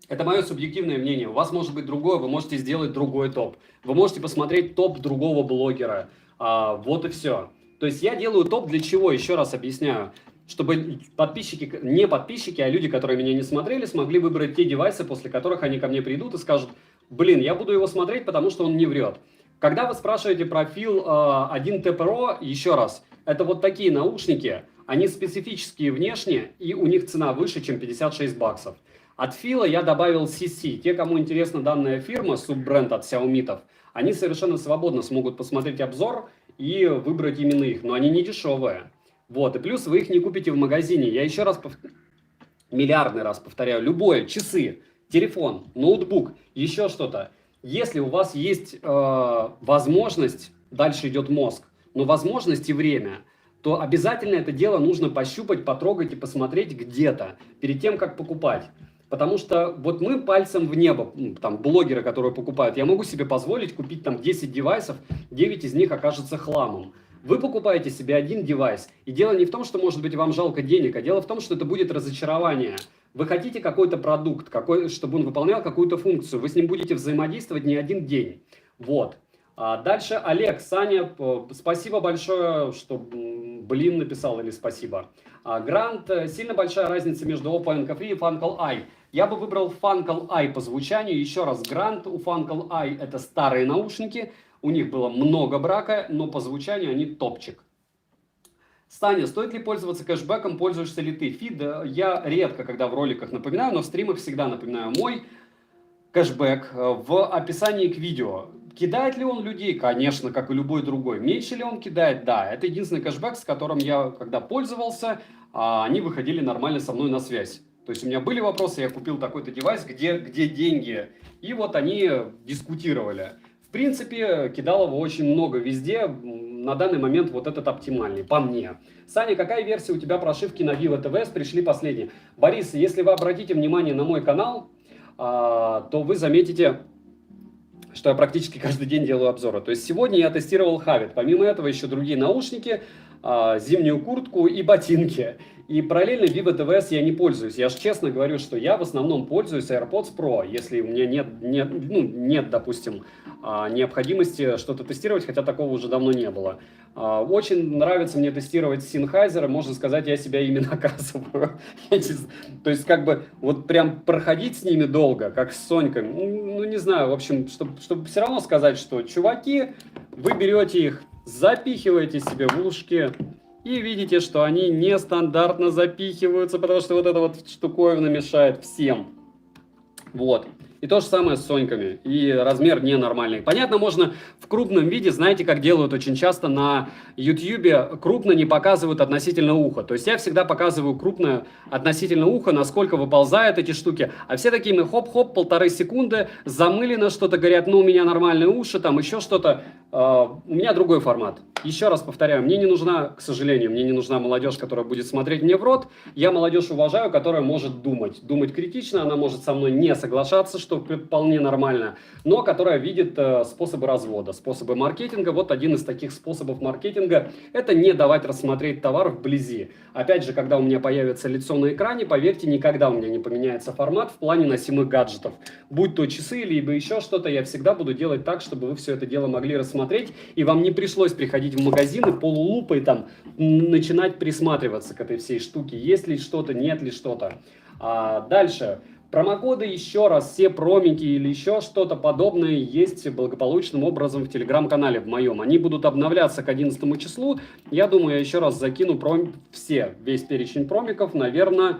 это мое субъективное мнение. У вас может быть другое, вы можете сделать другой топ. Вы можете посмотреть топ другого блогера. Вот и все. То есть я делаю топ для чего? Еще раз объясняю. Чтобы подписчики, не подписчики, а люди, которые меня не смотрели, смогли выбрать те девайсы, после которых они ко мне придут и скажут: блин, я буду его смотреть, потому что он не врет. Когда вы спрашиваете про Feel 1T Pro, еще раз, это вот такие наушники, они специфические внешне, и у них цена выше, чем 56 баксов. От Feel я добавил CC. Те, кому интересна данная фирма, суббренд от Xiaomi, они совершенно свободно смогут посмотреть обзор и выбрать именно их, но они не дешевые. Вот, и плюс вы их не купите в магазине. Я еще раз миллиардный раз повторяю, любое, часы, телефон, ноутбук, еще что-то. Если у вас есть возможность, дальше идет мозг, но возможность и время, то обязательно это дело нужно пощупать, потрогать и посмотреть где-то перед тем, как покупать. Потому что вот мы пальцем в небо, там, блогеры, которые покупают, я могу себе позволить купить там 10 девайсов, 9 из них окажется хламом. Вы покупаете себе один девайс, и дело не в том, что, может быть, вам жалко денег, а дело в том, что это будет разочарование. Вы хотите какой-то продукт, чтобы он выполнял какую-то функцию, вы с ним будете взаимодействовать не один день. Вот. Дальше Олег, Саня, спасибо большое, что блин написал или спасибо. Грант, сильно большая разница между Oppo NK Free и Funkle Eye. Я бы выбрал Funkle Eye по звучанию. Еще раз, Грант у Funkle Eye это старые наушники, у них было много брака, но по звучанию они топчик. Саня, стоит ли пользоваться кэшбэком, пользуешься ли ты? Фид, я редко, когда в роликах напоминаю, но в стримах всегда напоминаю. Мой кэшбэк в описании к видео. Кидает ли он людей? Конечно, как и любой другой. Меньше ли он кидает? Да. Это единственный кэшбэк, с которым я, когда пользовался, они выходили нормально со мной на связь. То есть у меня были вопросы, я купил такой-то девайс, где деньги? И вот они дискутировали. В принципе, кидалово очень много везде. На данный момент вот этот оптимальный, по мне. Саня, какая версия у тебя прошивки на Vivo TVS? Пришли последние. Борис, если вы обратите внимание на мой канал, то вы заметите, что я практически каждый день делаю обзоры. То есть сегодня я тестировал Havit. Помимо этого еще другие наушники, зимнюю куртку и ботинки. И параллельно Vivo TVS я не пользуюсь. Я же честно говорю, что я в основном пользуюсь AirPods Pro, если у меня нет, допустим, необходимости что-то тестировать, хотя такого уже давно не было. Очень нравится мне тестировать Sennheiser, можно сказать, я себя ими наказываю. То есть как бы вот прям проходить с ними долго, как с Сонькой, ну не знаю, в общем, чтобы все равно сказать, что чуваки, вы берете их, запихиваете себе в ушки, и видите, что они нестандартно запихиваются, потому что вот эта вот штуковина мешает всем. Вот. И то же самое с Соньками. И размер ненормальный. Понятно, можно в крупном виде, знаете, как делают очень часто на YouTube, крупно не показывают относительно уха. То есть я всегда показываю крупно относительно уха, насколько выползают эти штуки. А все такими хоп-хоп, 1,5 секунды, замылено, что-то говорят, ну у меня нормальные уши, там еще что-то. У меня другой формат. Еще раз повторяю, мне не нужна, к сожалению, мне не нужна молодежь, которая будет смотреть мне в рот. Я молодежь уважаю, которая может думать. Думать критично, она может со мной не соглашаться, что вполне нормально, но которая видит способы развода, способы маркетинга. Вот один из таких способов маркетинга – это не давать рассмотреть товар вблизи. Опять же, когда у меня появится лицо на экране, поверьте, никогда у меня не поменяется формат в плане носимых гаджетов. Будь то часы, либо еще что-то, я всегда буду делать так, чтобы вы все это дело могли рассмотреть, и вам не пришлось приходить в магазины полулупой, там, начинать присматриваться к этой всей штуке, есть ли что-то, нет ли что-то. Дальше. Промокоды, еще раз, все промики или еще что-то подобное есть благополучным образом в телеграм-канале в моем. Они будут обновляться к 11 числу. Я думаю, я еще раз закину весь перечень промиков, наверное,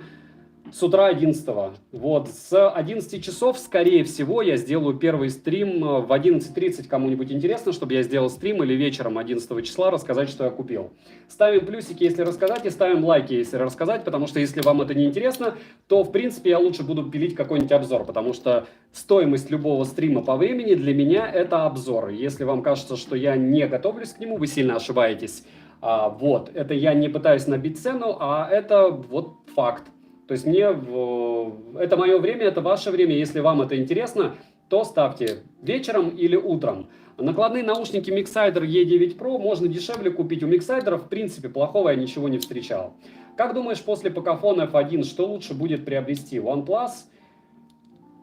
с утра 11. Вот, с 11 часов, скорее всего, я сделаю первый стрим в 11:30, кому-нибудь интересно, чтобы я сделал стрим, или вечером 11 числа рассказать, что я купил. Ставим плюсики, если рассказать, и ставим лайки, если рассказать, потому что если вам это не интересно, то, в принципе, я лучше буду пилить какой-нибудь обзор, потому что стоимость любого стрима по времени для меня это обзор. Если вам кажется, что я не готовлюсь к нему, вы сильно ошибаетесь. Вот, это я не пытаюсь набить цену, а это вот факт. То есть это мое время, это ваше время. Если вам это интересно, то ставьте вечером или утром. Накладные наушники Mixsider E9 Pro можно дешевле купить. У Mixsider, в принципе, плохого я ничего не встречал. Как думаешь, после Pocophone F1, что лучше будет приобрести? OnePlus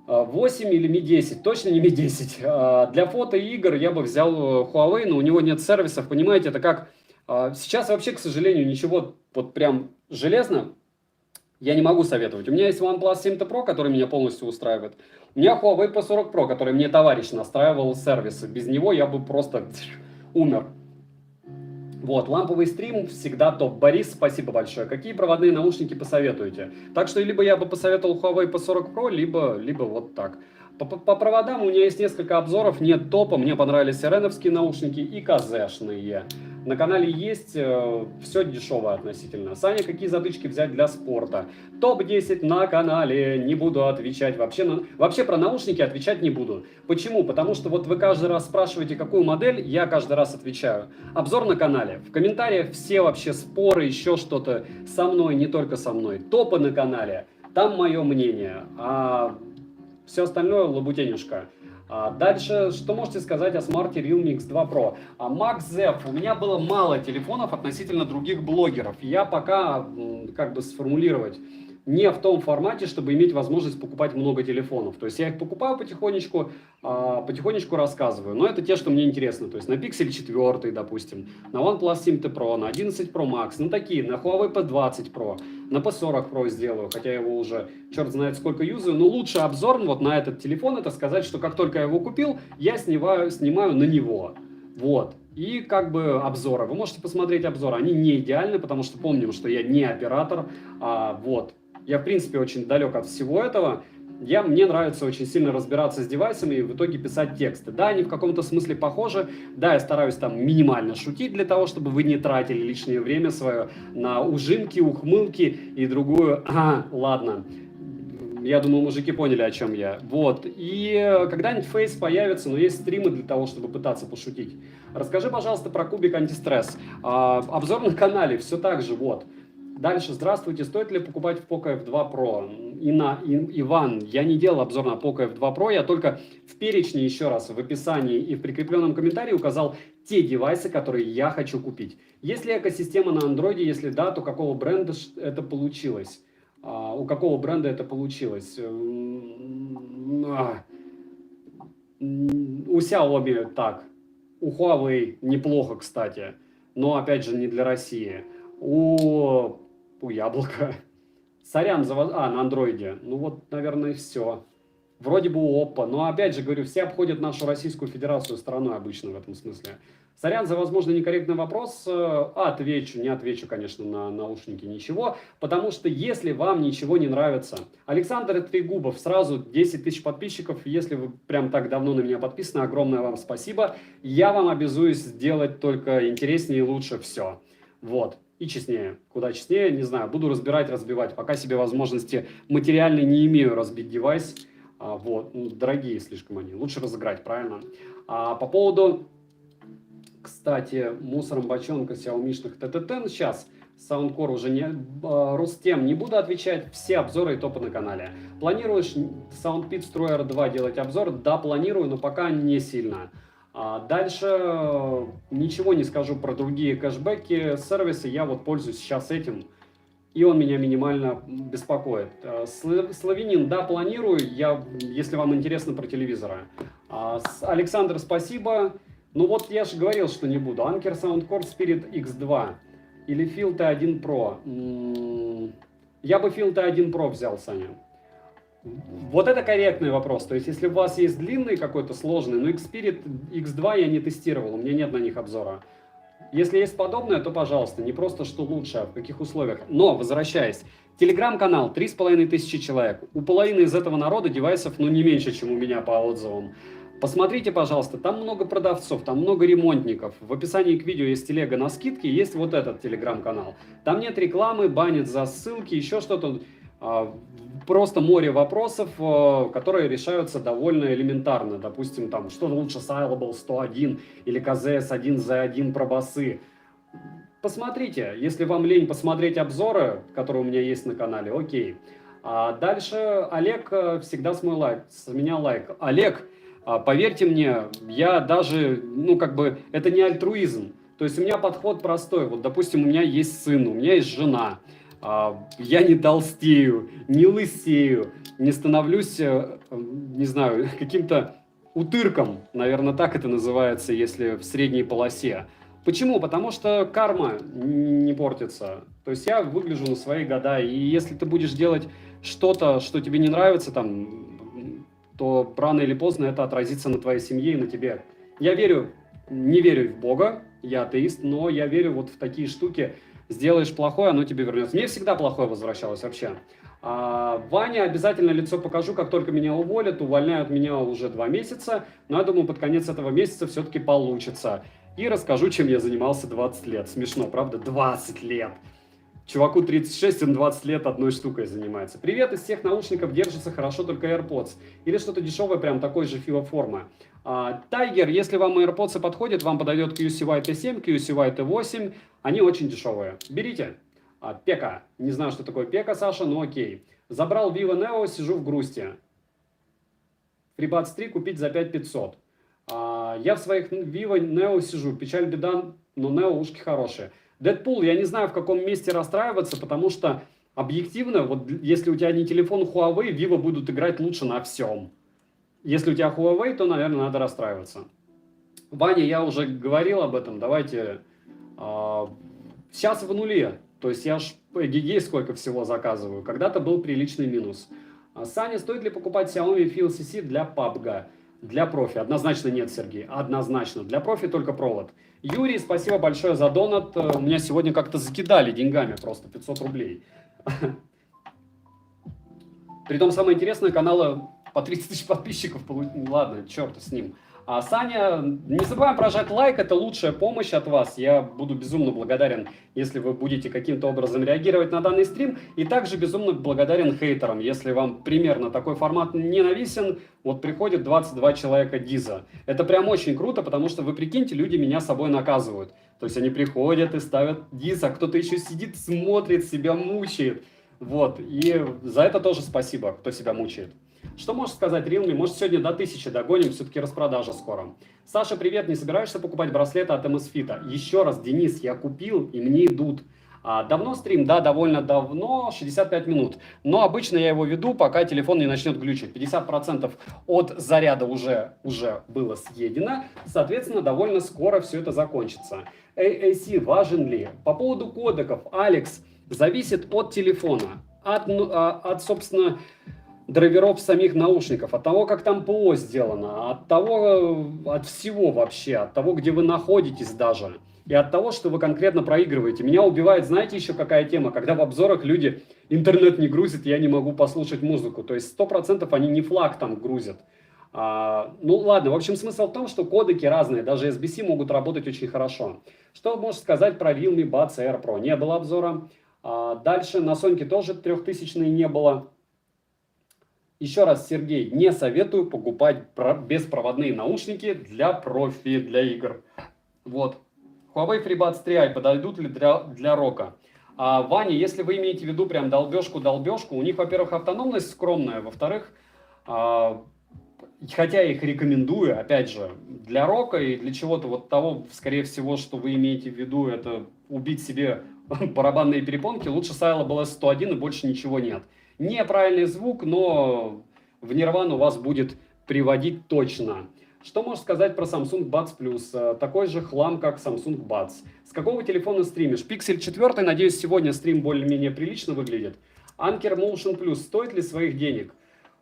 8 или Mi 10? Точно не Mi 10. Для фото и игр я бы взял Huawei, но у него нет сервисов. Понимаете, это как... Сейчас вообще, к сожалению, ничего вот прям железно Я не могу советовать. У меня есть OnePlus 7T Pro, который меня полностью устраивает. У меня Huawei P40 Pro, который мне товарищ настраивал сервисы. Без него я бы просто умер. Вот, ламповый стрим всегда топ. Борис, спасибо большое. Какие проводные наушники посоветуете? Так что либо я бы посоветовал Huawei P40 Pro, либо вот так. По проводам у меня есть несколько обзоров, нет топа, мне понравились реновские наушники и казешные. На канале есть все дешевое относительно. Саня, какие затычки взять для спорта? Топ-10 на канале, не буду отвечать. Вообще про наушники отвечать не буду. Почему? Потому что вот вы каждый раз спрашиваете, какую модель, я каждый раз отвечаю. Обзор на канале. В комментариях все вообще споры, еще что-то со мной, не только со мной. Топы на канале, там мое мнение. А все остальное лабутенюшка. Дальше, что можете сказать о смарте Realme X2 Pro? Max ZF. У меня было мало телефонов относительно других блогеров. Я пока, как бы сформулировать, не в том формате, чтобы иметь возможность покупать много телефонов. То есть я их покупаю потихонечку, потихонечку рассказываю. Но это те, что мне интересно. То есть на Pixel 4, допустим, на OnePlus 7T Pro, на 11 Pro Max, на такие, на Huawei P20 Pro, на P40 Pro сделаю, хотя я его уже черт знает сколько юзаю. Но лучший обзор вот на этот телефон, это сказать, что как только я его купил, я снимаю на него. Вот. И как бы обзоры. Вы можете посмотреть обзоры. Они не идеальны, потому что помним, что я не оператор. Вот. Я, в принципе, очень далек от всего этого. Мне нравится очень сильно разбираться с девайсами и в итоге писать тексты. Да, они в каком-то смысле похожи. Да, я стараюсь там минимально шутить для того, чтобы вы не тратили лишнее время свое на ужимки, ухмылки и другую. Ладно. Я думаю, мужики поняли, о чем я. Вот. И когда-нибудь Фейс появится, но есть стримы для того, чтобы пытаться пошутить. Расскажи, пожалуйста, про кубик антистресс. Обзор на канале, все так же, вот. Дальше, здравствуйте, стоит ли покупать в Poco F2 Pro? Иван, я не делал обзор на Poco F2 Pro, я только в перечне, еще раз, в описании и в прикрепленном комментарии указал те девайсы, которые я хочу купить. Есть ли экосистема на Android, если да, то какого бренда это получилось? У какого бренда это получилось? У Xiaomi так, у Huawei неплохо, кстати, но опять же не для России. У Яблока. Сорян за вас. На андроиде. Ну вот, наверное, и все. Вроде бы у Oppo. Но опять же говорю, все обходят нашу Российскую Федерацию стороной обычно в этом смысле. Сорян за, возможно, некорректный вопрос. Отвечу, не отвечу, конечно, на наушники ничего. Потому что если вам ничего не нравится. Александр Трегубов, сразу 10 тысяч подписчиков. Если вы прям так давно на меня подписаны, огромное вам спасибо. Я вам обязуюсь сделать только интереснее и лучше все. Вот. И честнее. Куда честнее, не знаю. Буду разбивать. Пока себе возможности материальной не имею разбить девайс. Вот. Ну, дорогие слишком они. Лучше разыграть, правильно? По поводу, кстати, мусором бочонка Xiaomi-шных ТТТ. Сейчас. Soundcore уже не... Рустем, не буду отвечать. Все обзоры и топы на канале. Планируешь SoundPit Stro R2 делать обзор? Да, планирую, но пока не сильно. Дальше ничего не скажу про другие кэшбэки, сервисы, я вот пользуюсь сейчас этим, и он меня минимально беспокоит. Славянин, да, планирую, если вам интересно про телевизоры. Александр, спасибо. Ну вот я же говорил, что не буду. Anker Soundcore Spirit X2 или Phil T1 Pro. Я бы Phil T1 Pro взял, Саня. Вот это корректный вопрос. То есть, если у вас есть длинный какой-то сложный, но Xperia X2 я не тестировал, у меня нет на них обзора. Если есть подобное, то пожалуйста, не просто что лучше, а в каких условиях. Но, возвращаясь, телеграм-канал 3500 человек. У половины из этого народа девайсов, ну, не меньше, чем у меня по отзывам. Посмотрите, пожалуйста, там много продавцов, там много ремонтников. В описании к видео есть телега на скидке, есть вот этот телеграм-канал. Там нет рекламы, банят за ссылки, еще что-то. Просто море вопросов, которые решаются довольно элементарно. Допустим, там, что лучше Syllable 101 или KZS1Z1 про басы. Посмотрите, если вам лень посмотреть обзоры, которые у меня есть на канале, окей. Дальше Олег всегда с меня лайк. Олег, поверьте мне, я даже, ну как бы, это не альтруизм. То есть у меня подход простой. Вот, допустим, у меня есть сын, у меня есть жена. Я не толстею, не лысею, не становлюсь, не знаю, каким-то утырком, наверное, так это называется, если в средней полосе. Почему? Потому что карма не портится. То есть я выгляжу на свои года, и если ты будешь делать что-то, что тебе не нравится, там, то рано или поздно это отразится на твоей семье и на тебе. Я верю, не верю в Бога, я атеист, но я верю вот в такие штуки. Сделаешь плохое, оно тебе вернется. Мне всегда плохое возвращалось вообще. Ваня, обязательно лицо покажу, как только меня уволят. Увольняют меня уже 2 месяца, но я думаю, под конец этого месяца все-таки получится. И расскажу, чем я занимался 20 лет. Смешно, правда? 20 лет. Чуваку 36, он 20 лет одной штукой занимается. Привет, из всех наушников держится хорошо только AirPods. Или что-то дешевое, прям такой же филоформы. Tiger, если вам AirPods подходит, вам подойдет QCY T7, QCY T8. Они очень дешевые. Берите. Пека. Не знаю, что такое Пека, Саша, но окей. Забрал Vivo Neo, сижу в грусти. FreeBuds 3 купить за 5500. Я в своих Vivo Neo сижу. Печаль, беда, но Neo ушки хорошие. Deadpool, я не знаю, в каком месте расстраиваться, потому что объективно, вот если у тебя не телефон Huawei, Vivo будут играть лучше на всем. Если у тебя Huawei, то, наверное, надо расстраиваться. Ваня, я уже говорил об этом, давайте. Сейчас в нуле. То есть я ж гигей сколько всего заказываю. Когда-то был приличный минус. Саня, стоит ли покупать Xiaomi Field CC для PUBG? Для профи? Однозначно нет, Сергей. Однозначно. Для профи только провод. Юрий, спасибо большое за донат. У меня сегодня как-то закидали деньгами просто 500 рублей. Притом самое интересное, канала по 30 тысяч подписчиков. Ладно, черт с ним. Саня, не забываем прожать лайк, это лучшая помощь от вас. Я буду безумно благодарен, если вы будете каким-то образом реагировать на данный стрим. И также безумно благодарен хейтерам, если вам примерно такой формат ненавистен. Вот приходит 22 человека Диза. Это прям очень круто, потому что вы прикиньте, люди меня собой наказывают. То есть они приходят и ставят Диз, а кто-то еще сидит, смотрит, себя мучает. Вот, и за это тоже спасибо, кто себя мучает. Что можешь сказать, Realme? Может, сегодня до 1000 догоним, все-таки распродажа скоро. Саша, привет, не собираешься покупать браслеты от MSFit? Еще раз, Денис, я купил, и мне идут. Давно стрим? Да, довольно давно, 65 минут. Но обычно я его веду, пока телефон не начнет глючить. 50% от заряда уже было съедено. Соответственно, довольно скоро все это закончится. AAC важен ли? По поводу кодеков, Алекс, зависит от телефона. От собственно, драйверов самих наушников, от того, как там ПО сделано, от всего вообще, от того, где вы находитесь даже, и от того, что вы конкретно проигрываете. Меня убивает, знаете, еще какая тема, когда в обзорах люди интернет не грузит, я не могу послушать музыку, то есть 100% они не флаг там грузят. Ну ладно, в общем, смысл в том, что кодеки разные, даже SBC могут работать очень хорошо. Что можешь сказать про Realme Buds Air Pro? Не было обзора. Дальше на Соньке тоже 3000 не было. Еще раз, Сергей, не советую покупать беспроводные наушники для профи, для игр. Вот. Huawei FreeBuds 3i подойдут ли для рока? Ваня, если вы имеете в виду прям долбежку, у них, во-первых, автономность скромная, во-вторых, хотя я их рекомендую, опять же, для рока и для чего-то вот того, скорее всего, что вы имеете в виду, это убить себе барабанные перепонки, лучше Silo BLS 101 и больше ничего нет. Неправильный звук, но в Nirvana у вас будет приводить точно. Что можешь сказать про Samsung Buds Plus? Такой же хлам, как Samsung Buds. С какого телефона стримишь? Pixel 4, надеюсь, сегодня стрим более-менее прилично выглядит. Anker Motion Plus стоит ли своих денег?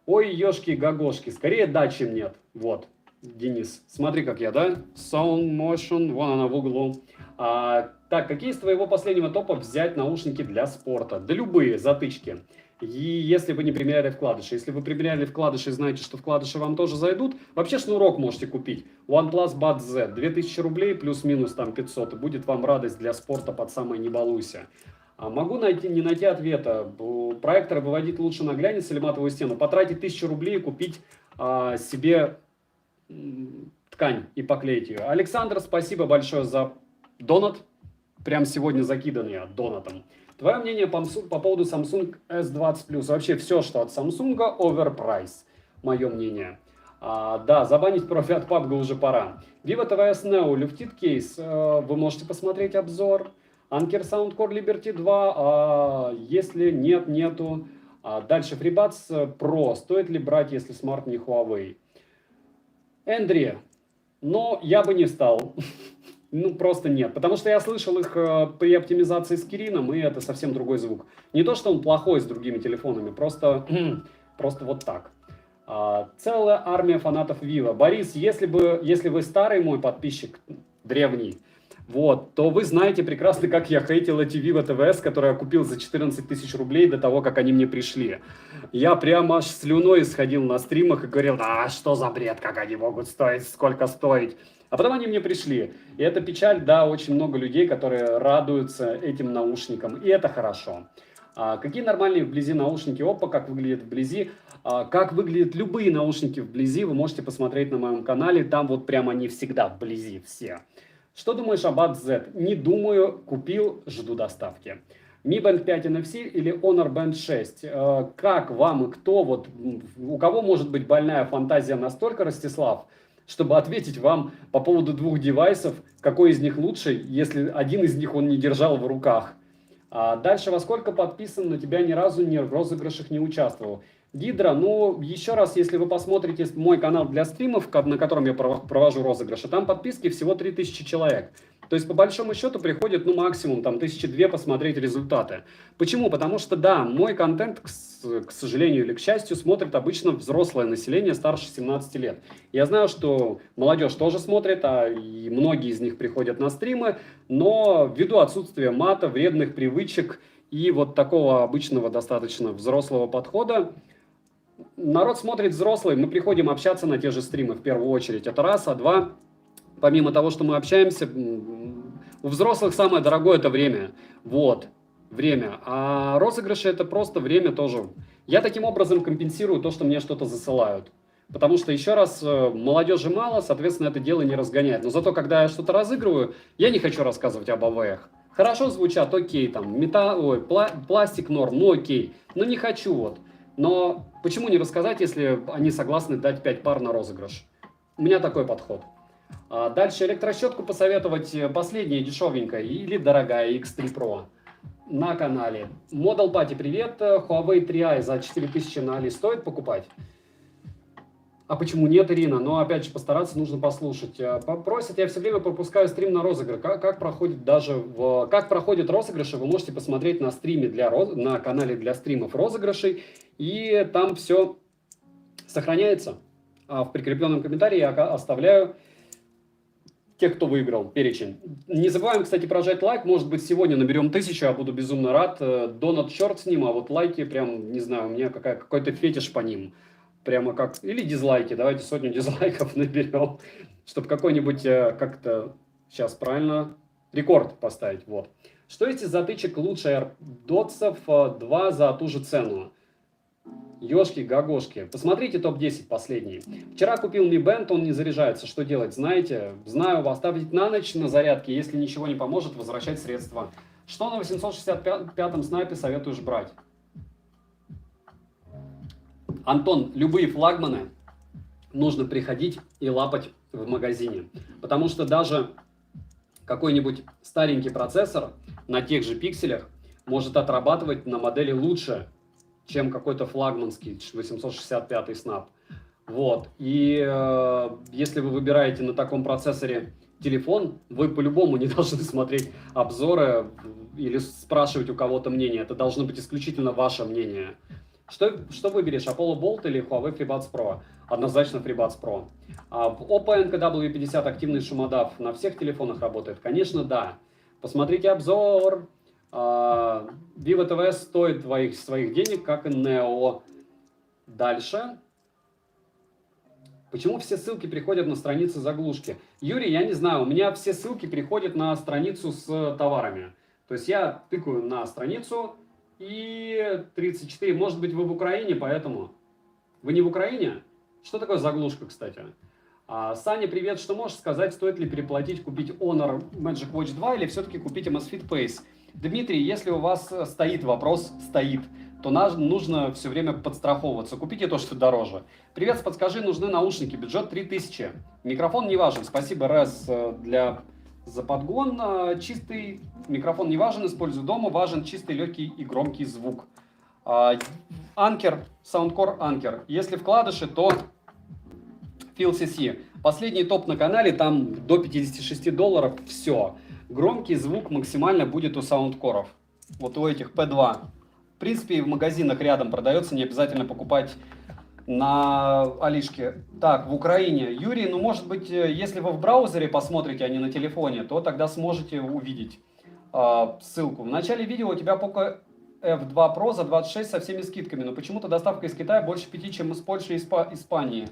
Ой, ешки-гагошки, скорее да, чем нет. Вот, Денис, смотри, как я, да? Sound Motion, вон она в углу. Так, какие из твоего последнего топа взять наушники для спорта? Да любые, затычки. И если вы не примеряли вкладыши. Если вы примеряли вкладыши и знаете, что вкладыши вам тоже зайдут, вообще шнурок можете купить. OnePlus Buds Z, 2000 рублей плюс-минус там 500. И будет вам радость для спорта под самое не балуйся. Могу не найти ответа. Проектор выводить лучше на глянец или матовую стену. Потратить 1000 рублей и купить себе ткань и поклеить ее. Александр, спасибо большое за донат. Прям сегодня закидан я донатом. Твое мнение по поводу Samsung S20 Plus? Вообще все, что от Samsung, overprice. Мое мнение. Да, забанить профи от PUBG уже пора. Vivo TVS Neo, люфтит кейс. Вы можете посмотреть обзор. Anker Soundcore Liberty 2. Если нет, нету. Дальше FreeBuds Pro. Стоит ли брать, если смарт не Huawei? Эндри, но я бы не стал. Ну, просто нет. Потому что я слышал их при оптимизации с Кирином, и это совсем другой звук. Не то, что он плохой с другими телефонами, просто, просто вот так. Целая армия фанатов Vivo. Борис, если вы старый мой подписчик, древний, вот, то вы знаете прекрасно, как я хейтил эти Vivo TVS, которые я купил за 14 тысяч рублей до того, как они мне пришли. Я прямо аж слюной исходил на стримах и говорил, что за бред, как они могут стоить, сколько стоить. А потом они мне пришли. И это печаль, да, очень много людей, которые радуются этим наушникам. И это хорошо. Какие нормальные вблизи наушники Oppo, как выглядят вблизи? Как выглядят любые наушники вблизи, вы можете посмотреть на моем канале. Там вот прям они всегда вблизи все. Что думаешь об Buds Z? Не думаю, купил, жду доставки. Mi Band 5 NFC или Honor Band 6? Как вам и кто, вот у кого может быть больная фантазия настолько, Ростислав, чтобы ответить вам по поводу двух девайсов, какой из них лучше, если один из них он не держал в руках? Дальше, во сколько подписан, на тебя ни разу в розыгрышах не участвовал. Гидра, ну, еще раз, если вы посмотрите мой канал для стримов, на котором я провожу розыгрыши, там подписки всего 3000 человек. То есть, по большому счету, приходит, ну, максимум, там, 1002 посмотреть результаты. Почему? Потому что, да, мой контент, к сожалению или к счастью, смотрит обычно взрослое население старше 17 лет. Я знаю, что молодежь тоже смотрит, и многие из них приходят на стримы, но ввиду отсутствия мата, вредных привычек и вот такого обычного достаточно взрослого подхода, народ смотрит взрослый, мы приходим общаться на те же стримы в первую очередь. Это раз, а два, помимо того, что мы общаемся, у взрослых самое дорогое это время. Вот, время. А розыгрыши это просто время тоже. Я таким образом компенсирую то, что мне что-то засылают. Потому что, еще раз, молодежи мало, соответственно, это дело не разгоняет. Но зато, когда я что-то разыгрываю, я не хочу рассказывать об АВХ. Хорошо звучат, окей, там, пластик норм, ну окей. Но не хочу вот. Но почему не рассказать, если они согласны дать 5 пар на розыгрыш? У меня такой подход. Дальше электрощетку посоветовать последняя, дешевенькая или дорогая X3 Pro на канале. Model Party, привет. Huawei 3i за 4000 на Али стоит покупать? А почему нет, Ирина? Но опять же постараться нужно послушать. Просят, я все время пропускаю стрим на розыгрыш. Как проходят розыгрыши, вы можете посмотреть на стриме на канале для стримов розыгрышей. И там все сохраняется. В прикрепленном комментарии я оставляю тех, кто выиграл, перечень. Не забываем, кстати, прожать лайк. Может быть, сегодня наберем 1000, я буду безумно рад. Донат черт с ним, а вот лайки прям, не знаю, у меня какой-то фетиш по ним. Прямо как... Или дизлайки. Давайте 100 дизлайков наберем, чтобы какой-нибудь как-то... Сейчас правильно... Рекорд поставить. Вот. Что есть из затычек лучше AirDots'ов 2 за ту же цену? Ёшки-гагошки. Посмотрите топ-10 последний. Вчера купил Mi Band, он не заряжается. Что делать? Знаете? Знаю, оставить на ночь на зарядке. Если ничего не поможет, возвращать средства. Что на 865-м снайпе советуешь брать? Антон, любые флагманы нужно приходить и лапать в магазине. Потому что даже какой-нибудь старенький процессор на тех же пикселях может отрабатывать на модели лучше, чем какой-то флагманский 865 Snap. Вот. И если вы выбираете на таком процессоре телефон, вы по-любому не должны смотреть обзоры или спрашивать у кого-то мнение. Это должно быть исключительно ваше мнение. Что выберешь, Apollo Bolt или Huawei FreeBuds Pro? Однозначно FreeBuds Pro. Oppo NKW50 активный шумодав на всех телефонах работает? Конечно, да. Посмотрите обзор. Vivo TVS стоит своих денег, как и Neo. Дальше. Почему все ссылки приходят на страницы заглушки? Юрий, я не знаю, у меня все ссылки приходят на страницу с товарами. То есть я тыкаю на страницу и 34. Может быть, вы в Украине, поэтому... Вы не в Украине? Что такое заглушка, кстати? Саня, привет. Что можешь сказать, стоит ли переплатить, купить Honor Magic Watch 2 или все-таки купить Amazfit Pace? Дмитрий, если у вас стоит вопрос, то нужно все время подстраховываться. Купите то, что дороже. Привет, подскажи, нужны наушники, бюджет 3000. Микрофон не важен. Спасибо, Рез, за подгон. Чистый микрофон не важен, использую дома. Важен чистый, легкий и громкий звук. Анкер, Soundcore Anker. Если вкладыши, то Phil CC. Последний топ на канале, там до $56, все. Громкий звук максимально будет у саундкоров. Вот у этих P2. В принципе, и в магазинах рядом продается, не обязательно покупать на Алишке. Так, в Украине. Юрий, ну может быть, если вы в браузере посмотрите, а не на телефоне, то тогда сможете увидеть ссылку. В начале видео у тебя Poco F2 Pro за 26 со всеми скидками, но почему-то доставка из Китая больше 5, чем из Польши и Испании.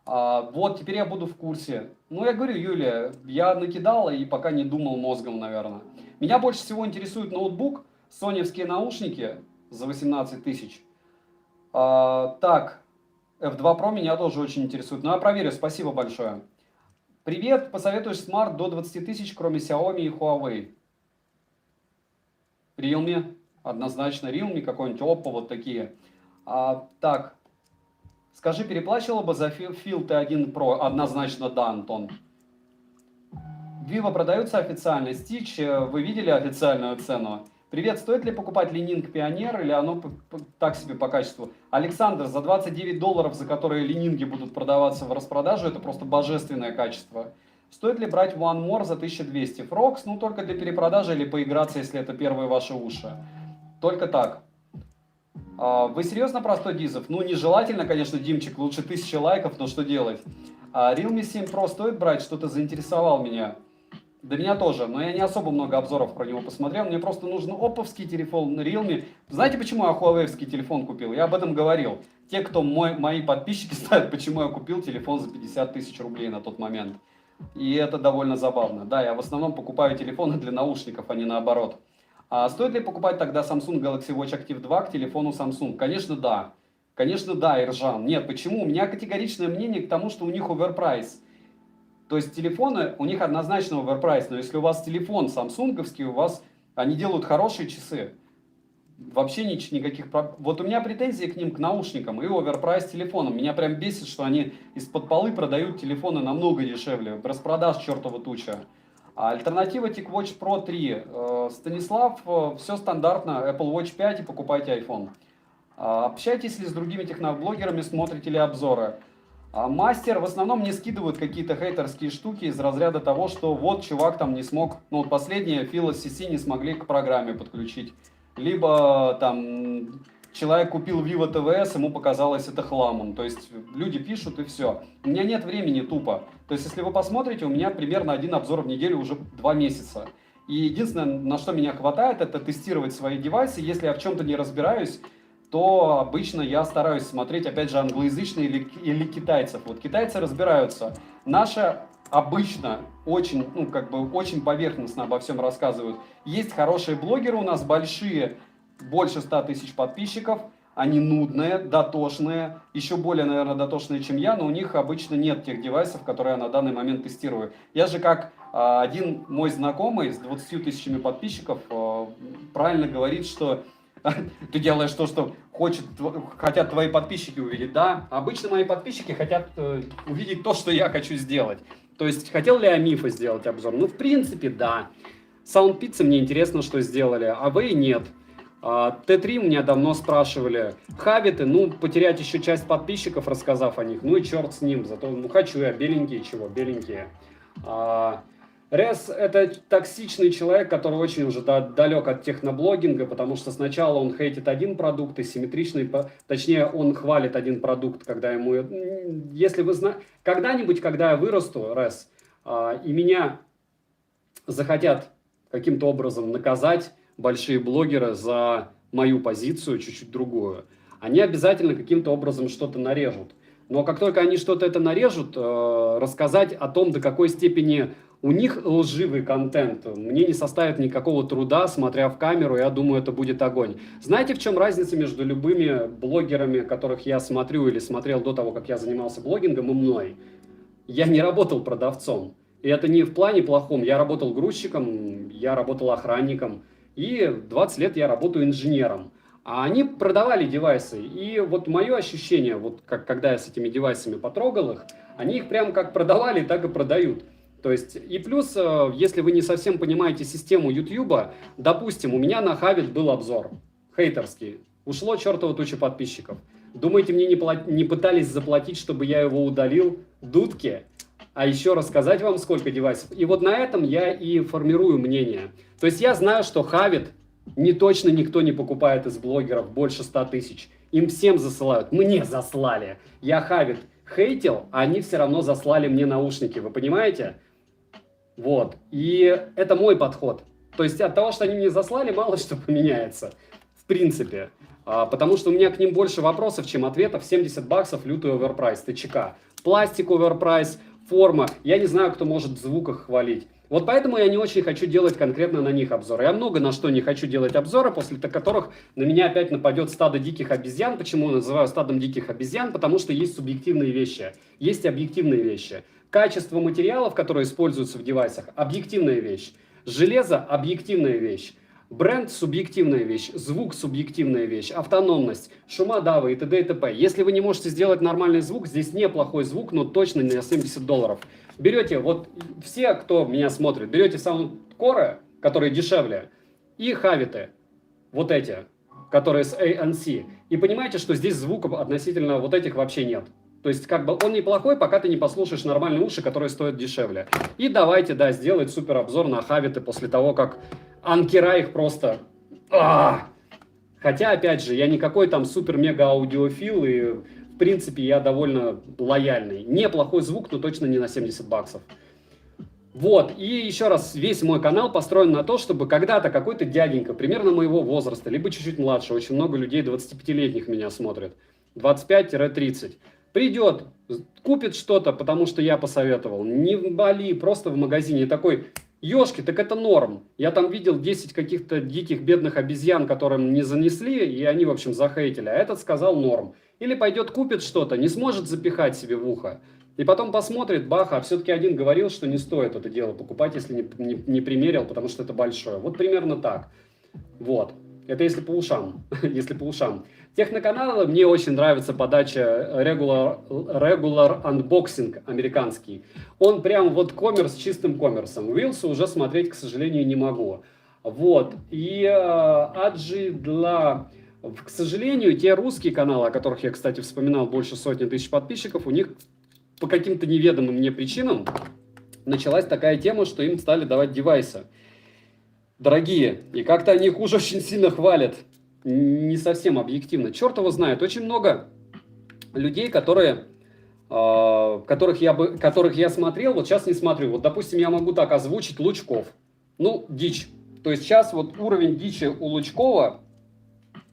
Вот, теперь я буду в курсе. Ну, я говорю, Юлия, я накидал и пока не думал мозгом, наверное. Меня больше всего интересует ноутбук, соневские наушники за 18 тысяч. Так, F2 Pro меня тоже очень интересует. Но я проверю, спасибо большое. Привет, посоветуешь смарт до 20 тысяч, кроме Xiaomi и Huawei? Realme, однозначно Realme, какой-нибудь Oppo, вот такие. Так, скажи, переплачивала бы за Phil T1 Pro? Однозначно да, Антон. Vivo продаются официально. Stitch, вы видели официальную цену? Привет, стоит ли покупать Li-Ning Pioneer или оно так себе по качеству? Александр, за $29, за которые Li-Ning будут продаваться в распродаже, это просто божественное качество. Стоит ли брать One More за 1200? Frogs, ну только для перепродажи или поиграться, если это первые ваши уши. Только так. Вы серьезно про 100 дизов? Ну, нежелательно, конечно, Димчик, лучше 1000 лайков, но что делать? Realme 7 Pro стоит брать? Что-то заинтересовал меня. Да меня тоже, но я не особо много обзоров про него посмотрел. Мне просто нужен опповский телефон Realme. Знаете, почему я Huawei-ский телефон купил? Я об этом говорил. Те, кто мои подписчики, знают, почему я купил телефон за 50 тысяч рублей на тот момент. И это довольно забавно. Да, я в основном покупаю телефоны для наушников, а не наоборот. А стоит ли покупать тогда Samsung Galaxy Watch Active 2 к телефону Samsung? Конечно, да. Конечно, да, Иржан. Нет, почему? У меня категоричное мнение к тому, что у них оверпрайс. То есть телефоны, у них однозначно оверпрайс, но если у вас телефон самсунговский, они делают хорошие часы. Вообще никаких проблем. Вот у меня претензии к ним, к наушникам и оверпрайс телефонам. Меня прям бесит, что они из-под полы продают телефоны намного дешевле. Распродаж чертова туча. Альтернатива TicWatch Pro 3. Станислав, все стандартно, Apple Watch 5 и покупайте iPhone. Общайтесь ли с другими техноблогерами, смотрите ли обзоры? Мастер, в основном мне скидывают какие-то хейтерские штуки из разряда того, что вот чувак там не смог, ну вот последнее, Phil CC не смогли к программе подключить. Либо там человек купил Vivo TVS, ему показалось это хламом. То есть люди пишут и все. У меня нет времени тупо. То есть если вы посмотрите, у меня примерно один обзор в неделю уже 2 месяца. И единственное, на что меня хватает, это тестировать свои девайсы. Если я в чем-то не разбираюсь, то обычно я стараюсь смотреть, опять же, англоязычные или китайцев. Вот китайцы разбираются. Наши обычно очень, очень поверхностно обо всем рассказывают. Есть хорошие блогеры у нас, большие, больше 100 тысяч подписчиков. Они нудные, дотошные, еще более, наверное, дотошные, чем я, но у них обычно нет тех девайсов, которые я на данный момент тестирую. Я же как один мой знакомый с 20 тысячами подписчиков правильно говорит, что ты делаешь то, что хотят твои подписчики увидеть. Да, обычно мои подписчики хотят увидеть то, что я хочу сделать. То есть, хотел ли я Мифа сделать обзор? Ну, в принципе, да. Soundpizza мне интересно, что сделали, а вы нет. Т3 меня давно спрашивали. Хабиты, ну, потерять еще часть подписчиков, рассказав о них. Ну и черт с ним, зато, ну, хочу я беленькие, чего, беленькие. Рез – это токсичный человек, который очень уже далек от техноблогинга, потому что сначала он хейтит один продукт, и симметричный, точнее, он хвалит один продукт, когда ему… Если вы знаете… Когда-нибудь, когда я вырасту, Рез, и меня захотят каким-то образом наказать большие блогеры за мою позицию, чуть-чуть другую, они обязательно каким-то образом что-то нарежут. Но как только они что-то это нарежут, рассказать о том, до какой степени у них лживый контент мне не составит никакого труда, смотря в камеру, я думаю, это будет огонь. Знаете, в чем разница между любыми блогерами, которых я смотрю или смотрел до того, как я занимался блогингом, и мной? Я не работал продавцом. И это не в плане плохом. Я работал грузчиком, я работал охранником. И 20 лет я работаю инженером. А они продавали девайсы. И вот мое ощущение, вот когда я с этими девайсами потрогал их, они их прям как продавали, так и продают. То есть, и плюс, если вы не совсем понимаете систему YouTube, допустим, у меня на Хавит был обзор, хейтерский, ушло чертова туча подписчиков. Думаете, мне не пытались заплатить, чтобы я его удалил? Дудки? А еще рассказать вам, сколько девайсов. И вот на этом я и формирую мнение. То есть я знаю, что Havit не точно никто не покупает из блогеров больше 100 тысяч. Им всем засылают. Мне заслали. Я Havit хейтил, а они все равно заслали мне наушники. Вы понимаете? Вот. И это мой подход. То есть от того, что они мне заслали, мало что поменяется. В принципе. Потому что у меня к ним больше вопросов, чем ответов. 70 баксов лютый оверпрайс, ТЧК. Пластик оверпрайс, форма. Я не знаю, кто может в звуках хвалить. Вот поэтому я не очень хочу делать конкретно на них обзоры. Я много на что не хочу делать обзоры, после которых на меня опять нападет стадо диких обезьян. Почему я называю стадом диких обезьян? Потому что есть субъективные вещи, есть объективные вещи. Качество материалов, которые используются в девайсах, объективная вещь. Железо – объективная вещь. Бренд – субъективная вещь, звук – субъективная вещь, автономность, шумодавы и т.д. и т.п. Если вы не можете сделать нормальный звук, здесь неплохой звук, но точно не на $70. Берете, вот все, кто меня смотрит, берете саундкоры, которые дешевле, и Havit, вот эти, которые с ANC, и понимаете, что здесь звука относительно вот этих вообще нет. То есть, как бы он неплохой, пока ты не послушаешь нормальные уши, которые стоят дешевле. И давайте, да, сделать супер обзор на Havit после того, как анкера их просто... Хотя, опять же, я никакой там супер-мега-аудиофил, и, в принципе, я довольно лояльный. Неплохой звук, но точно не на 70 баксов. Вот, и еще раз, весь мой канал построен на то, чтобы когда-то какой-то дяденька, примерно моего возраста, либо чуть-чуть младше, очень много людей 25-летних меня смотрят, 25-30, придет, купит что-то, потому что я посоветовал, не в Бали, просто в магазине, такой, ёшки, так это норм. Я там видел 10 каких-то диких бедных обезьян, которым не занесли, и они, в общем, захейтили, а этот сказал норм. Или пойдет купит что-то, не сможет запихать себе в ухо, и потом посмотрит, бах, а все-таки один говорил, что не стоит это дело покупать, если не примерил, потому что это большое. Вот примерно так. Вот. Это если по ушам. Если по ушам. Техноканалы, мне очень нравится подача Regular Unboxing американский. Он прям вот коммерс чистым коммерсом. Вилса уже смотреть, к сожалению, не могу. Вот. И Аджи для... К сожалению, те русские каналы, о которых я, кстати, вспоминал, больше сотни тысяч подписчиков, у них по каким-то неведомым мне причинам началась такая тема, что им стали давать девайсы дорогие. И как-то они их уже очень сильно хвалят. Не совсем объективно. Черт его знает. Очень много людей, которых я смотрел, вот сейчас не смотрю. Вот, допустим, я могу так озвучить Лучков. Ну, дичь. То есть сейчас вот уровень дичи у Лучкова,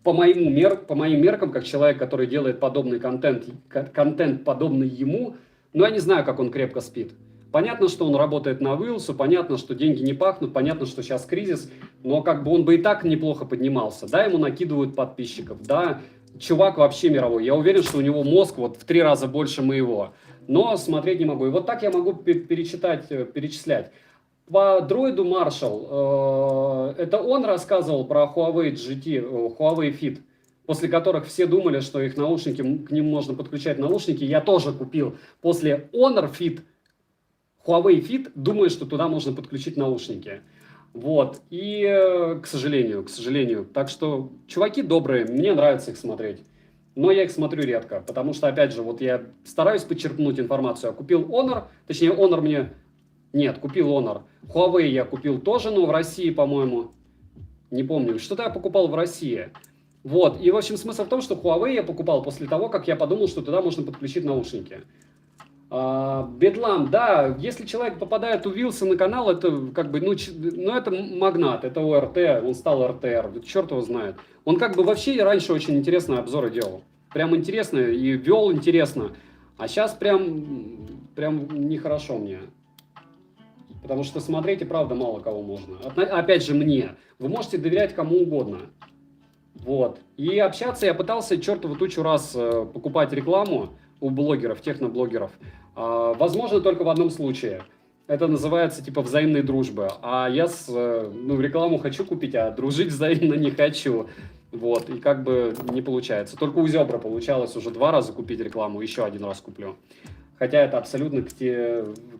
по моим меркам, как человек, который делает подобный контент подобный ему, но я не знаю, как он крепко спит. Понятно, что он работает на Вилсу, понятно, что деньги не пахнут, понятно, что сейчас кризис, но как бы он бы и так неплохо поднимался. Да, ему накидывают подписчиков, да, чувак вообще мировой. Я уверен, что у него мозг вот в 3 раза больше моего, но смотреть не могу. И вот так я могу перечислять. По дроиду Marshall, это он рассказывал про Huawei GT, Huawei Fit, после которых все думали, что их наушники, к ним можно подключать наушники. Я тоже купил после Honor Fit, Huawei Fit, думаю, что туда можно подключить наушники. Вот. И, к сожалению. Так что, чуваки добрые, мне нравится их смотреть. Но я их смотрю редко, потому что, опять же, вот я стараюсь подчеркнуть информацию. Я купил Honor, точнее, Honor мне... Нет, купил Honor. Huawei я купил тоже, но в России, по-моему. Не помню. Что-то я покупал в России. Вот. И, в общем, смысл в том, что Huawei я покупал после того, как я подумал, что туда можно подключить наушники. Бедлам, да, если человек попадает у Вилса на канал, это как бы, ну это магнат, это ОРТ, он стал РТР, черт его знает. Он как бы вообще раньше очень интересные обзоры делал, прям интересно и вел интересно, а сейчас прям нехорошо мне. Потому что смотреть и правда мало кого можно. Опять же мне, вы можете доверять кому угодно. Вот. И общаться я пытался чертову тучу раз покупать рекламу у блогеров, техноблогеров. Возможно, только в одном случае. Это называется типа взаимной дружбы. А я рекламу хочу купить, а дружить взаимно не хочу. Вот. И как бы не получается. Только у Зебра получалось уже 2 раза купить рекламу, еще 1 раз куплю. Хотя это абсолютно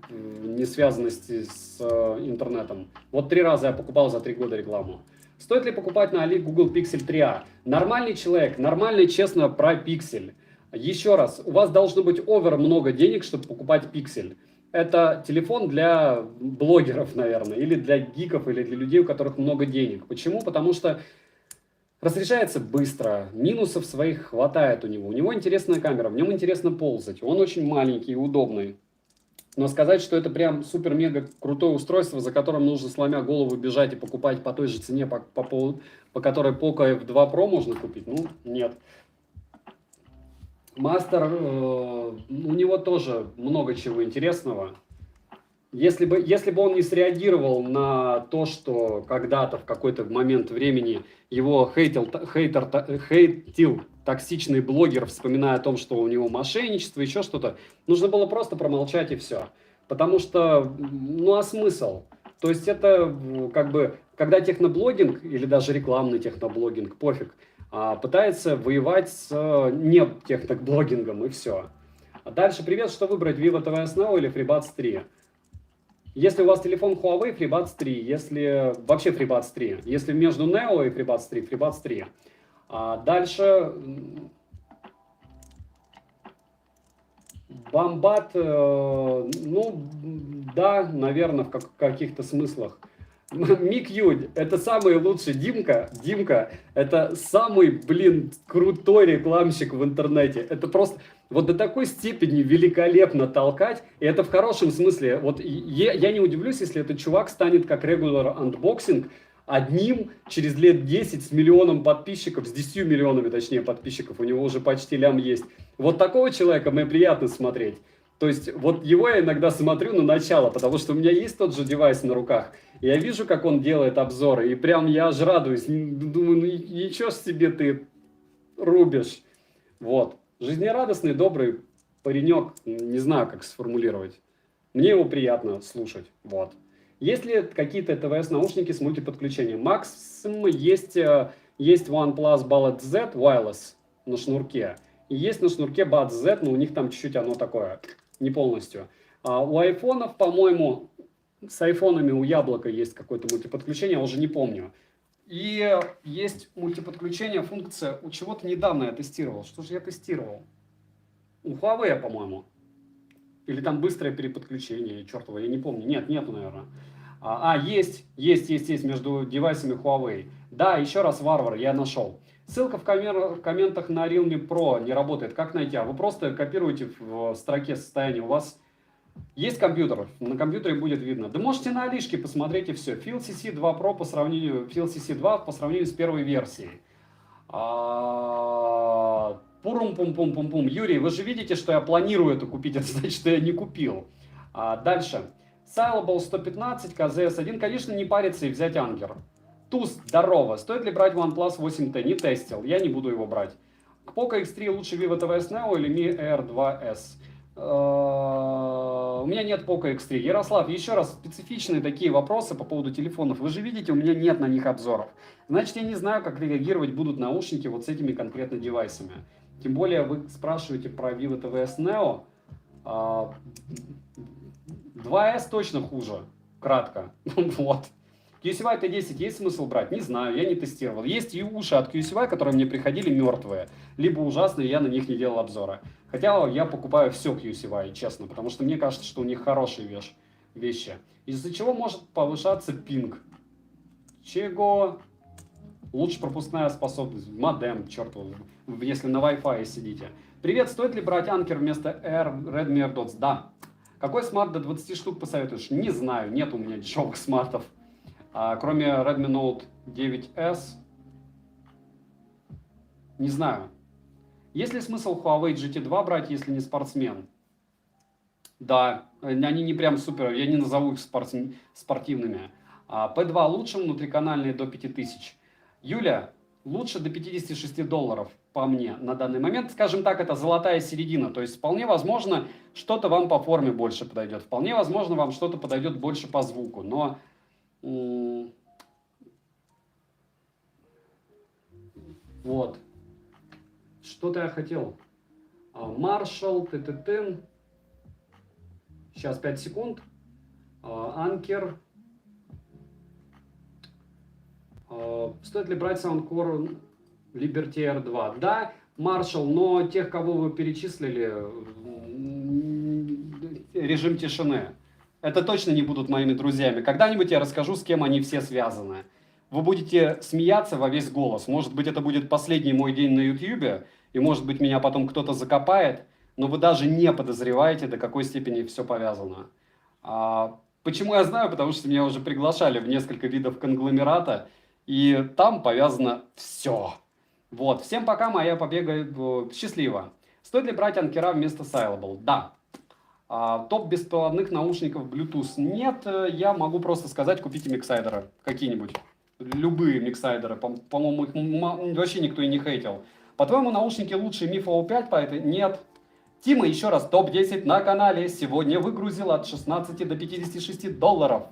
не связанности с интернетом. Вот 3 раза я покупал за 3 года рекламу. Стоит ли покупать на Али Google Pixel 3a? Нормальный человек, нормально, честно про Pixel. Еще раз, у вас должно быть овер много денег, чтобы покупать Pixel. Это телефон для блогеров, наверное, или для гиков, или для людей, у которых много денег. Почему? Потому что разряжается быстро, минусов своих хватает у него. У него интересная камера, в нем интересно ползать. Он очень маленький и удобный. Но сказать, что это прям супер-мега крутое устройство, за которым нужно, сломя голову, бежать и покупать по той же цене, по которой Poco F2 Pro можно купить, ну, нет. Мастер, у него тоже много чего интересного. Если бы он не среагировал на то, что когда-то в какой-то момент времени его хейтил токсичный блогер, вспоминая о том, что у него мошенничество, еще что-то, нужно было просто промолчать и все. Потому что, ну а смысл? То есть это как бы, когда техноблогинг или даже рекламный техноблогинг, пофиг, пытается воевать с не техноблогингом и все. А дальше привет, что выбрать, Vivo TVS Neo или FreeBuds 3? Если у вас телефон Huawei, FreeBuds 3, если вообще FreeBuds 3, если между Neo и FreeBuds 3, FreeBuds 3. А дальше Бомбат, ну да, наверное, в каких-то смыслах. Мик-Юдь, это самый лучший Димка, это самый, блин, крутой рекламщик в интернете. Это просто вот до такой степени великолепно толкать, и это в хорошем смысле. Вот я не удивлюсь, если этот чувак станет как Regular Unboxing одним через лет 10 с миллионом подписчиков, с 10 миллионами, точнее, подписчиков, у него уже почти лям есть. Вот такого человека мне приятно смотреть. То есть вот его я иногда смотрю на начало, потому что у меня есть тот же девайс на руках. Я вижу, как он делает обзоры, и прям я аж радуюсь. Думаю, ну ничего ж себе ты рубишь. Вот. Жизнерадостный, добрый паренек, не знаю, как сформулировать. Мне его приятно слушать. Вот. Есть ли какие-то ТВС-наушники с мультиподключением? Максимум есть OnePlus Buds Z Wireless на шнурке. И есть на шнурке Buds Z, но у них там чуть-чуть оно такое, не полностью. У айфонов, по-моему, с айфонами у Яблока есть какое-то мультиподключение, я уже не помню. И есть мультиподключение, функция, у чего-то недавно я тестировал. Что же я тестировал? У Huawei, по-моему. Или там быстрое переподключение, чертово, я не помню. Нету, наверное. Есть между девайсами Huawei. Да, еще раз, варвар, я нашел. Ссылка в комментах на Realme Pro не работает. Как найти? Вы просто копируете в строке состояния. У вас есть компьютер, на компьютере будет видно. Да можете на Алишке посмотреть и все. FeelCC 2 Pro FeelCC 2 по сравнению с первой версией. Пурум-пум-пум-пум-пум. Юрий, вы же видите, что я планирую это купить, это значит, что я не купил. Дальше. Silable 115, KZS1, конечно, не париться и взять Anker. Туз, здорово. Стоит ли брать OnePlus 8T? Не тестил, я не буду его брать. К Poco X3 лучше Vivo TVS Neo или Mi Air 2S? У меня нет Poco X3. Ярослав, еще раз, специфичные такие вопросы по поводу телефонов. Вы же видите, у меня нет на них обзоров. Значит, я не знаю, как реагировать будут наушники вот с этими конкретно девайсами. Тем более, вы спрашиваете про Vivo TVS Neo. 2S точно хуже. Кратко. Вот. QCY T10 есть смысл брать? Не знаю, я не тестировал. Есть и уши от QCY, которые мне приходили мертвые. Либо ужасные, я на них не делал обзора. Хотя я покупаю все QCY, честно, потому что мне кажется, что у них хорошие вещи. Из-за чего может повышаться пинг? Чего? Лучше пропускная способность. Модем, черт, если на Wi-Fi сидите. Привет, стоит ли брать Anker вместо Redmi AirDots? Да. Какой смарт до 20 штук посоветуешь? Не знаю, нет у меня дешевых смартов. Кроме Redmi Note 9S, не знаю. Есть ли смысл Huawei GT2 брать, если не спортсмен? Да, они не прям супер, я не назову их спортивными. P2 лучше, внутриканальные до 5000. Юля, лучше до $56 по мне на данный момент. Скажем так, это золотая середина. То есть вполне возможно, что-то вам по форме больше подойдет. Вполне возможно, вам что-то подойдет больше по звуку. Но вот. Что-то я хотел. Marshall, ТТТ. Сейчас 5 секунд. Anker. Стоит ли брать Soundcore Liberty R2? Да, Marshall, но тех, кого вы перечислили, режим тишины. Это точно не будут моими друзьями. Когда-нибудь я расскажу, с кем они все связаны. Вы будете смеяться во весь голос. Может быть, это будет последний мой день на YouTube, и может быть, меня потом кто-то закопает, но вы даже не подозреваете, до какой степени все повязано. Почему я знаю? Потому что меня уже приглашали в несколько видов конгломерата, и там повязано все. Вот, всем пока, моя побега счастлива. Стоит ли брать анкера вместо Syllable? Да. Топ беспроводных наушников Bluetooth нет. Я могу просто сказать, купите миксайдеры какие-нибудь. Любые миксайдеры. По-моему, их вообще никто и не хейтил. По-твоему, наушники лучше MIFO 5 по этой? Нет. Тима, еще раз, топ-10 на канале. Сегодня выгрузил от 16 до 56 долларов.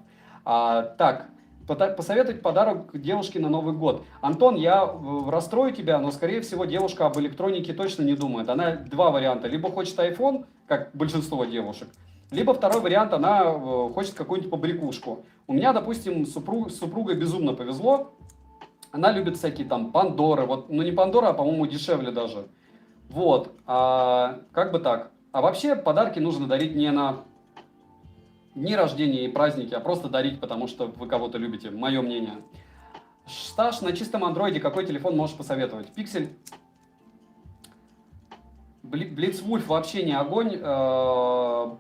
Так, посоветовать подарок девушке на Новый год. Антон, я расстрою тебя, но, скорее всего, девушка об электронике точно не думает. Она два варианта. Либо хочет iPhone, как большинство девушек, либо второй вариант, она хочет какую-нибудь побрякушку. У меня, допустим, с супругой безумно повезло. Она любит всякие там Пандоры. Вот, ну, не Пандора, а, по-моему, дешевле даже. Вот. Как бы так. А вообще подарки нужно дарить не на дни рождения и праздники, а просто дарить, потому что вы кого-то любите. Мое мнение. Стаж, на чистом андроиде какой телефон можешь посоветовать? Пиксель. Blitzwolf вообще не огонь.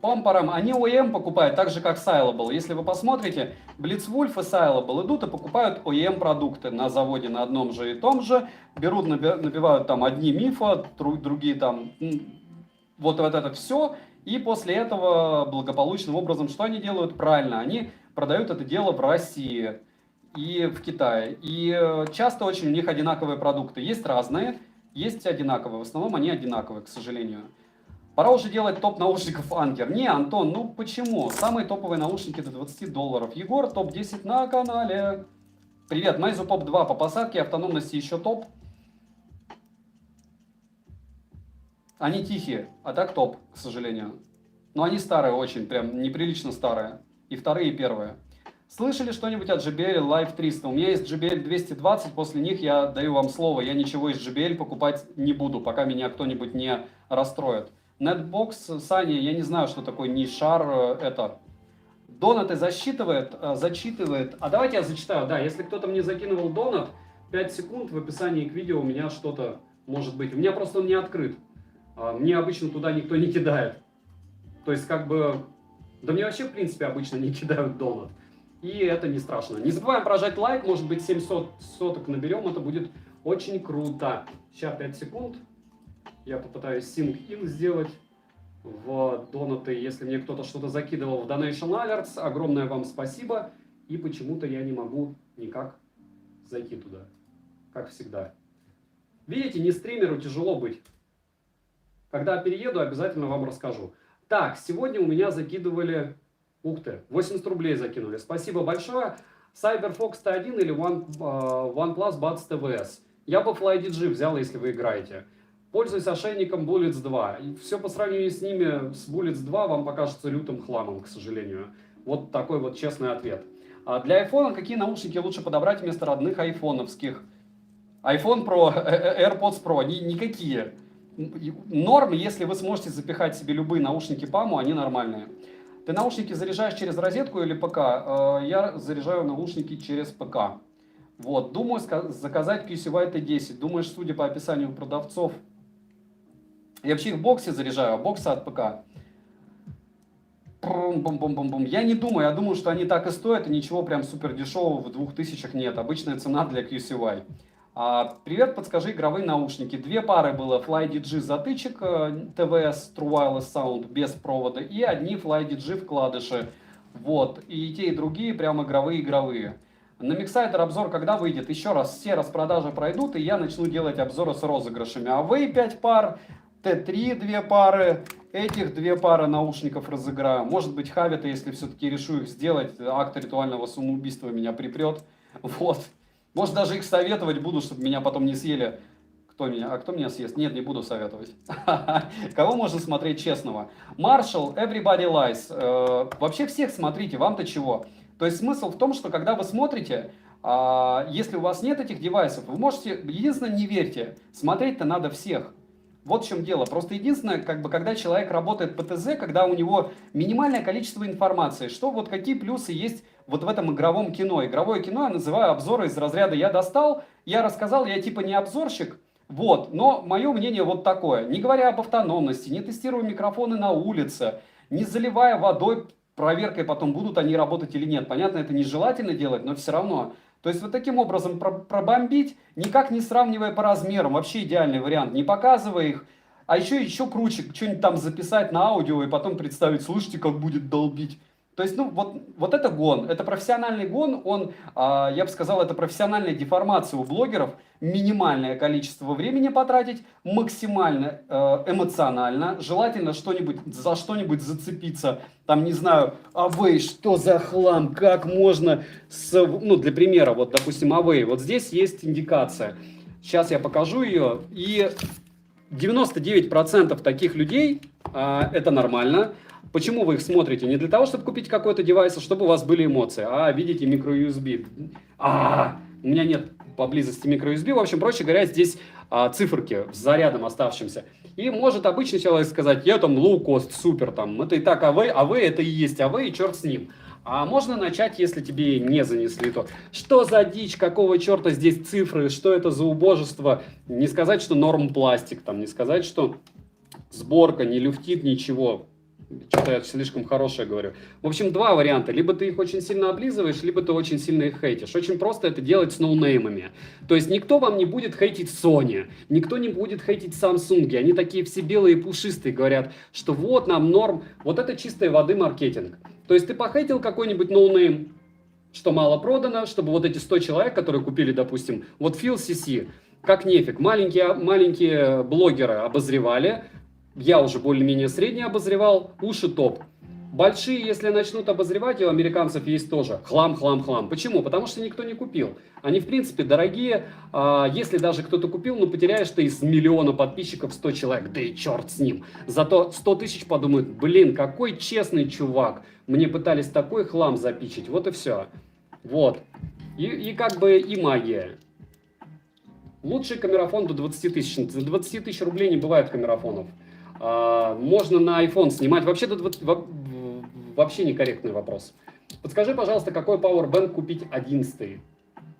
Помпором. Они OEM покупают так же, как Syllable. Если вы посмотрите, Blitzwolf и Syllable идут и покупают OEM продукты на заводе на одном же и том же. Берут, набивают там одни мифа, другие там вот это все. И после этого благополучным образом что они делают? Правильно, они продают это дело в России и в Китае. И часто очень у них одинаковые продукты. Есть разные, есть одинаковые. В основном они одинаковые, к сожалению. Пора уже делать топ наушников Anker. Не, Антон, ну почему? Самые топовые наушники до 20 долларов. Егор, топ-10 на канале. Привет, Meizu Pop 2 по посадке, автономности еще топ. Они тихие, а так топ, к сожалению. Но они старые очень, прям неприлично старые. И вторые, и первые. Слышали что-нибудь от JBL Live 300? У меня есть JBL 220, после них я даю вам слово, я ничего из JBL покупать не буду, пока меня кто-нибудь не расстроит. Netbox, Саня, я не знаю, что такое нишар, это... Донаты зачитывает. А давайте я зачитаю. Да, если кто-то мне закинул донат, 5 секунд в описании к видео у меня что-то может быть. У меня просто он не открыт. Мне обычно туда никто не кидает. То есть, как бы... Да мне вообще, в принципе, обычно не кидают донат. И это не страшно. Не забываем прожать лайк. Может быть, 700 соток наберем. Это будет очень круто. Сейчас 5 секунд. Я попытаюсь sync-in сделать в донаты. Если мне кто-то что-то закидывал в Donation Alerts, огромное вам спасибо. И почему-то я не могу никак зайти туда. Как всегда. Видите, не стримеру тяжело быть. Когда перееду, обязательно вам расскажу. Так, сегодня у меня закидывали... Ух ты, 80 рублей закинули. Спасибо большое. CyberFox T1 или OnePlus Buds TVS. Я бы FlyDG взял, если вы играете. Пользуюсь ошейником Bullets 2. И все по сравнению с ними, с Bullets 2, вам покажется лютым хламом, к сожалению. Вот такой вот честный ответ. А для iPhone какие наушники лучше подобрать вместо родных айфоновских? iPhone Pro, AirPods Pro, никакие. Норм, если вы сможете запихать себе любые наушники PAMO, они нормальные. Ты наушники заряжаешь через розетку или ПК? Я заряжаю наушники через ПК. Вот, думаю заказать QCY T10. Думаешь, судя по описанию продавцов, я вообще их в боксе заряжаю, а боксы от ПК. Я не думаю, я думаю, что они так и стоят, и ничего прям супер дешевого в 2000 нет. Обычная цена для QCY. Привет, подскажи игровые наушники. Две пары было FlyDG затычек TVS True Wireless Sound без провода и одни FlyDG вкладыши. Вот, и те, и другие прям игровые. На Mixsider обзор когда выйдет? Еще раз, все распродажи пройдут, и я начну делать обзоры с розыгрышами. Away 5 пар, T3 2 пары, этих 2 пары наушников разыграю. Может быть, Хавита, если все-таки решу их сделать, акт ритуального самоубийства меня припрет. Вот. Может, даже их советовать буду, чтобы меня потом не съели. Кто меня съест? Нет, не буду советовать. Кого можно смотреть честного? Marshall, Everybody Lies. Вообще всех смотрите, вам-то чего? То есть смысл в том, что когда вы смотрите, Если у вас нет этих девайсов, вы можете, единственное, не верьте, смотреть-то надо всех. Вот в чем дело. Просто единственное, как бы, когда человек работает по ТЗ, когда у него минимальное количество информации, что вот какие плюсы есть вот в этом игровом кино. Игровое кино я называю обзоры из разряда «я достал, я рассказал, я типа не обзорщик», вот, но мое мнение вот такое. Не говоря об автономности, не тестируя микрофоны на улице, не заливая водой, проверкой потом, будут они работать или нет. Понятно, это нежелательно делать, но все равно. То есть вот таким образом пробомбить, никак не сравнивая по размерам, вообще идеальный вариант, не показывая их, а еще круче, что-нибудь там записать на аудио и потом представить, слышите, как будет долбить. То есть, ну, вот это гон, это профессиональный гон, он, я бы сказал, это профессиональная деформация у блогеров, минимальное количество времени потратить, максимально эмоционально, желательно за что-нибудь зацепиться, там, не знаю, Away, что за хлам, как можно, ну, для примера, вот, допустим, Away, вот здесь есть индикация, сейчас я покажу ее, и 99% таких людей, это нормально. Почему вы их смотрите? Не для того, чтобы купить какой-то девайс, а чтобы у вас были эмоции. Видите, microUSB. У меня нет поблизости microUSB. В общем, проще говоря, здесь циферки с зарядом оставшимся. И может обычный человек сказать, я там low cost, супер, там, это и так AV это и есть AV, и черт с ним. А можно начать, если тебе не занесли то. Что за дичь, какого черта здесь цифры, что это за убожество? Не сказать, что норм пластик, там, не сказать, что сборка, не люфтит, ничего. Что-то я слишком хорошее говорю. В общем, два варианта. Либо ты их очень сильно облизываешь, либо ты очень сильно их хейтишь. Очень просто это делать с ноунеймами. То есть никто вам не будет хейтить Sony, никто не будет хейтить Samsung. Они такие все белые и пушистые, говорят, что вот нам норм. Вот это чистой воды маркетинг. То есть ты похейтил какой-нибудь ноунейм, что мало продано, чтобы вот эти 100 человек, которые купили, допустим, вот Phil CC, как нефиг, маленькие блогеры обозревали. Я уже более-менее средний обозревал, уши топ. Большие, если начнут обозревать, и у американцев есть тоже хлам. Почему? Потому что никто не купил. Они, в принципе, дорогие. Если даже кто-то купил, ну, потеряешь ты из миллиона подписчиков 100 человек. Да и черт с ним. Зато 100 тысяч подумают, блин, какой честный чувак. Мне пытались такой хлам запичить. Вот и все. Вот. И как бы и магия. Лучший камерафон до 20 тысяч. За 20 тысяч рублей не бывает камерафонов. Можно на iPhone снимать. Вообще некорректный вопрос. Подскажи, пожалуйста, какой Powerbank купить 11?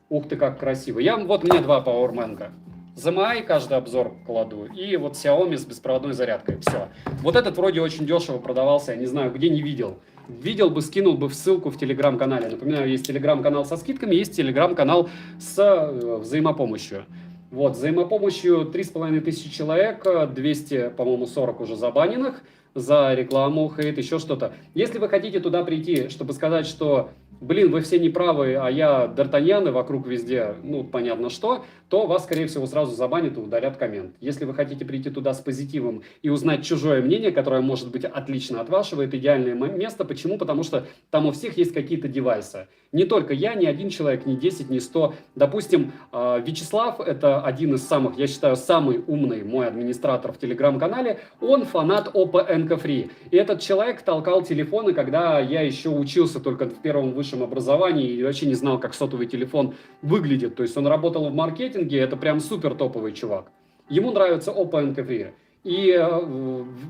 Ух ты, как красиво. Вот у меня два Powerbank. ZMI каждый обзор кладу. И вот Xiaomi с беспроводной зарядкой. Все. Вот этот вроде очень дешево продавался. Я не знаю, где, не видел. Видел бы, скинул бы в ссылку в телеграм-канале. Напоминаю, есть телеграм-канал со скидками, есть телеграм-канал с взаимопомощью. Вот, взаимопомощью 3500 человек, 200, по-моему, 40 уже забаненных за рекламу, хейт, еще что-то. Если вы хотите туда прийти, чтобы сказать, что, блин, вы все неправы, а я Д'Артаньян, и вокруг везде, ну, понятно что, то вас, скорее всего, сразу забанят и удалят коммент. Если вы хотите прийти туда с позитивом и узнать чужое мнение, которое может быть отлично от вашего, это идеальное место. Почему? Потому что там у всех есть какие-то девайсы. Не только я, ни один человек, ни 10, ни 100. Допустим, Вячеслав, это один из самых, я считаю, самый умный мой администратор в телеграм-канале, он фанат Oppo Enco Free. И этот человек толкал телефоны, когда я еще учился только в первом высшем образовании и вообще не знал, как сотовый телефон выглядит. То есть он работал в маркетинге, это прям супер топовый чувак. Ему нравится Oppo Enco Free. И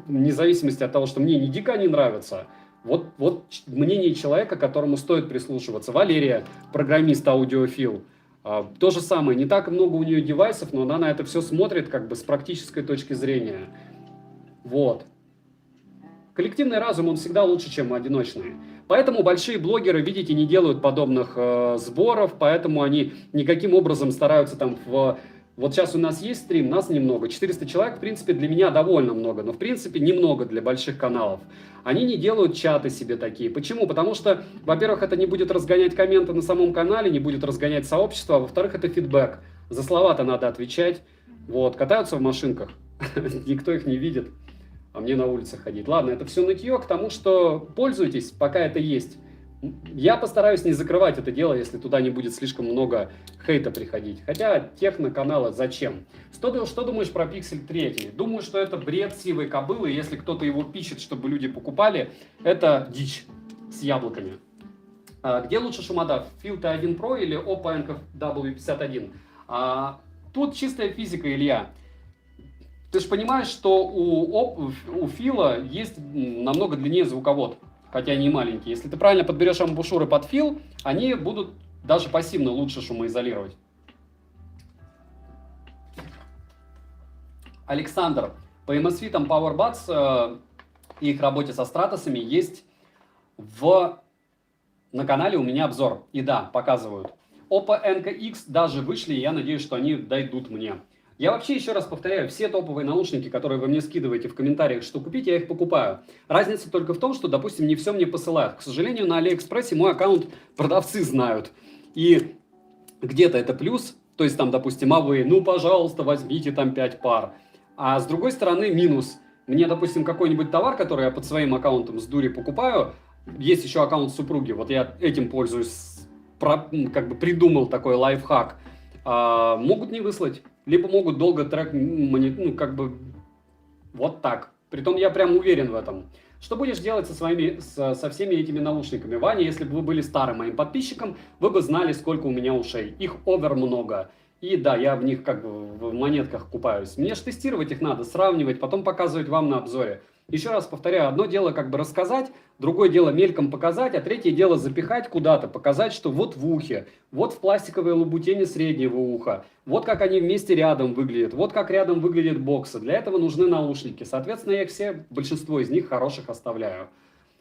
вне зависимости от того, что мне ни дико не нравится, вот мнение человека, которому стоит прислушиваться. Валерия, программист, аудиофил. То же самое, не так много у нее девайсов, но она на это все смотрит как бы с практической точки зрения. Вот. Коллективный разум, он всегда лучше, чем одиночный. Поэтому большие блогеры, видите, не делают подобных сборов, поэтому они никаким образом стараются там Вот сейчас у нас есть стрим, нас немного. 400 человек, в принципе, для меня довольно много, но, в принципе, немного для больших каналов. Они не делают чаты себе такие. Почему? Потому что, во-первых, это не будет разгонять комменты на самом канале, не будет разгонять сообщество, а во-вторых, это фидбэк. За слова-то надо отвечать. Вот, катаются в машинках, никто их не видит, а мне на улицах ходить. Ладно, это все нытье к тому, что пользуйтесь, пока это есть. Я постараюсь не закрывать это дело, если туда не будет слишком много хейта приходить. Хотя техноканалы зачем? Что думаешь про Pixel 3? Думаю, что это бред сивой кобылы. Если кто-то его пишет, чтобы люди покупали, это дичь с яблоками. Где лучше шумодав? Feel T1 Pro или Oppo NKW51? Тут чистая физика, Илья. Ты же понимаешь, что у Фила есть намного длиннее звуковод, хотя они и маленькие. Если ты правильно подберешь амбушюры под Фил, они будут даже пассивно лучше шумоизолировать. Александр, по MSV там PowerBuds и их работе со стратосами есть на канале у меня обзор. И да, показывают. Oppo NKX даже вышли, и я надеюсь, что они дойдут мне. Я вообще еще раз повторяю, все топовые наушники, которые вы мне скидываете в комментариях, что купить, я их покупаю. Разница только в том, что, допустим, не все мне посылают. К сожалению, на Алиэкспрессе мой аккаунт продавцы знают. И где-то это плюс, то есть там, допустим, вы, ну, пожалуйста, возьмите там 5 пар. А с другой стороны, минус. Мне, допустим, какой-нибудь товар, который я под своим аккаунтом с дури покупаю, есть еще аккаунт супруги, вот я этим пользуюсь, как бы придумал такой лайфхак, могут не выслать, либо могут долго трек, ну, как бы, вот так. Притом я прям уверен в этом. Что будешь делать со всеми этими наушниками? Ваня, если бы вы были старым моим подписчиком, вы бы знали, сколько у меня ушей. Их овер много. И да, я в них как бы в монетках купаюсь. Мне же тестировать их надо, сравнивать, потом показывать вам на обзоре. Еще раз повторяю, одно дело как бы рассказать, другое дело мельком показать, а третье дело запихать куда-то, показать, что вот в ухе, вот в пластиковой лабутене среднего уха, вот как они вместе рядом выглядят, вот как рядом выглядит боксы. Для этого нужны наушники. Соответственно, я их все, большинство из них хороших оставляю.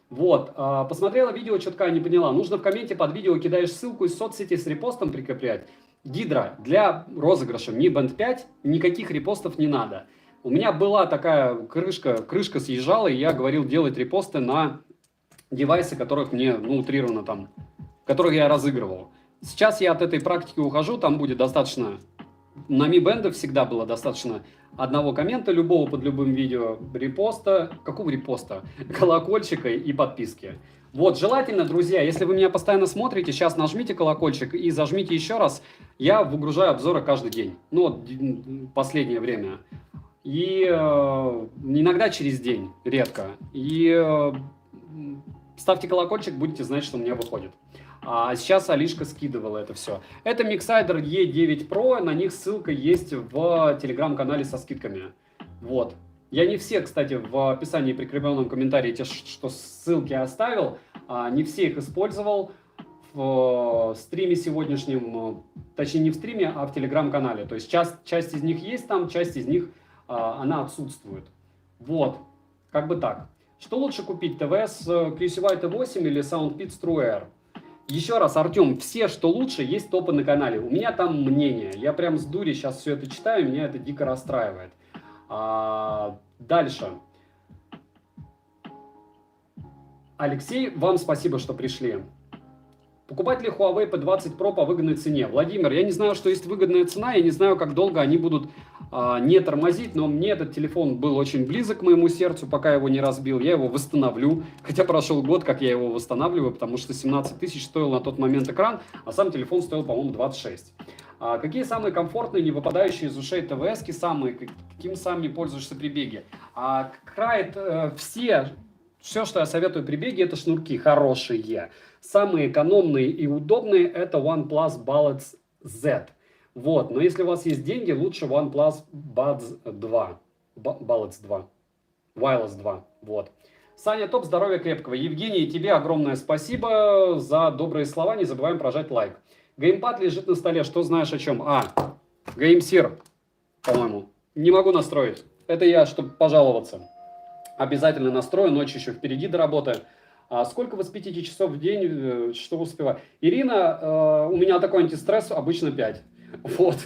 Вот, посмотрела видео, четко не поняла. Нужно в комменте под видео кидаешь ссылку из соцсети с репостом прикреплять. Гидра, для розыгрыша Mi Band 5 никаких репостов не надо. У меня была такая крышка съезжала, и я говорил делать репосты на девайсы, которых мне, ну, утрированно там, которых я разыгрывал. Сейчас я от этой практики ухожу, там будет достаточно, на Mi Band всегда было достаточно одного коммента, любого под любым видео, репоста, какого репоста? Колокольчика и подписки. Вот, желательно, друзья, если вы меня постоянно смотрите, сейчас нажмите колокольчик и зажмите еще раз. Я выгружаю обзоры каждый день, ну, вот, последнее время. И иногда через день, редко. И ставьте колокольчик, будете знать, что у меня выходит. А сейчас Алишка скидывала это все. Это Mixsider E9 Pro, на них ссылка есть в телеграм-канале со скидками. Вот. Я не все, кстати, в описании прикрепленном комментарии, те, что ссылки оставил, не все их использовал в стриме сегодняшнем, точнее не в стриме, а в телеграм-канале. То есть часть из них есть там, часть из них она отсутствует. Вот, как бы так. Что лучше купить, ТВС QCY T8 или SoundPeats True Air? Еще раз, Артем, все, что лучше, есть топы на канале. У меня там мнение. Я прям с дури сейчас все это читаю, меня это дико расстраивает. Дальше. Алексей, вам спасибо, что пришли. Покупать ли Huawei P20 Pro по выгодной цене? Владимир, я не знаю, что есть выгодная цена, я не знаю, как долго они будут не тормозить, но мне этот телефон был очень близок к моему сердцу, пока я его не разбил. Я его восстановлю, хотя прошел год, как я его восстанавливаю, потому что 17 тысяч стоил на тот момент экран, а сам телефон стоил, по-моему, 26. Какие самые комфортные, не выпадающие из ушей ТВС-ки, каким сам не пользуешься при беге? Крайт, все, что я советую при беге, это шнурки хорошие. Самые экономные и удобные это OnePlus Balance Z. Вот, но если у вас есть деньги, лучше OnePlus Buds 2. Balance 2. Wireless 2. Вот. Саня, топ, здоровья крепкого. Евгений, тебе огромное спасибо за добрые слова. Не забываем прожать лайк. Геймпад лежит на столе. Что знаешь о чем? GameSir, по-моему. Не могу настроить. Это я, чтобы пожаловаться. Обязательно настрою. Ночь еще впереди до работы. Сколько вы спите часов в день, что успеваю? Ирина, у меня такой антистресс, обычно 5. Вот.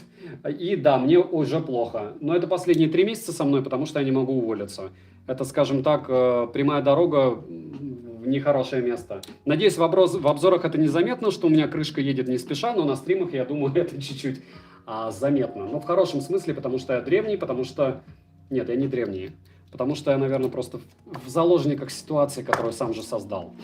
И да, мне уже плохо. Но это последние 3 месяца со мной, потому что я не могу уволиться. Это, скажем так, прямая дорога в нехорошее место. Надеюсь, в обзорах это незаметно, что у меня крышка едет не спеша, но на стримах, я думаю, это чуть-чуть заметно. Но в хорошем смысле, потому что я древний, потому что... Нет, я не древний. Потому что я, наверное, просто в заложниках ситуации, которую сам же создал.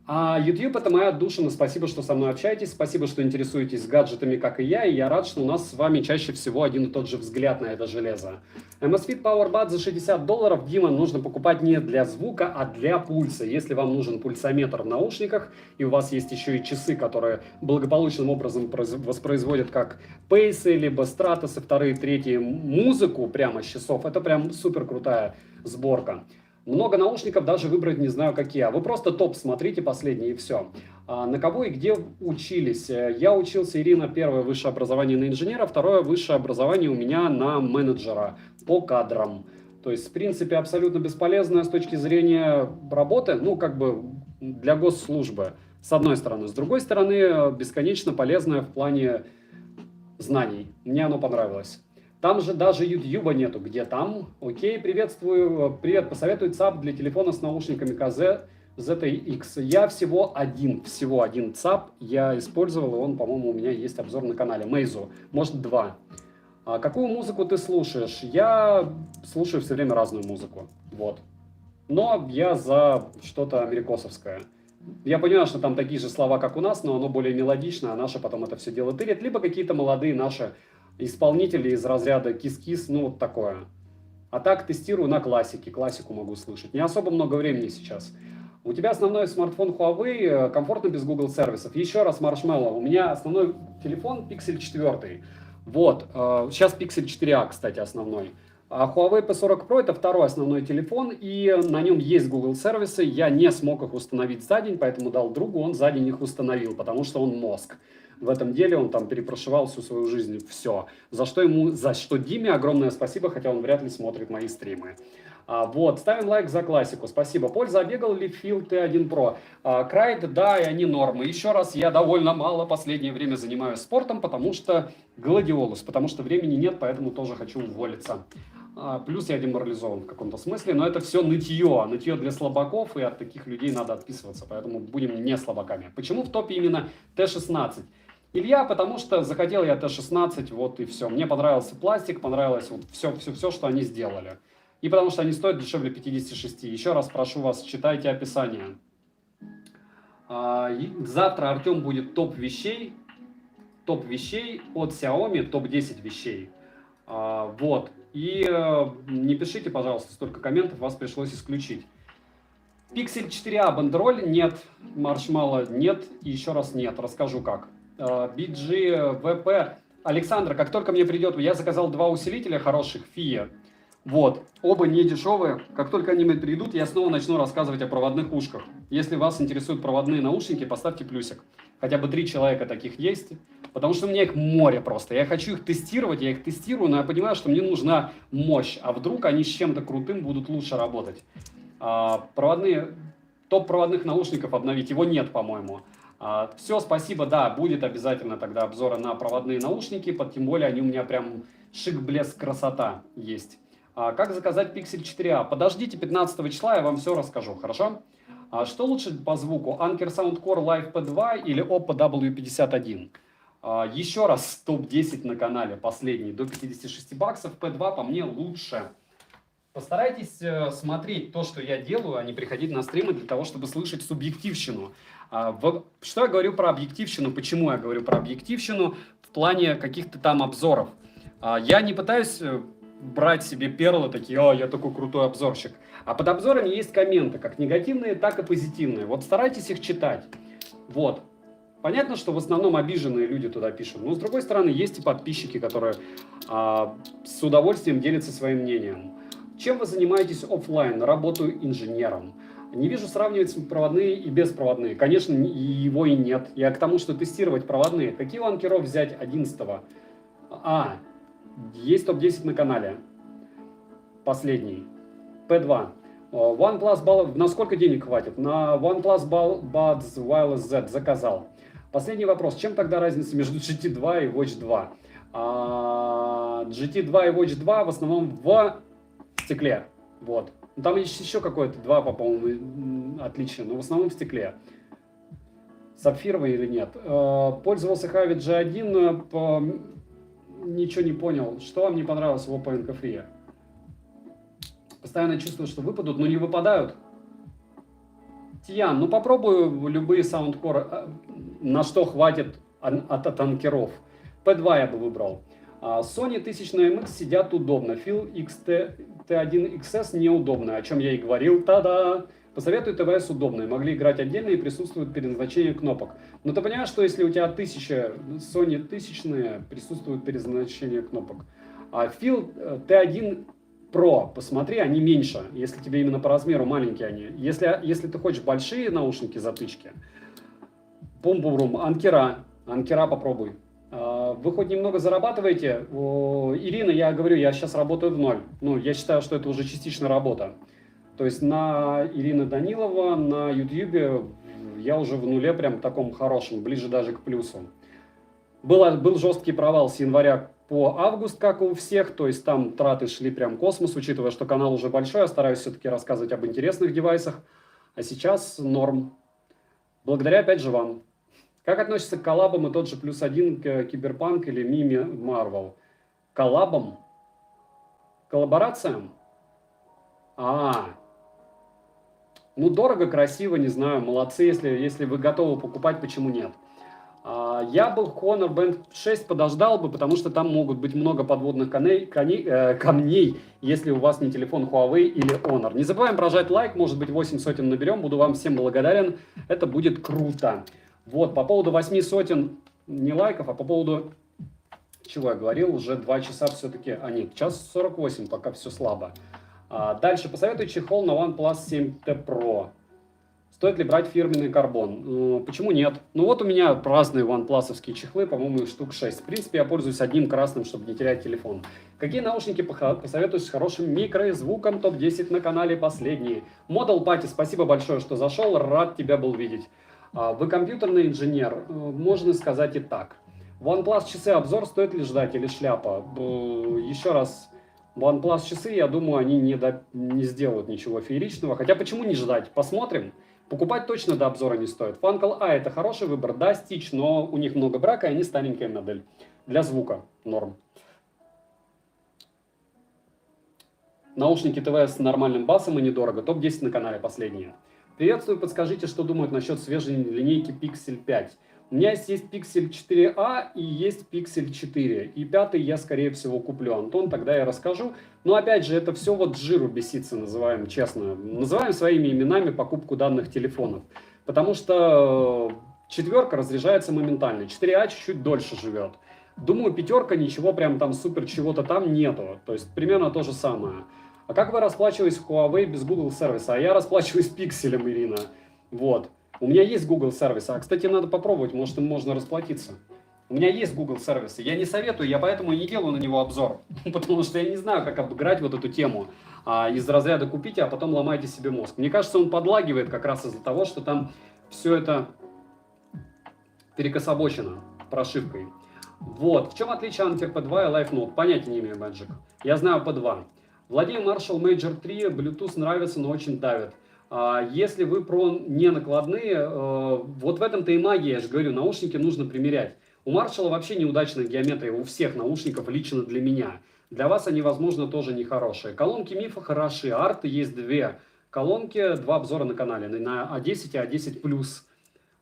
А YouTube — это моя отдушина. Спасибо, что со мной общаетесь. Спасибо, что интересуетесь гаджетами, как и я. И я рад, что у нас с вами чаще всего один и тот же взгляд на это железо. Amazfit PowerBuds за $60. Дима, нужно покупать не для звука, а для пульса. Если вам нужен пульсометр в наушниках, и у вас есть еще и часы, которые благополучным образом воспроизводят как пейсы, либо стратосы, вторые, третьи, музыку прямо с часов, это прям супер крутая сборка. Много наушников, даже выбрать не знаю какие. А вы просто топ смотрите последний и все. На кого и где учились? Я учился, Ирина, первое высшее образование на инженера, второе высшее образование у меня на менеджера по кадрам. То есть, в принципе, абсолютно бесполезное с точки зрения работы, ну, как бы для госслужбы, с одной стороны. С другой стороны, бесконечно полезное в плане знаний. Мне оно понравилось. Там же даже Ютьюба нету. Где там? Окей, приветствую. Привет, посоветуй ЦАП для телефона с наушниками КЗ ZX. Я всего один ЦАП я использовал, и он, по-моему, у меня есть обзор на канале. Мейзу, может, 2. А какую музыку ты слушаешь? Я слушаю все время разную музыку. Вот. Но я за что-то америкосовское. Я понимаю, что там такие же слова, как у нас, но оно более мелодично, а наши потом это все дело тырят. Либо какие-то молодые наши исполнители из разряда кис-кис, ну вот такое. А так тестирую на классике, классику могу слышать. Не особо много времени сейчас. У тебя основной смартфон Huawei, комфортно без Google сервисов. Еще раз, Marshmallow, у меня основной телефон Pixel 4. Вот, сейчас Pixel 4a, кстати, основной. А Huawei P40 Pro — это второй основной телефон, и на нем есть Google сервисы. Я не смог их установить за день, поэтому дал другу, он за день их установил, потому что он мозг. В этом деле он там перепрошивал всю свою жизнь, все. За что Диме огромное спасибо, хотя он вряд ли смотрит мои стримы. Вот, ставим лайк за классику, спасибо. Поль, забегал ли Field T1 Pro? Крайд, да, и они нормы. Еще раз, я довольно мало последнее время занимаюсь спортом, потому что гладиолус, потому что времени нет, поэтому тоже хочу уволиться. Плюс я деморализован в каком-то смысле, но это все нытье. Нытье для слабаков, и от таких людей надо отписываться, поэтому будем не слабаками. Почему в топе именно Т-16? Илья, потому что захотел я Т-16, вот и все. Мне понравился пластик, понравилось вот все, что они сделали. И потому что они стоят дешевле 56. Еще раз прошу вас, читайте описание. Завтра, Артем, будет топ вещей от Xiaomi, топ-10 вещей. Вот. И не пишите, пожалуйста, столько комментов, вас пришлось исключить. Pixel 4a бандероль? Нет. Marshmallow? Нет. И еще раз нет. Расскажу как. BG VP. Александр, как только мне придет, я заказал 2 усилителя хороших FIA. Вот, оба не дешевые. Как только они мне придут, я снова начну рассказывать о проводных ушках. Если вас интересуют проводные наушники, поставьте плюсик. Хотя бы 3 человека таких есть. Потому что у меня их море просто. Я хочу их тестировать, я их тестирую, но я понимаю, что мне нужна мощь. А вдруг они с чем-то крутым будут лучше работать. Топ проводных наушников обновить, его нет, по-моему. Все, спасибо, да, будет обязательно тогда обзоры на проводные наушники, тем более они у меня прям шик, блеск, красота есть. Как заказать Pixel 4a? Подождите 15 числа, я вам все расскажу, хорошо? Что лучше по звуку? Anker Soundcore Live P2 или Oppo W51? Еще раз, топ-10 на канале, последний, до 56 баксов, P2 по мне лучше. Постарайтесь смотреть то, что я делаю, а не приходить на стримы для того, чтобы слышать субъективщину. Что я говорю про объективщину? Почему я говорю про объективщину в плане каких-то там обзоров? Я не пытаюсь брать себе перлы такие, я такой крутой обзорщик. А под обзорами есть комменты, как негативные, так и позитивные. Вот старайтесь их читать. Вот. Понятно, что в основном обиженные люди туда пишут. Но с другой стороны, есть и подписчики, которые с удовольствием делятся своим мнением. Чем вы занимаетесь офлайн? Работаю инженером. Не вижу сравнивать проводные и беспроводные. Конечно, его и нет. Я к тому, что тестировать проводные. Какие у анкеров взять 11-го? Есть топ-10 на канале. Последний. P2. OnePlus на сколько денег хватит? На OnePlus Buds Wireless Z заказал. Последний вопрос. Чем тогда разница между GT2 и Watch 2? GT2 и Watch 2 в основном в стекле. Вот. Там есть еще какое-то 2, по-моему, отличие, но в основном в стекле. Сапфировый или нет? Пользовался Huawei G1, ничего не понял. Что вам не понравилось в Oppo Enco Free? Постоянно чувствую, что выпадут, но не выпадают. Тиян, ну попробую любые саундкор, на что хватит от анкеров. P2 я бы выбрал. Sony 1000 MX сидят удобно. Feel T1 XS неудобно, о чем я и говорил. Та-да! Посоветую ТВС удобные. Могли играть отдельно и присутствуют переназначение кнопок. Но ты понимаешь, что если у тебя 1000, Sony 1000 присутствует переназначение кнопок. А Feel T1 Pro, посмотри, они меньше, если тебе именно по размеру маленькие они. Если ты хочешь большие наушники затычки, бум-бум-бум, анкера попробуй. Вы хоть немного зарабатываете? Ирина, я говорю, я сейчас работаю в ноль. Ну, я считаю, что это уже частично работа. То есть на Ирина Данилова на YouTube я уже в нуле прям таком хорошем, ближе даже к плюсу. Был жесткий провал с января по август, как у всех, то есть там траты шли прям космос, учитывая, что канал уже большой, я стараюсь все-таки рассказывать об интересных девайсах, а сейчас норм. Благодаря, опять же, вам. Как относится к коллабам и тот же +1 Киберпанк или Мими Марвел? Коллабам? Коллаборациям? Ну дорого, красиво, не знаю, молодцы, если вы готовы покупать, почему нет? Я бы Honor Band 6 подождал бы, потому что там могут быть много подводных камней, если у вас не телефон Huawei или Honor. Не забываем прожать лайк, может быть 8 сотен наберем, буду вам всем благодарен, это будет круто. Вот, по поводу 8 сотен не лайков, а по поводу, чего я говорил, уже 2 часа все-таки, нет, час 48, пока все слабо. Дальше, посоветую чехол на OnePlus 7T Pro. Стоит ли брать фирменный карбон? Почему нет? Ну вот у меня разные OnePlus-овские чехлы, по-моему, их штук 6. В принципе, я пользуюсь одним красным, чтобы не терять телефон. Какие наушники посоветую с хорошим микро и звуком? Топ-10 на канале последние. Model Party, спасибо большое, что зашел, рад тебя был видеть. Вы компьютерный инженер, можно сказать и так. OnePlus часы обзор, стоит ли ждать или шляпа? Еще раз, OnePlus часы, я думаю, они не сделают ничего фееричного. Хотя почему не ждать? Посмотрим. Покупать точно до обзора не стоит. Funkel A это хороший выбор, да, Stitch, но у них много брака, и они старенькая модель. Для звука норм. Наушники ТВ с нормальным басом и недорого. Топ-10 на канале последние. Приветствую, подскажите, что думают насчет свежей линейки Pixel 5. У меня есть Pixel 4a и есть Pixel 4. И 5 я, скорее всего, куплю. Антон, тогда я расскажу. Но, опять же, это все вот жиру беситься, называем честно. Называем своими именами покупку данных телефонов. Потому что 4 разряжается моментально. 4a чуть-чуть дольше живет. Думаю, 5 ничего прям там супер чего-то там нету. То есть, примерно то же самое. А как вы расплачиваетесь в Huawei без Google сервиса? А я расплачиваюсь пикселем, Ирина. Вот. У меня есть Google сервис, кстати, надо попробовать, может, им можно расплатиться. У меня есть Google сервисы, я не советую, я поэтому и не делаю на него обзор, потому что я не знаю, как обыграть вот эту тему из разряда купите, а потом ломайте себе мозг. Мне кажется, он подлагивает как раз из-за того, что там все это перекособочено прошивкой. Вот, в чем отличие Anker P2 и Life Note? Понятия не имею, Magic. Я знаю P2. Владею Marshall Major 3, Bluetooth нравится, но очень давит. Если вы про не накладные, вот в этом-то и магия, я же говорю, наушники нужно примерять. У Marshall вообще неудачная геометрия, у всех наушников лично для меня. Для вас они, возможно, тоже нехорошие. Колонки Мифа хороши, арты есть 2 колонки, 2 обзора на канале, на A10 и A10+.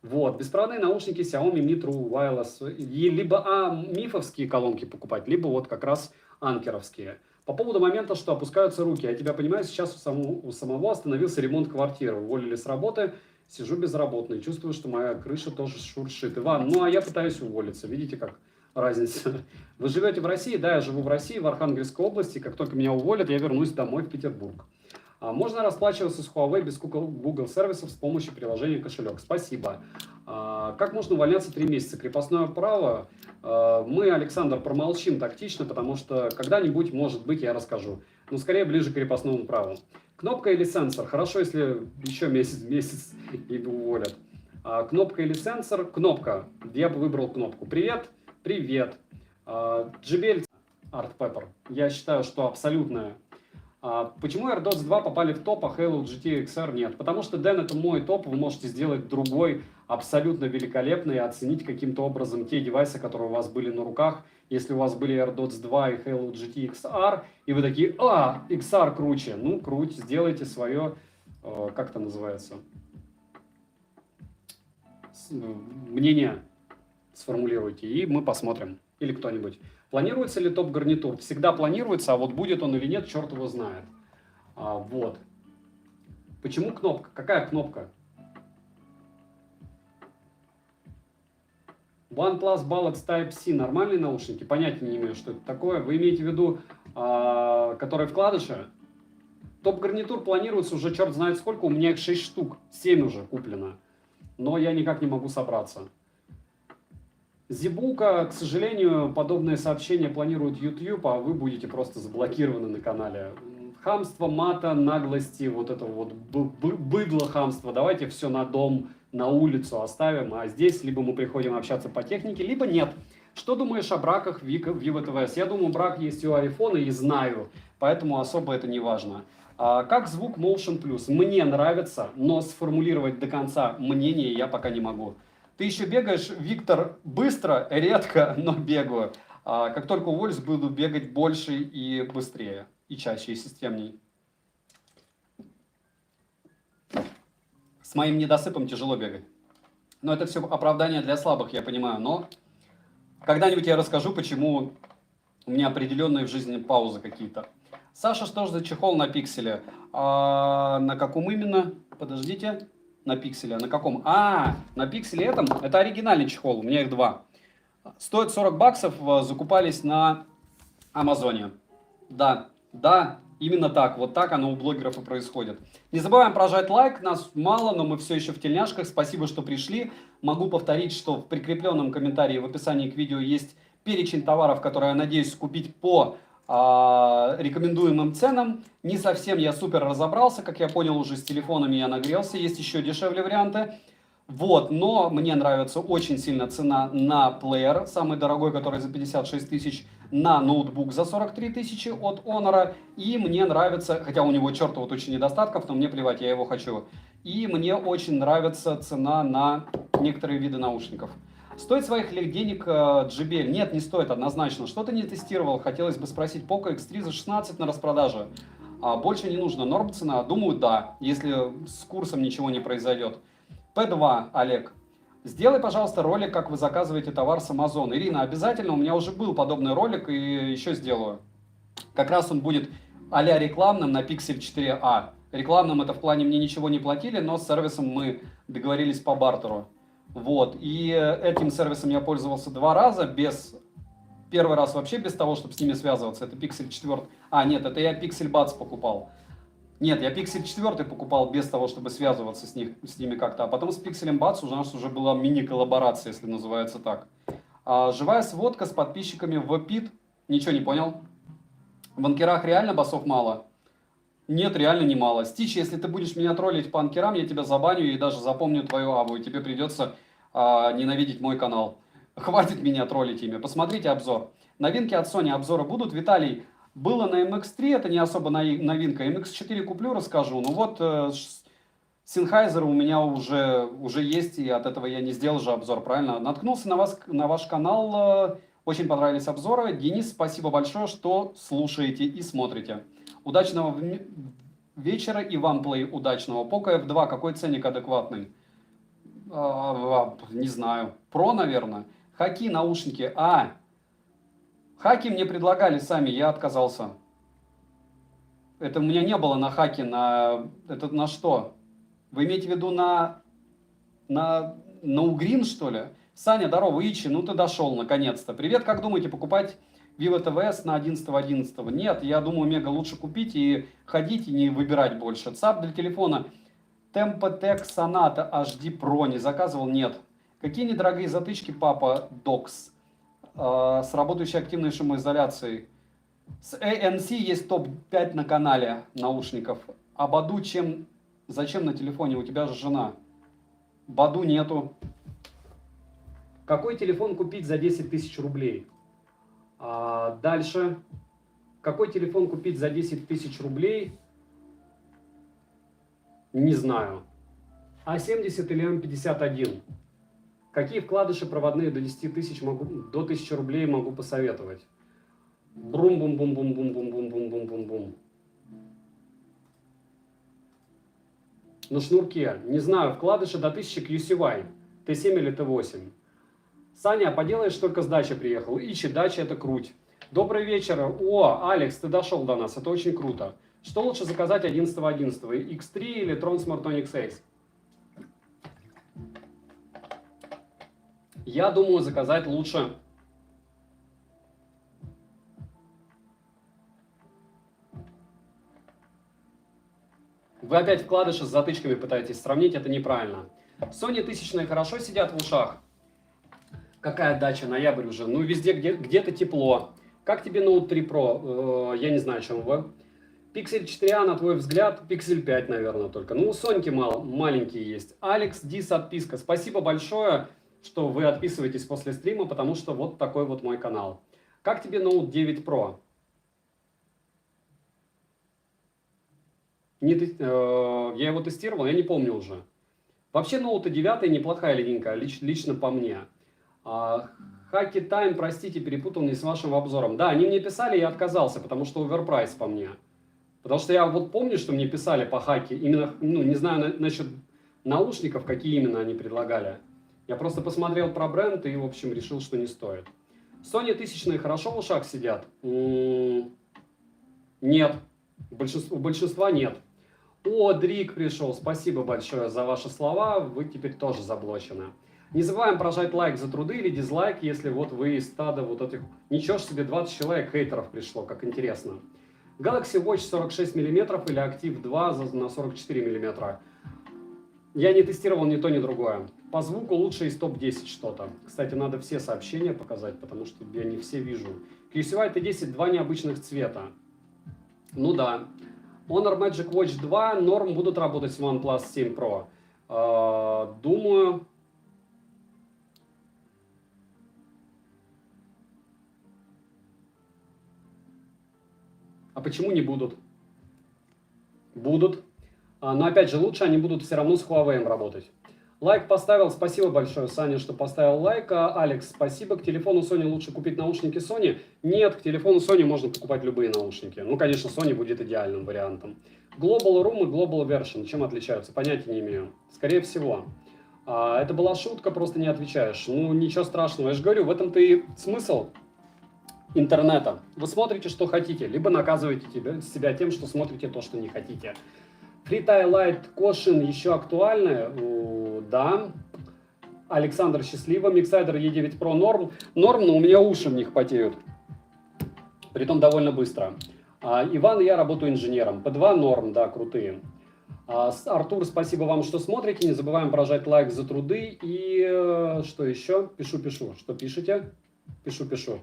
Вот, беспроводные наушники Xiaomi Mi True Wireless. И либо мифовские колонки покупать, либо вот как раз анкеровские. По поводу момента, что опускаются руки. Я тебя понимаю, сейчас у самого остановился ремонт квартиры. Уволили с работы, сижу безработный. Чувствую, что моя крыша тоже шуршит. Иван, ну а я пытаюсь уволиться. Видите, как разница? Вы живете в России? Да, я живу в России, в Архангельской области. Как только меня уволят, я вернусь домой в Петербург. Можно расплачиваться с Huawei без Google сервисов с помощью приложения кошелек. Спасибо. Как можно увольняться 3 месяца? Крепостное право. Мы, Александр, промолчим тактично, потому что когда-нибудь, может быть, я расскажу. Но скорее ближе к крепостному праву. Кнопка или сенсор? Хорошо, если еще месяц и уволят. Кнопка или сенсор? Кнопка. Я бы выбрал кнопку. Привет. Привет. JBL Art Pepper. Я считаю, что абсолютная. Почему AirDots 2 попали в топ, а Halo GT XR нет? Потому что, Дэн, это мой топ, вы можете сделать другой, абсолютно великолепный, и оценить каким-то образом те девайсы, которые у вас были на руках. Если у вас были AirDots 2 и Halo GT XR, и вы такие, XR круче, ну, круть, сделайте свое, как это называется, мнение сформулируйте, и мы посмотрим. Или кто-нибудь. Планируется ли топ-гарнитур? Всегда планируется, а вот будет он или нет, черт его знает. Вот. Почему кнопка? Какая кнопка? OnePlus Bullets Type-C. Нормальные наушники? Понятия не имею, что это такое. Вы имеете в виду, которые вкладыши? Топ-гарнитур планируется уже черт знает сколько. У меня их 6 штук. 7 уже куплено. Но я никак не могу собраться. Зибука, к сожалению, подобные сообщения планирует YouTube, а вы будете просто заблокированы на канале. Хамство, мата, наглости, вот это вот быдло хамство. Давайте все на дом, на улицу оставим, а здесь либо мы приходим общаться по технике, либо нет. Что думаешь о браках в Vivo TVS? Я думаю, брак есть и у iPhone, и знаю, поэтому особо это не важно. Как звук Motion Plus? Мне нравится, но сформулировать до конца мнение я пока не могу. Ты еще бегаешь, Виктор, быстро, редко, но бегаю. Как только уволюсь, буду бегать больше и быстрее, и чаще, и системней. С моим недосыпом тяжело бегать. Но это все оправдание для слабых, я понимаю. Но когда-нибудь я расскажу, почему у меня определенные в жизни паузы какие-то. Саша, что же за чехол на пикселе? На каком именно? Подождите. На пикселе. На каком? На пикселе этом. Это оригинальный чехол. У меня их 2. Стоит 40 баксов. Закупались на Амазоне. Да, именно так. Вот так оно у блогеров и происходит. Не забываем прожать лайк. Нас мало, но мы все еще в тельняшках. Спасибо, что пришли. Могу повторить, что в прикрепленном комментарии в описании к видео есть перечень товаров, которые я надеюсь купить по рекомендуемым ценам. Не совсем я супер разобрался, как я понял, уже с телефонами я нагрелся, есть еще дешевле варианты. Вот, но мне нравится очень сильно цена на плеер, самый дорогой, который за 56 тысяч, на ноутбук за 43 тысячи от Honor. И мне нравится, хотя у него чертова туча недостатков, но мне плевать, я его хочу. И мне очень нравится цена на некоторые виды наушников. Стоит своих денег JBL? Нет, не стоит однозначно. Что-то не тестировал, хотелось бы спросить. Poco X3 за 16 на распродаже. Больше не нужно. Норм цена? Думаю, да, если с курсом ничего не произойдет. P2, Олег. Сделай, пожалуйста, ролик, как вы заказываете товар с Amazon. Ирина, обязательно, у меня уже был подобный ролик и еще сделаю. Как раз он будет а-ля рекламным на Pixel 4a. Рекламным это в плане мне ничего не платили, но с сервисом мы договорились по бартеру. Вот, и этим сервисом я пользовался 2 раза, первый раз вообще без того, чтобы с ними связываться, это Pixel 4, нет, это я Pixel Buds покупал. Нет, я Pixel 4 покупал без того, чтобы связываться с ними как-то, а потом с Pixel Buds у нас уже была мини-коллаборация, если называется так. Живая сводка с подписчиками в ПИТ, ничего не понял. В анкерах реально басов мало? Нет, реально не мало. Стич, если ты будешь меня троллить по анкерам, я тебя забаню и даже запомню твою абу, и тебе придется ненавидеть мой канал. Хватит меня троллить ими. Посмотрите обзор. Новинки от Sony обзоры будут. Виталий, было на MX3, это не особо новинка. MX4 куплю, расскажу. Ну вот, Sennheiser у меня уже есть, и от этого я не сделал же обзор, правильно? Наткнулся на ваш канал, очень понравились обзоры. Денис, спасибо большое, что слушаете и смотрите. Удачного вечера и вам, Play, удачного. Poco F2, какой ценник адекватный? Не знаю. Pro, наверное. Хаки, наушники. Хаки мне предлагали сами, я отказался. Это у меня не было на хаке, это на что? Вы имеете в виду на Угрин, что ли? Саня, здорово, Ичи, ну ты дошел, наконец-то. Привет, как думаете, покупать Vivo TVS на 11.11? Нет, я думаю, Мега лучше купить и ходить, и не выбирать больше. ЦАП для телефона Tempotec Sonata HD Pro не заказывал? Нет. Какие недорогие затычки, папа, Dox? С работающей активной шумоизоляцией. С ANC есть топ-5 на канале наушников. А Баду зачем на телефоне? У тебя же жена. Баду нету. Какой телефон купить за 10 тысяч рублей? Дальше. Какой телефон купить за 10 тысяч рублей? Не знаю. А70 или М51? Какие вкладыши проводные до 10 тысяч до 1000 рублей могу посоветовать? Брум-бум-бум-бум-бум-бум-бум-бум-бум-бум-бум. На шнурке. Не знаю, вкладыши до 1000 QCY. Т7 или Т8. Саня, а поделаешь, только с дачи приехал. Ичи, дача это круть. Добрый вечер. О, Алекс, ты дошел до нас, это очень круто. Что лучше заказать 11.11, X3 или Tron Smartphone XS? Я думаю, заказать лучше... Вы опять вкладыши с затычками пытаетесь сравнить, это неправильно. Sony тысячные хорошо сидят в ушах. Какая дача, ноябрь уже. Ну, везде где-то тепло. Как тебе Note 3 Pro? Я не знаю, о чем вы. Pixel 4a, на твой взгляд, Pixel 5, наверное, только. Ну, у Соньки маленькие есть. Алекс Дис отписка. Спасибо большое, что вы отписываетесь после стрима, потому что вот такой вот мой канал. Как тебе Note 9 Pro? Я его тестировал, я не помню уже. Вообще Note 9 неплохая ленинка, лично по мне. Хаки Тайм, простите, перепутал не с вашим обзором. Да, они мне писали, я отказался, потому что оверпрайс по мне. Потому что я вот помню, что мне писали по хаке, именно, ну, не знаю насчет наушников, какие именно они предлагали. Я просто посмотрел про бренд и, в общем, решил, что не стоит. Sony тысячные хорошо в ушах сидят? Нет. У большинства нет. О, Дрик пришел. Спасибо большое за ваши слова. Вы теперь тоже заблочены. Не забываем прожать лайк за труды или дизлайк, если вот вы из стада вот этих... Ничего себе, 20 человек хейтеров пришло, как интересно. Galaxy Watch 46 мм или Active 2 на 44 мм. Я не тестировал ни то, ни другое. По звуку лучше из топ-10 что-то. Кстати, надо все сообщения показать, потому что я не все вижу. QCY T10 два необычных цвета. Ну да. Honor Magic Watch 2 норм будут работать с OnePlus 7 Pro. Думаю... А почему не будут? Будут. Но опять же, лучше они будут все равно с Huawei работать. Лайк поставил. Спасибо большое, Саня, что поставил лайк. Алекс, спасибо. К телефону Sony лучше купить наушники Sony? Нет, к телефону Sony можно покупать любые наушники. Ну, конечно, Sony будет идеальным вариантом. Global Room и Global Version. Чем отличаются? Понятия не имею. Скорее всего. Это была шутка, просто не отвечаешь. Ну, ничего страшного. Я же говорю, в этом-то и смысл интернета. Вы смотрите, что хотите, либо наказываете себя тем, что смотрите то, что не хотите. FreeTie Light Caution еще актуальны? Да. Александр, счастливо. Mixsider E9 Pro норм. Норм, но у меня уши в них потеют. Притом довольно быстро. Иван, я работаю инженером. P2 норм, да, крутые. Артур, спасибо вам, что смотрите. Не забываем прожать лайк за труды. И что еще? Пишу. Что пишете? Пишу.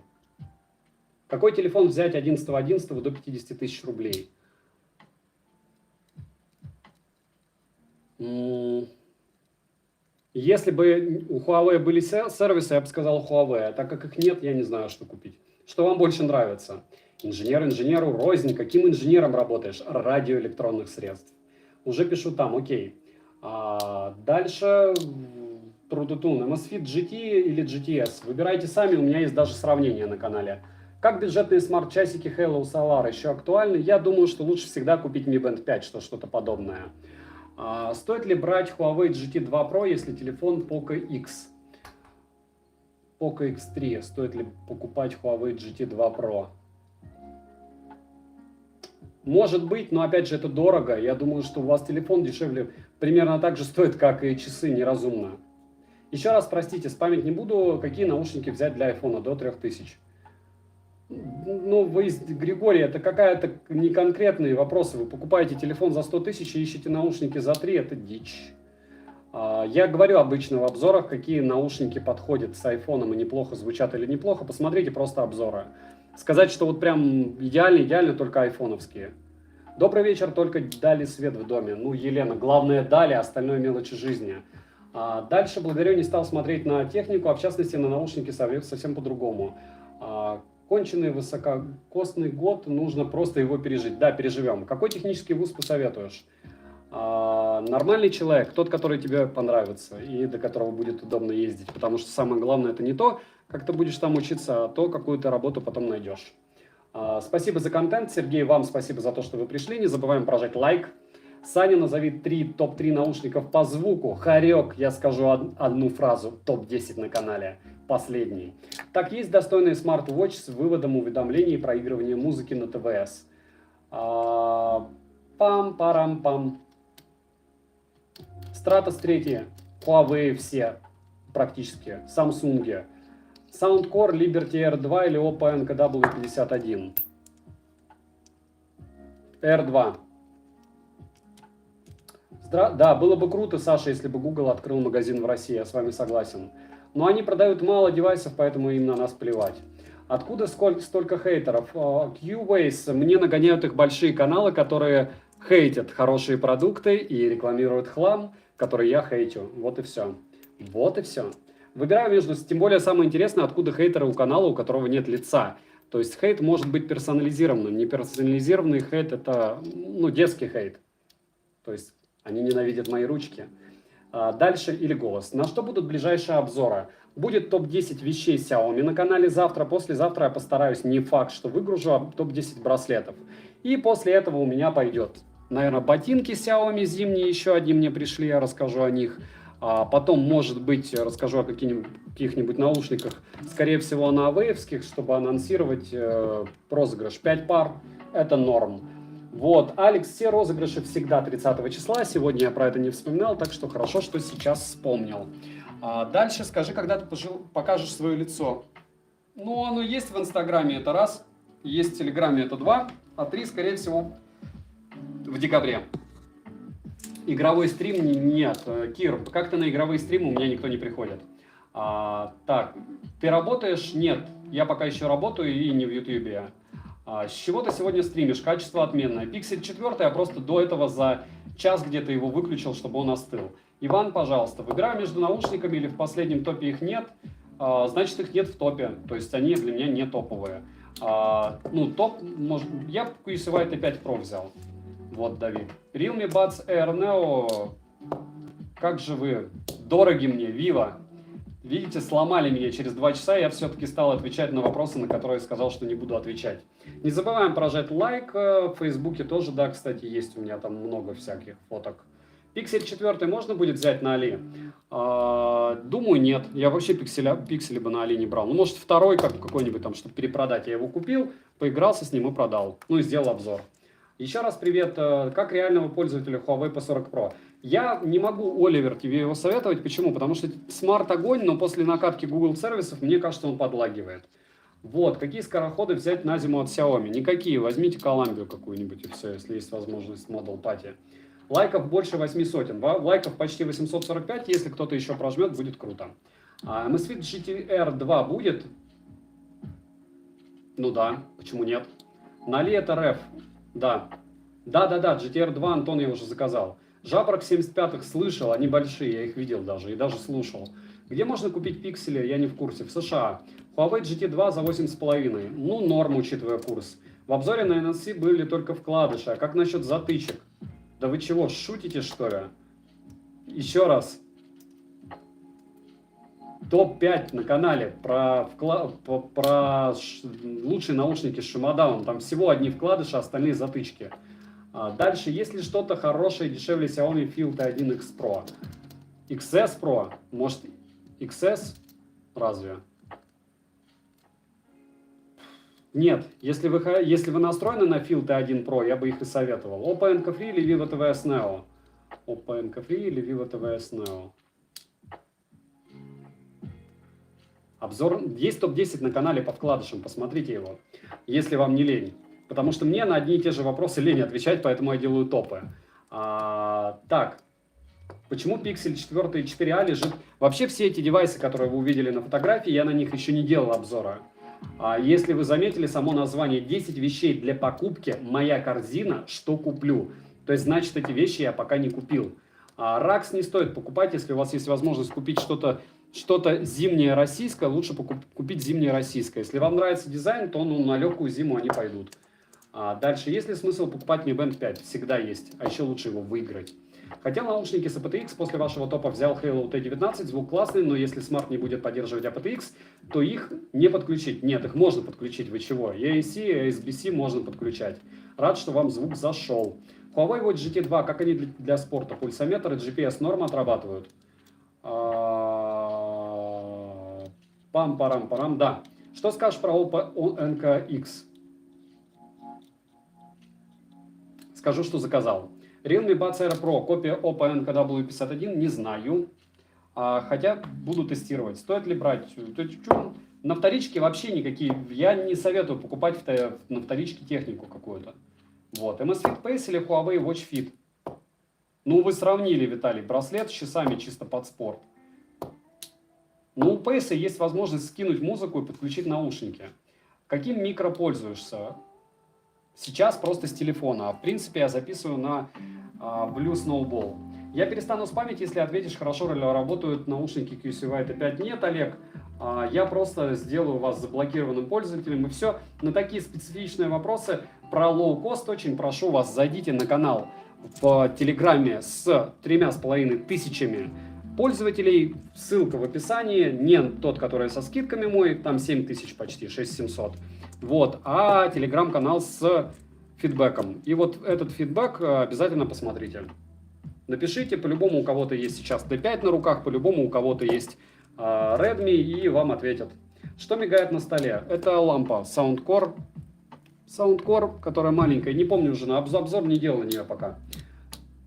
Какой телефон взять 11.11 до 50 тысяч рублей? Если бы у Huawei были сервисы, я бы сказал Huawei. А так как их нет, я не знаю, что купить. Что вам больше нравится? Инженер инженеру рознь. Каким инженером работаешь? Радиоэлектронных средств. Уже пишу там, окей. Дальше Трудутун. MSFIT GT или GTS. Выбирайте сами, у меня есть даже сравнение на канале. Как бюджетные смарт-часики Halo Solar еще актуальны? Я думаю, что лучше всегда купить Mi Band 5, что-то подобное. Стоит ли брать Huawei GT 2 Pro, если телефон Poco X? Poco X3. Стоит ли покупать Huawei GT 2 Pro? Может быть, но опять же это дорого. Я думаю, что у вас телефон дешевле примерно так же стоит, как и часы, неразумно. Еще раз, простите, спамить не буду. Какие наушники взять для iPhone до 3000? Ну, вы, Григорий, это какая-то неконкретные вопросы. Вы покупаете телефон за 100 тысяч и ищете наушники за 3, это дичь. Я говорю обычно в обзорах, какие наушники подходят с айфоном и неплохо звучат или неплохо. Посмотрите просто обзоры. Сказать, что вот прям идеально только айфоновские. Добрый вечер, только дали свет в доме. Ну, Елена, главное дали, остальное мелочи жизни. Дальше, благодарю, не стал смотреть на технику, а в частности на наушники совсем по-другому. Конченый высококостный год, нужно просто его пережить. Да, переживем. Какой технический вуз посоветуешь? Нормальный человек, тот, который тебе понравится и до которого будет удобно ездить. Потому что самое главное это не то, как ты будешь там учиться, а то, какую ты работу потом найдешь. Спасибо за контент, Сергей, вам спасибо за то, что вы пришли. Не забываем прожать лайк. Саня, назови топ-3 наушников по звуку. Харек, я скажу одну фразу. Топ-10 на канале. Последний. Так, есть достойный смарт-вотч с выводом уведомлений и проигрыванием музыки на ТВС. Пам-парам-пам. Stratos 3, Huawei все практически, Samsung, Soundcore, Liberty R2 или Oppo NKW51. R2. Да, было бы круто, Саша, если бы Google открыл магазин в России, я с вами согласен. Но они продают мало девайсов, поэтому им на нас плевать. Откуда столько хейтеров? Q-Ways, мне нагоняют их большие каналы, которые хейтят хорошие продукты и рекламируют хлам, который я хейтю. Вот и все. Вот и все. Выбираю между... Тем более самое интересное, откуда хейтеры у канала, у которого нет лица. То есть хейт может быть персонализированным. Неперсонализированный хейт — это, детский хейт. То есть они ненавидят мои ручки. Дальше или голос. На что будут ближайшие обзоры? Будет топ-10 вещей Xiaomi на канале завтра. Послезавтра я постараюсь, не факт, что выгружу, а топ-10 браслетов. И после этого у меня пойдет, наверное, ботинки Xiaomi зимние, еще одни мне пришли, я расскажу о них. Потом, может быть, расскажу о каких-нибудь наушниках, скорее всего, на авеевских, чтобы анонсировать розыгрыш. 5 пар – это норм. Вот, Алекс, все розыгрыши всегда 30 числа. Сегодня я про это не вспоминал, так что хорошо, что сейчас вспомнил. Дальше скажи, когда ты покажешь свое лицо. Оно есть в Инстаграме, это раз. Есть в Телеграме, это 2. А 3, скорее всего, в декабре. Игровой стрим нет. Кир, как-то на игровые стримы у меня никто не приходит. Так, ты работаешь? Нет, я пока еще работаю и не в Ютубе. С чего ты сегодня стримишь? Качество отменное. Pixel 4 я просто до этого за час где-то его выключил, чтобы он остыл. Иван, пожалуйста, выбираю между наушниками или в последнем топе их нет. Значит, их нет в топе. То есть они для меня не топовые. Топ, я QS White 5 Pro взял. Вот, Давид. Realme Buds Air Neo. Как же вы дороги мне, Vivo. Видите, сломали меня через 2 часа, я все-таки стал отвечать на вопросы, на которые я сказал, что не буду отвечать. Не забываем прожать лайк. В Фейсбуке тоже, да, кстати, есть у меня там много всяких фоток. Pixel 4 можно будет взять на Али? Думаю, нет. Я вообще пиксели бы на Али не брал. Может, второй какой-нибудь там, чтобы перепродать. Я его купил, поигрался с ним и продал. И сделал обзор. Еще раз привет. Как реального пользователя Huawei P40 Pro? Я не могу, Оливер, тебе его советовать. Почему? Потому что смарт огонь, но после накатки Google сервисов, мне кажется, он подлагивает. Вот, какие скороходы взять на зиму от Xiaomi? Никакие. Возьмите Columbia какую-нибудь и все, если есть возможность Model Party. Лайков больше 800. Лайков почти 845. Если кто-то еще прожмет, будет круто. MSFIT GTR 2 будет? Да, почему нет? На Ли это RF. Да. Да, GTR 2, Антон, я уже заказал. Жабрак 75-х слышал, они большие, я их видел даже и даже слушал. Где можно купить пиксели, я не в курсе. В США. Huawei GT2 за 8,5. Норм, учитывая курс. В обзоре на NFC были только вкладыши. А как насчет затычек? Да вы чего, шутите, что ли? Еще раз. Топ-5 на канале про лучшие наушники с шумодауном. Там всего одни вкладыши, остальные затычки. Дальше, есть ли что-то хорошее и дешевле Xiaomi Field T1X Pro? XS Pro? Может, XS? Разве? Нет, если вы настроены на Field T1 Pro, я бы их и советовал. Oppo Enco Free или Vivo TVS Neo? Oppo Enco Free или Vivo TVS Neo? Обзор. Есть топ-10 на канале по вкладышам, посмотрите его, если вам не лень. Потому что мне на одни и те же вопросы лень отвечать, поэтому я делаю топы. Так, почему Pixel 4 и 4a лежит? Вообще все эти девайсы, которые вы увидели на фотографии, я на них еще не делал обзора. Если вы заметили, само название 10 вещей для покупки, моя корзина, что куплю. То есть, значит, эти вещи я пока не купил. Ракс не стоит покупать, если у вас есть возможность купить что-то зимнее российское, лучше купить зимнее российское. Если вам нравится дизайн, то на легкую зиму они пойдут. Дальше, есть ли смысл покупать Mi Band 5? Всегда есть, а еще лучше его выиграть. Хотел наушники с aptX, после вашего топа взял Halo T19, звук классный, но если смарт не будет поддерживать aptX, то их не подключить. Нет, их можно подключить, вы чего? EAC, ASBC можно подключать. Рад, что вам звук зашел. Huawei Watch GT 2, как они для спорта? Пульсометр и GPS норм отрабатывают? Пам-парам-парам, да. Что скажешь про Oppo NK-X? Скажу, что заказал. Realme Buds Air Pro, копия Oppo NKW51, не знаю. Хотя буду тестировать. Стоит ли брать? На вторичке вообще никакие. Я не советую покупать на вторичке технику какую-то. Вот. Amazfit Pace или Huawei Watch Fit? Ну, вы сравнили, Виталий, браслет с часами чисто под спорт. Ну, у Pace есть возможность скинуть музыку и подключить наушники. Каким микро пользуешься? Сейчас просто с телефона. А в принципе я записываю на Blue Snowball. Я перестану спамить, если ответишь, хорошо ли работают наушники QCY T5. Нет, Олег, я просто сделаю вас заблокированным пользователем и все. На такие специфичные вопросы про лоу-кост очень прошу вас, зайдите на канал в Телеграме с 3500 пользователей. Ссылка в описании. Не тот, который со скидками мой, там 7000 почти, 6700. Вот, а телеграм-канал с фидбэком. И вот этот фидбэк обязательно посмотрите. Напишите, по-любому у кого-то есть сейчас T5 на руках, по-любому у кого-то есть Redmi, и вам ответят. Что мигает на столе? Это лампа Soundcore. Soundcore, которая маленькая, не помню уже, обзор не делал на нее пока.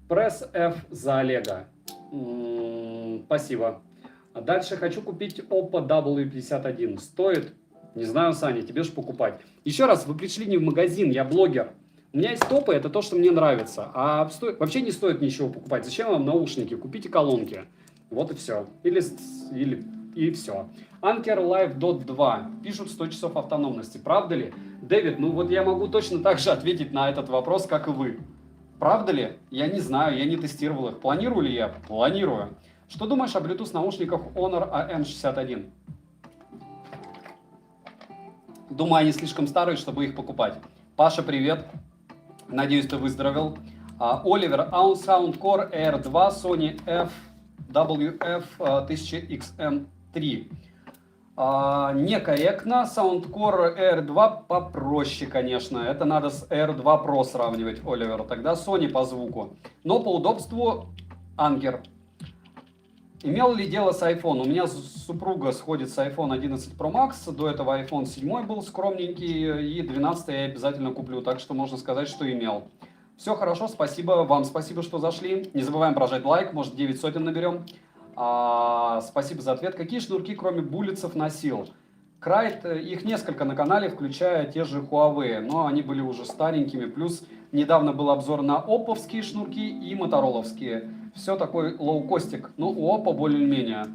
Press F за Олега. Спасибо. Дальше хочу купить Oppo W51. Стоит? Не знаю, Саня, тебе же покупать. Еще раз, вы пришли не в магазин, я блогер. У меня есть топы, это то, что мне нравится. А вообще не стоит ничего покупать. Зачем вам наушники? Купите колонки. Вот и все. И все. Anker Live Dot 2. Пишут 100 часов автономности. Правда ли? Дэвид, ну вот я могу точно так же ответить на этот вопрос, как и вы. Правда ли? Я не знаю, я не тестировал их. Планирую ли я? Планирую. Что думаешь о Bluetooth наушниках Honor AM61? Думаю, они слишком старые, чтобы их покупать. Паша, привет. Надеюсь, ты выздоровел. Оливер, Soundcore R2 Sony FWF-1000XM3. Некорректно. Soundcore R2 попроще, конечно. Это надо с R2 Pro сравнивать, Оливер. Тогда Sony по звуку. Но по удобству Anker. Имел ли дело с iPhone? У меня супруга сходит с iPhone 11 Pro Max, до этого iPhone 7 был скромненький, и 12 я обязательно куплю, так что можно сказать, что имел. Все хорошо, спасибо, вам спасибо, что зашли. Не забываем прожать лайк, может 9 сотен наберем. Спасибо за ответ. Какие шнурки, кроме буллицев, носил? Крайт, их несколько на канале, включая те же Huawei, но они были уже старенькими, плюс недавно был обзор на опповские шнурки и мотороловские. Все такой лоукостик. Ну, у Oppo более-менее.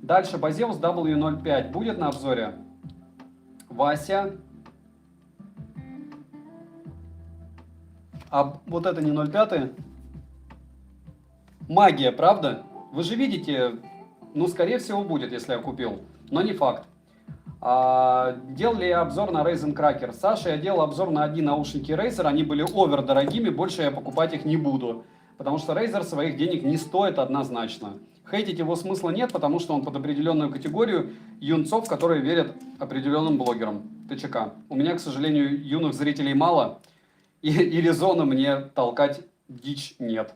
Дальше Базеус W05 будет на обзоре. Вася. А вот это не 0,5. Магия, правда? Вы же видите, ну, скорее всего, будет, если я купил. Но не факт. Делал ли я обзор на Ryzen Cracker? Саша, я делал обзор на одни наушники Razer. Они были овер дорогими, больше я покупать их не буду. Потому что Razer своих денег не стоит однозначно. Хейтить его смысла нет, потому что он под определенную категорию юнцов, которые верят определенным блогерам. ТЧК. У меня, к сожалению, юных зрителей мало, и резона мне толкать дичь нет.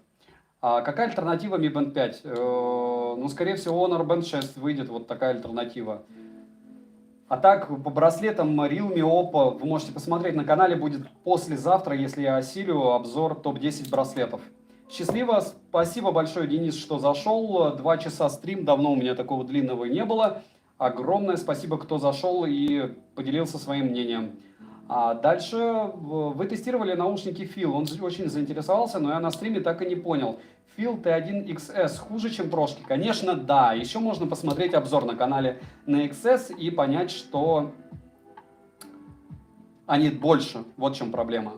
Какая альтернатива Mi Band 5? Ну, скорее всего, Honor Band 6 выйдет, вот такая альтернатива. А так, по браслетам Realme, Oppo, вы можете посмотреть на канале, будет послезавтра, если я осилю, обзор топ-10 браслетов. Счастливо, спасибо большое, Денис, что зашел. 2 часа стрим, давно у меня такого длинного не было. Огромное спасибо, кто зашел и поделился своим мнением. Дальше вы тестировали наушники Phil, он очень заинтересовался, но я на стриме так и не понял. Phil T1XS хуже, чем прошки? Конечно, да. Еще можно посмотреть обзор на канале на XS и понять, что они больше. Вот в чем проблема.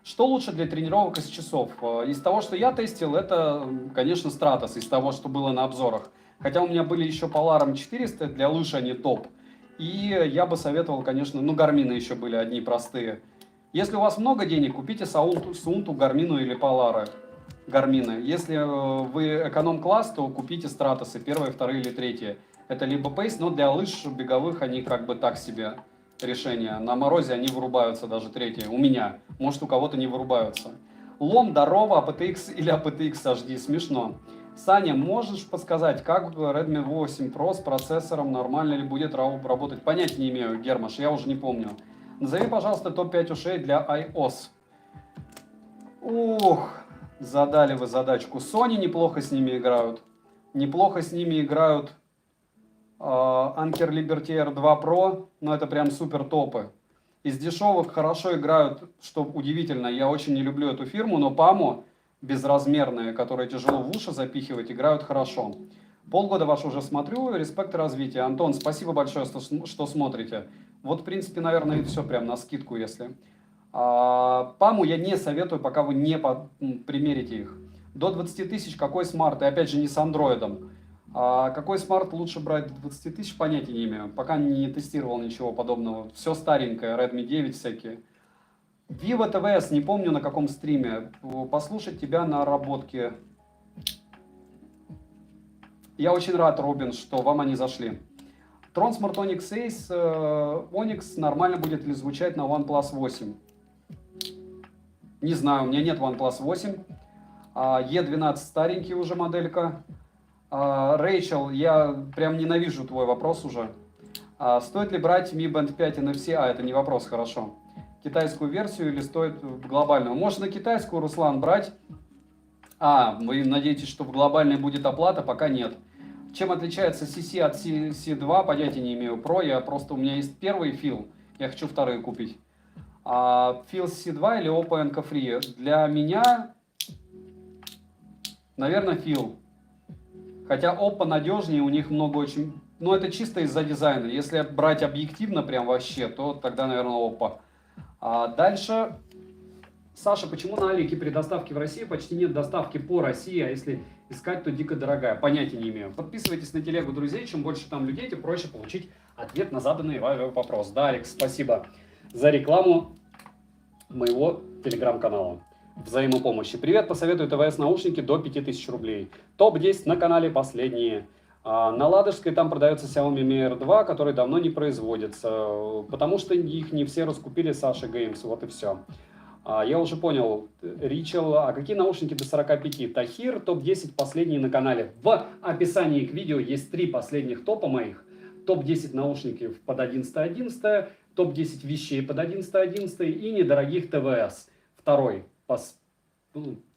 Что лучше для тренировок из часов? Из того, что я тестил, это, конечно, Stratos, из того, что было на обзорах. Хотя у меня были еще Polar 400, для лыж они топ. И я бы советовал, конечно, ну, Гармины еще были одни простые. Если у вас много денег, купите Сунту, Гармину или Polar. Гармины. Если вы эконом-класс, то купите Стратосы, первые, вторые или третьи. Это либо Pace, но для лыж беговых они как бы так себе решение. На морозе они вырубаются, даже третьи. У меня. Может, у кого-то не вырубаются. Лом, здорово, APTX или APTX HD. Смешно. Саня, можешь подсказать, как Redmi 8 Pro с процессором нормально ли будет работать? Понятия не имею, Гермаш, я уже не помню. Назови, пожалуйста, топ-5 ушей для iOS. Ух, задали вы задачку. Sony неплохо с ними играют. Неплохо с ними играют Anker Liberty R2 Pro, но это прям супер топы. Из дешевых хорошо играют, что удивительно, я очень не люблю эту фирму, но Pamo безразмерные, которые тяжело в уши запихивать, играют хорошо. Полгода ваш уже смотрю, респект и развитие. Антон, спасибо большое, что смотрите. Вот, в принципе, наверное, и все прям на скидку, если. Паму я не советую, пока вы не примерите их. До 20 тысяч какой смарт? И опять же не с андроидом. Какой смарт лучше брать до 20 тысяч, понятия не имею. Пока не тестировал ничего подобного. Все старенькое, Redmi 9 всякие. Vivo TVS, не помню на каком стриме. Послушать тебя на работке. Я очень рад, Робин, что вам они зашли. Tron Smart Onyx Ace, Onyx нормально будет ли звучать на OnePlus 8? Не знаю, у меня нет OnePlus 8. E12 старенький уже моделька. Рэйчел, я прям ненавижу твой вопрос уже. Стоит ли брать Mi Band 5 NFC? Это не вопрос, хорошо. Китайскую версию или стоит глобальную? Можно китайскую, Руслан, брать. Вы надеетесь, что в глобальной будет оплата? Пока нет. Чем отличается CC от C2? Понятия не имею. Pro, у меня есть первый фил, я хочу вторые купить. Фил C2 или Oppo Enco Free? Для меня, наверное, фил. Хотя Oppo надежнее, у них много очень... Но это чисто из-за дизайна. Если брать объективно прям вообще, то тогда, наверное, Oppo. Дальше. Саша, почему на Алике при доставке в России почти нет доставки по России, а если искать, то дико дорогая? Понятия не имею. Подписывайтесь на телегу друзей, чем больше там людей, тем проще получить ответ на заданный вами вопрос. Да, Алекс, спасибо за рекламу моего телеграм-канала. Взаимопомощи. Привет, посоветую ТВС наушники до 5000 рублей. Топ-10 на канале последние. На Ладожской там продается Xiaomi Mi R2, который давно не производится, потому что их не все раскупили Саша Games, вот и все. Я уже понял, Ричел, какие наушники до 45? Тахир, топ-10 последние на канале. В описании к видео есть 3 последних топа моих. Топ-10 наушников под 11.11, топ-10 вещей под 11.11 и недорогих ТВС.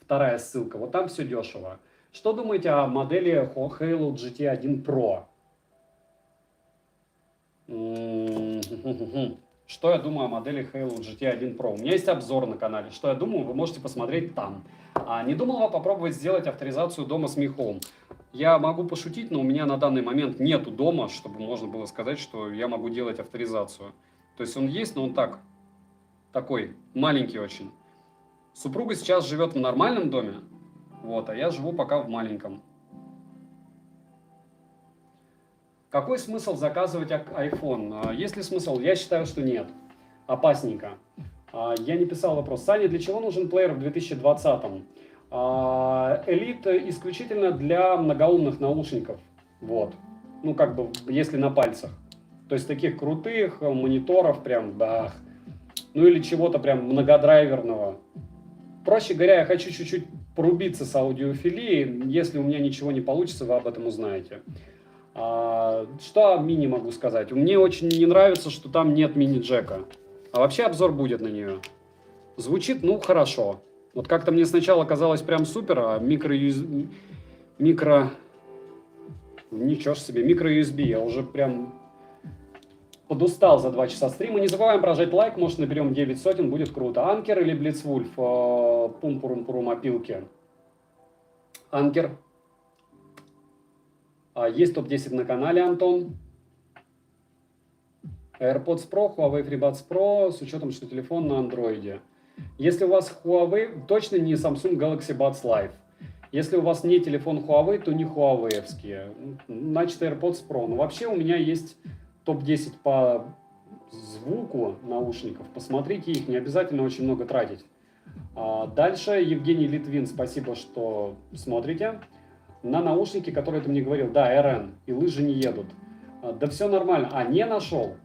Вторая ссылка, вот там все дешево. Что думаете о модели Halo GT1 Pro? Что я думаю о модели Halo GT1 Pro? У меня есть обзор на канале. Что я думаю, вы можете посмотреть там. Не думал попробовать сделать авторизацию дома с Mi Home? Я могу пошутить, но у меня на данный момент нету дома, чтобы можно было сказать, что я могу делать авторизацию. То есть он есть, но он такой маленький очень. Супруга сейчас живет в нормальном доме, а я живу пока в маленьком. Какой смысл заказывать iPhone? Есть ли смысл? Я считаю, что нет. Опасненько. Я не писал вопрос. Саня, для чего нужен плеер в 2020-м? Elite исключительно для многоумных наушников. Если на пальцах. То есть таких крутых мониторов прям, или чего-то прям многодрайверного. Проще говоря, я хочу чуть-чуть порубиться с аудиофилией. Если у меня ничего не получится, вы об этом узнаете. Что о мини могу сказать? Мне очень не нравится, что там нет мини-джека. А вообще обзор будет на нее. Звучит, хорошо. Вот как-то мне сначала казалось прям супер, а микро-USB, я уже прям подустал за 2 часа стрима. Не забываем прожать лайк, может наберем 9 сотен, будет круто. Анкер или Блицвульф? Пум-пурум-пурум опилки. Анкер. Есть топ-10 на канале, Антон. AirPods Pro, Huawei FreeBuds Pro, с учетом, что телефон на андроиде. Если у вас Huawei, точно не Samsung Galaxy Buds Live. Если у вас не телефон Huawei, то не Huawei-овские. Значит, AirPods Pro. Но вообще у меня есть топ-10 по звуку наушников. Посмотрите их, не обязательно очень много тратить. Дальше Евгений Литвин, спасибо, что смотрите. На наушники, которые ты мне говорил, да, РН, и лыжи не едут. Да все нормально. Не нашел.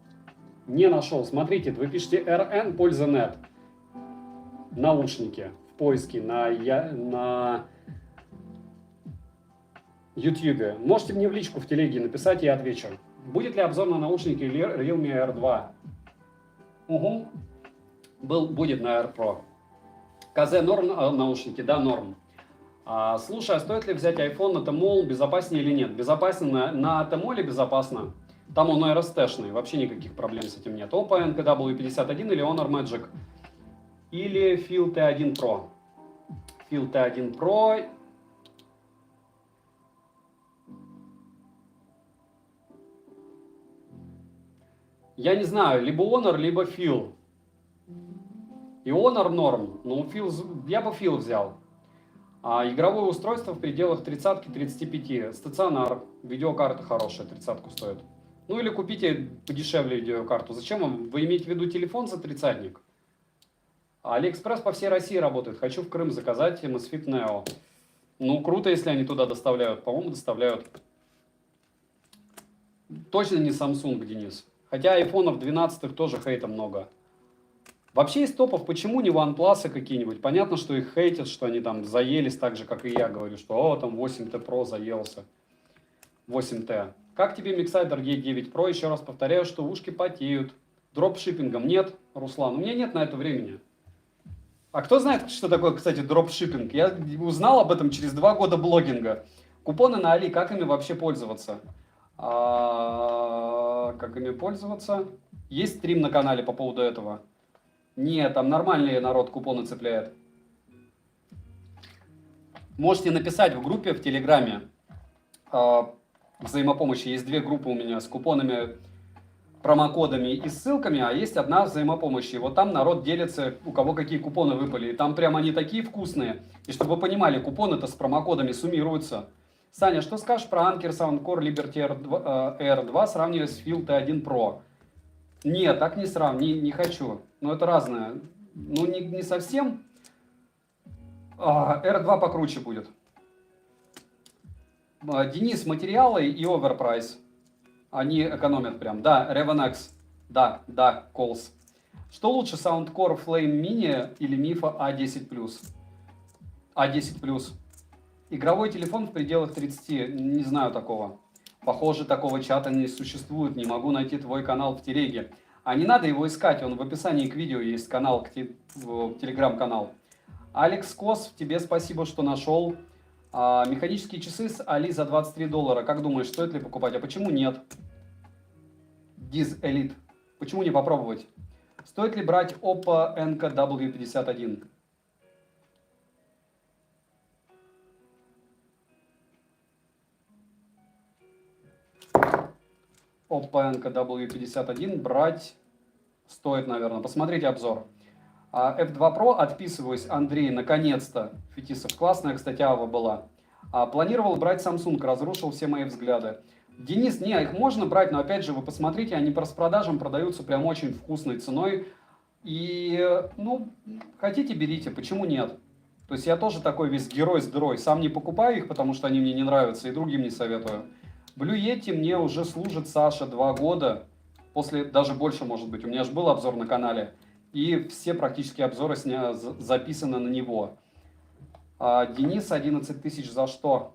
Не нашел. Смотрите, вы пишете РН, польза нет. Наушники в поиске на YouTube. Можете мне в личку в телеге написать, я отвечу. Будет ли обзор на наушники Realme R2? Угу. Будет на R Pro. КЗ норм наушники? Да, норм. Слушай, стоит ли взять iPhone на Тмол, безопаснее или нет? Безопасно на Тмоле безопасно. Там он RST-шный, вообще никаких проблем с этим нет. Oppo NKW51 или Honor Magic. Или Feel T1 Pro. Feel T1 Pro. Я не знаю, либо Honor, либо Feel. И Honor норм, но Feel, я бы Feel взял. Игровое устройство в пределах 30-35. Стационар, видеокарта хорошая, 30-ку стоит. Ну или купите подешевле видеокарту. Зачем вам? Вы имеете в виду телефон за 30-ник? Алиэкспресс по всей России работает. Хочу в Крым заказать Amazfit Neo. Ну, круто, если они туда доставляют. По-моему, доставляют. Точно не Samsung, Денис. Хотя айфонов 12 тоже хейта много. Вообще из топов, почему не OnePlus какие-нибудь? Понятно, что их хейтят, что они там заелись так же, как и я говорю, что там 8T Pro заелся. 8T. Как тебе Mixsider E9 Pro? Еще раз повторяю, что ушки потеют. Дропшиппингом нет, Руслан. У меня нет на это времени. А кто знает, что такое, кстати, дропшиппинг? Я узнал об этом через 2 года блогинга. Купоны на Али, как ими вообще пользоваться? Как ими пользоваться? Есть стрим на канале по поводу этого? Нет, там нормальный народ купоны цепляет. Можете написать в группе в Телеграме взаимопомощи. Есть 2 группы у меня с купонами, промокодами и ссылками, а есть одна взаимопомощи. Вот там народ делится, у кого какие купоны выпали. И там прям они такие вкусные. И чтобы вы понимали, купоны-то с промокодами суммируются. Саня, что скажешь про Anker Soundcore Liberty R2 сравнивая с Feel T1 Pro? Нет, так не сравниваю, не хочу. Но это разное. Ну, не совсем. R2 покруче будет. Денис, материалы и оверпрайс. Они экономят прям. Да, Revonex. Да, Calls. Что лучше, Soundcore Flame Mini или Mifa A10+? A10+. Игровой телефон в пределах 30. Не знаю такого. Похоже, такого чата не существует. Не могу найти твой канал в телеге. А не надо его искать. Он в описании к видео есть канал, телеграм-канал. Алекс Кос, тебе спасибо, что нашел. Механические часы с Али за $23. Как думаешь, стоит ли покупать? А почему нет? Diz Elite. Почему не попробовать? Стоит ли брать Oppo NKW51? Oppo NKW51 брать стоит, наверное. Посмотрите обзор. F2 Pro, отписываюсь, Андрей, наконец-то. Фетисов, классная, кстати, ава была. Планировал брать Samsung, разрушил все мои взгляды. Денис, не, их можно брать, но опять же, вы посмотрите, они по распродажам продаются прям очень вкусной ценой. И, ну, хотите, берите, почему нет? То есть я тоже такой весь герой с дырой. Сам не покупаю их, потому что они мне не нравятся, и другим не советую. Blue Yeti мне уже служит, Саша, 2 года. После, даже больше, может быть. У меня же был обзор на канале. И все практически обзоры записаны на него. Денис, 11 тысяч за что?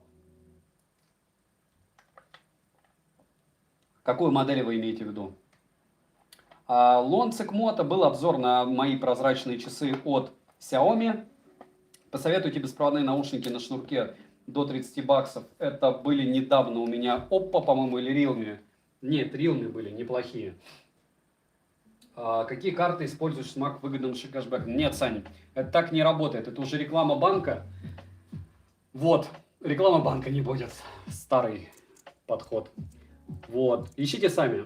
Какую модель вы имеете в виду? Lonsec Moto был обзор на мои прозрачные часы от Xiaomi. Посоветуйте беспроводные наушники на шнурке до $30. Это были недавно у меня Oppo, по-моему, или Realme. Нет, Realme были неплохие. Какие карты используешь с Mac выгодным кэшбэком? Нет, Саня, это так не работает. Это уже реклама банка. Вот, реклама банка не будет. Старый подход. Вот, ищите сами.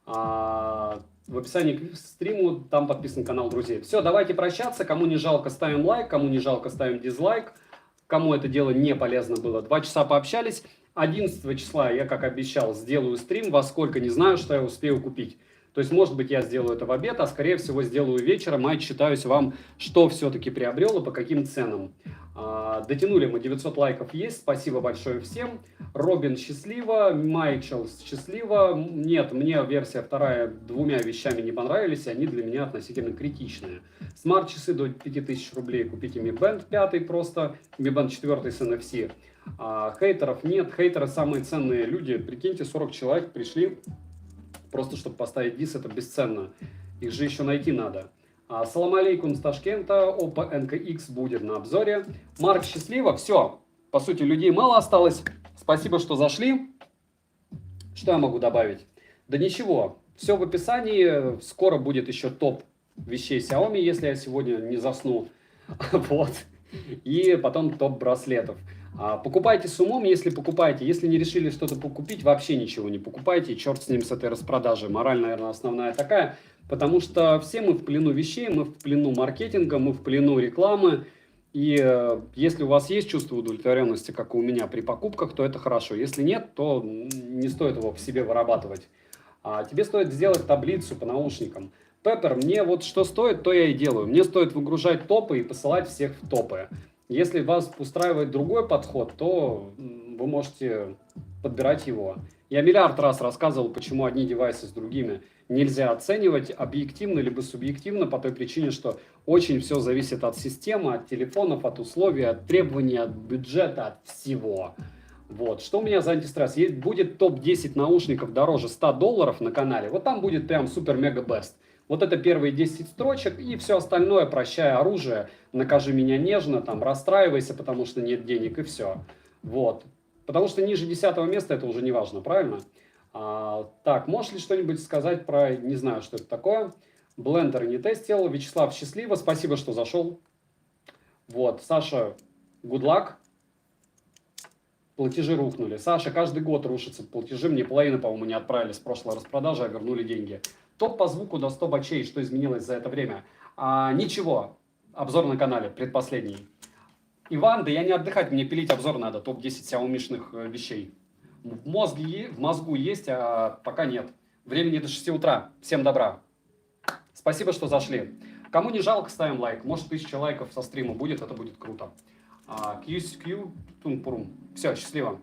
В описании к стриму там подписан канал друзей. Все, давайте прощаться. Кому не жалко, ставим лайк. Кому не жалко, ставим дизлайк. Кому это дело не полезно было. 2 часа пообщались. 11 числа я, как обещал, сделаю стрим. Во сколько, не знаю, что я успею купить. То есть, может быть, я сделаю это в обед, а скорее всего сделаю вечером, и отчитаюсь вам, что все-таки приобрел и по каким ценам. Дотянули мы, 900 лайков есть, спасибо большое всем. Робин счастливо, Майчел счастливо. Нет, мне версия вторая двумя вещами не понравились, и они для меня относительно критичные. Смарт-часы до 5000 рублей купите Mi Band 5 просто, Mi Band 4 с NFC. Хейтеров нет, хейтеры самые ценные люди. Прикиньте, 40 человек пришли просто, чтобы поставить дис, это бесценно. Их же еще найти надо. Салам алейкум с Ташкента, Oppo NKX будет на обзоре. Марк, счастливо, все. По сути, людей мало осталось. Спасибо, что зашли. Что я могу добавить? Да ничего, все в описании. Скоро будет еще топ вещей Xiaomi, если я сегодня не засну. Вот. И потом топ браслетов. Покупайте с умом, если покупаете. Если не решили что-то покупить, вообще ничего не покупайте. Черт с ним, с этой распродажей. Мораль, наверное, основная такая. Потому что все мы в плену вещей, мы в плену маркетинга, мы в плену рекламы. И если у вас есть чувство удовлетворенности, как и у меня при покупках, то это хорошо. Если нет, то не стоит его в себе вырабатывать. Тебе стоит сделать таблицу по наушникам. Пеппер, мне вот что стоит, то я и делаю. Мне стоит выгружать топы и посылать всех в топы. Если вас устраивает другой подход, то вы можете подбирать его. Я миллиард раз рассказывал, почему одни девайсы с другими нельзя оценивать объективно либо субъективно по той причине, что очень все зависит от системы, от телефонов, от условий, от требований, от бюджета, от всего. Вот. Что у меня за антистресс? Будет топ-10 наушников дороже $100 на канале. Вот там будет прям супер-мега-бест. Вот это первые 10 строчек, и все остальное, прощай оружие, накажи меня нежно, там, расстраивайся, потому что нет денег, и все. Вот. Потому что ниже 10 места это уже не важно, правильно? Так, можешь ли что-нибудь сказать про, не знаю, что это такое? Блендер не тестил. Вячеслав, счастливо, спасибо, что зашел. Вот, Саша, good luck. Платежи рухнули. Саша, каждый год рушатся платежи. Мне половину, по-моему, не отправили с прошлой распродажи, а вернули деньги. Топ по звуку до 100 бачей. Что изменилось за это время? Ничего. Обзор на канале, предпоследний. Иван, да я не отдыхать, мне пилить обзор надо. Топ-10 Xiaomi-шных вещей. В мозгу есть, а пока нет. Времени до 6 утра. Всем добра. Спасибо, что зашли. Кому не жалко, ставим лайк. Может, 1000 лайков со стрима будет, это будет круто. Q, тун-пурум. Все, счастливо.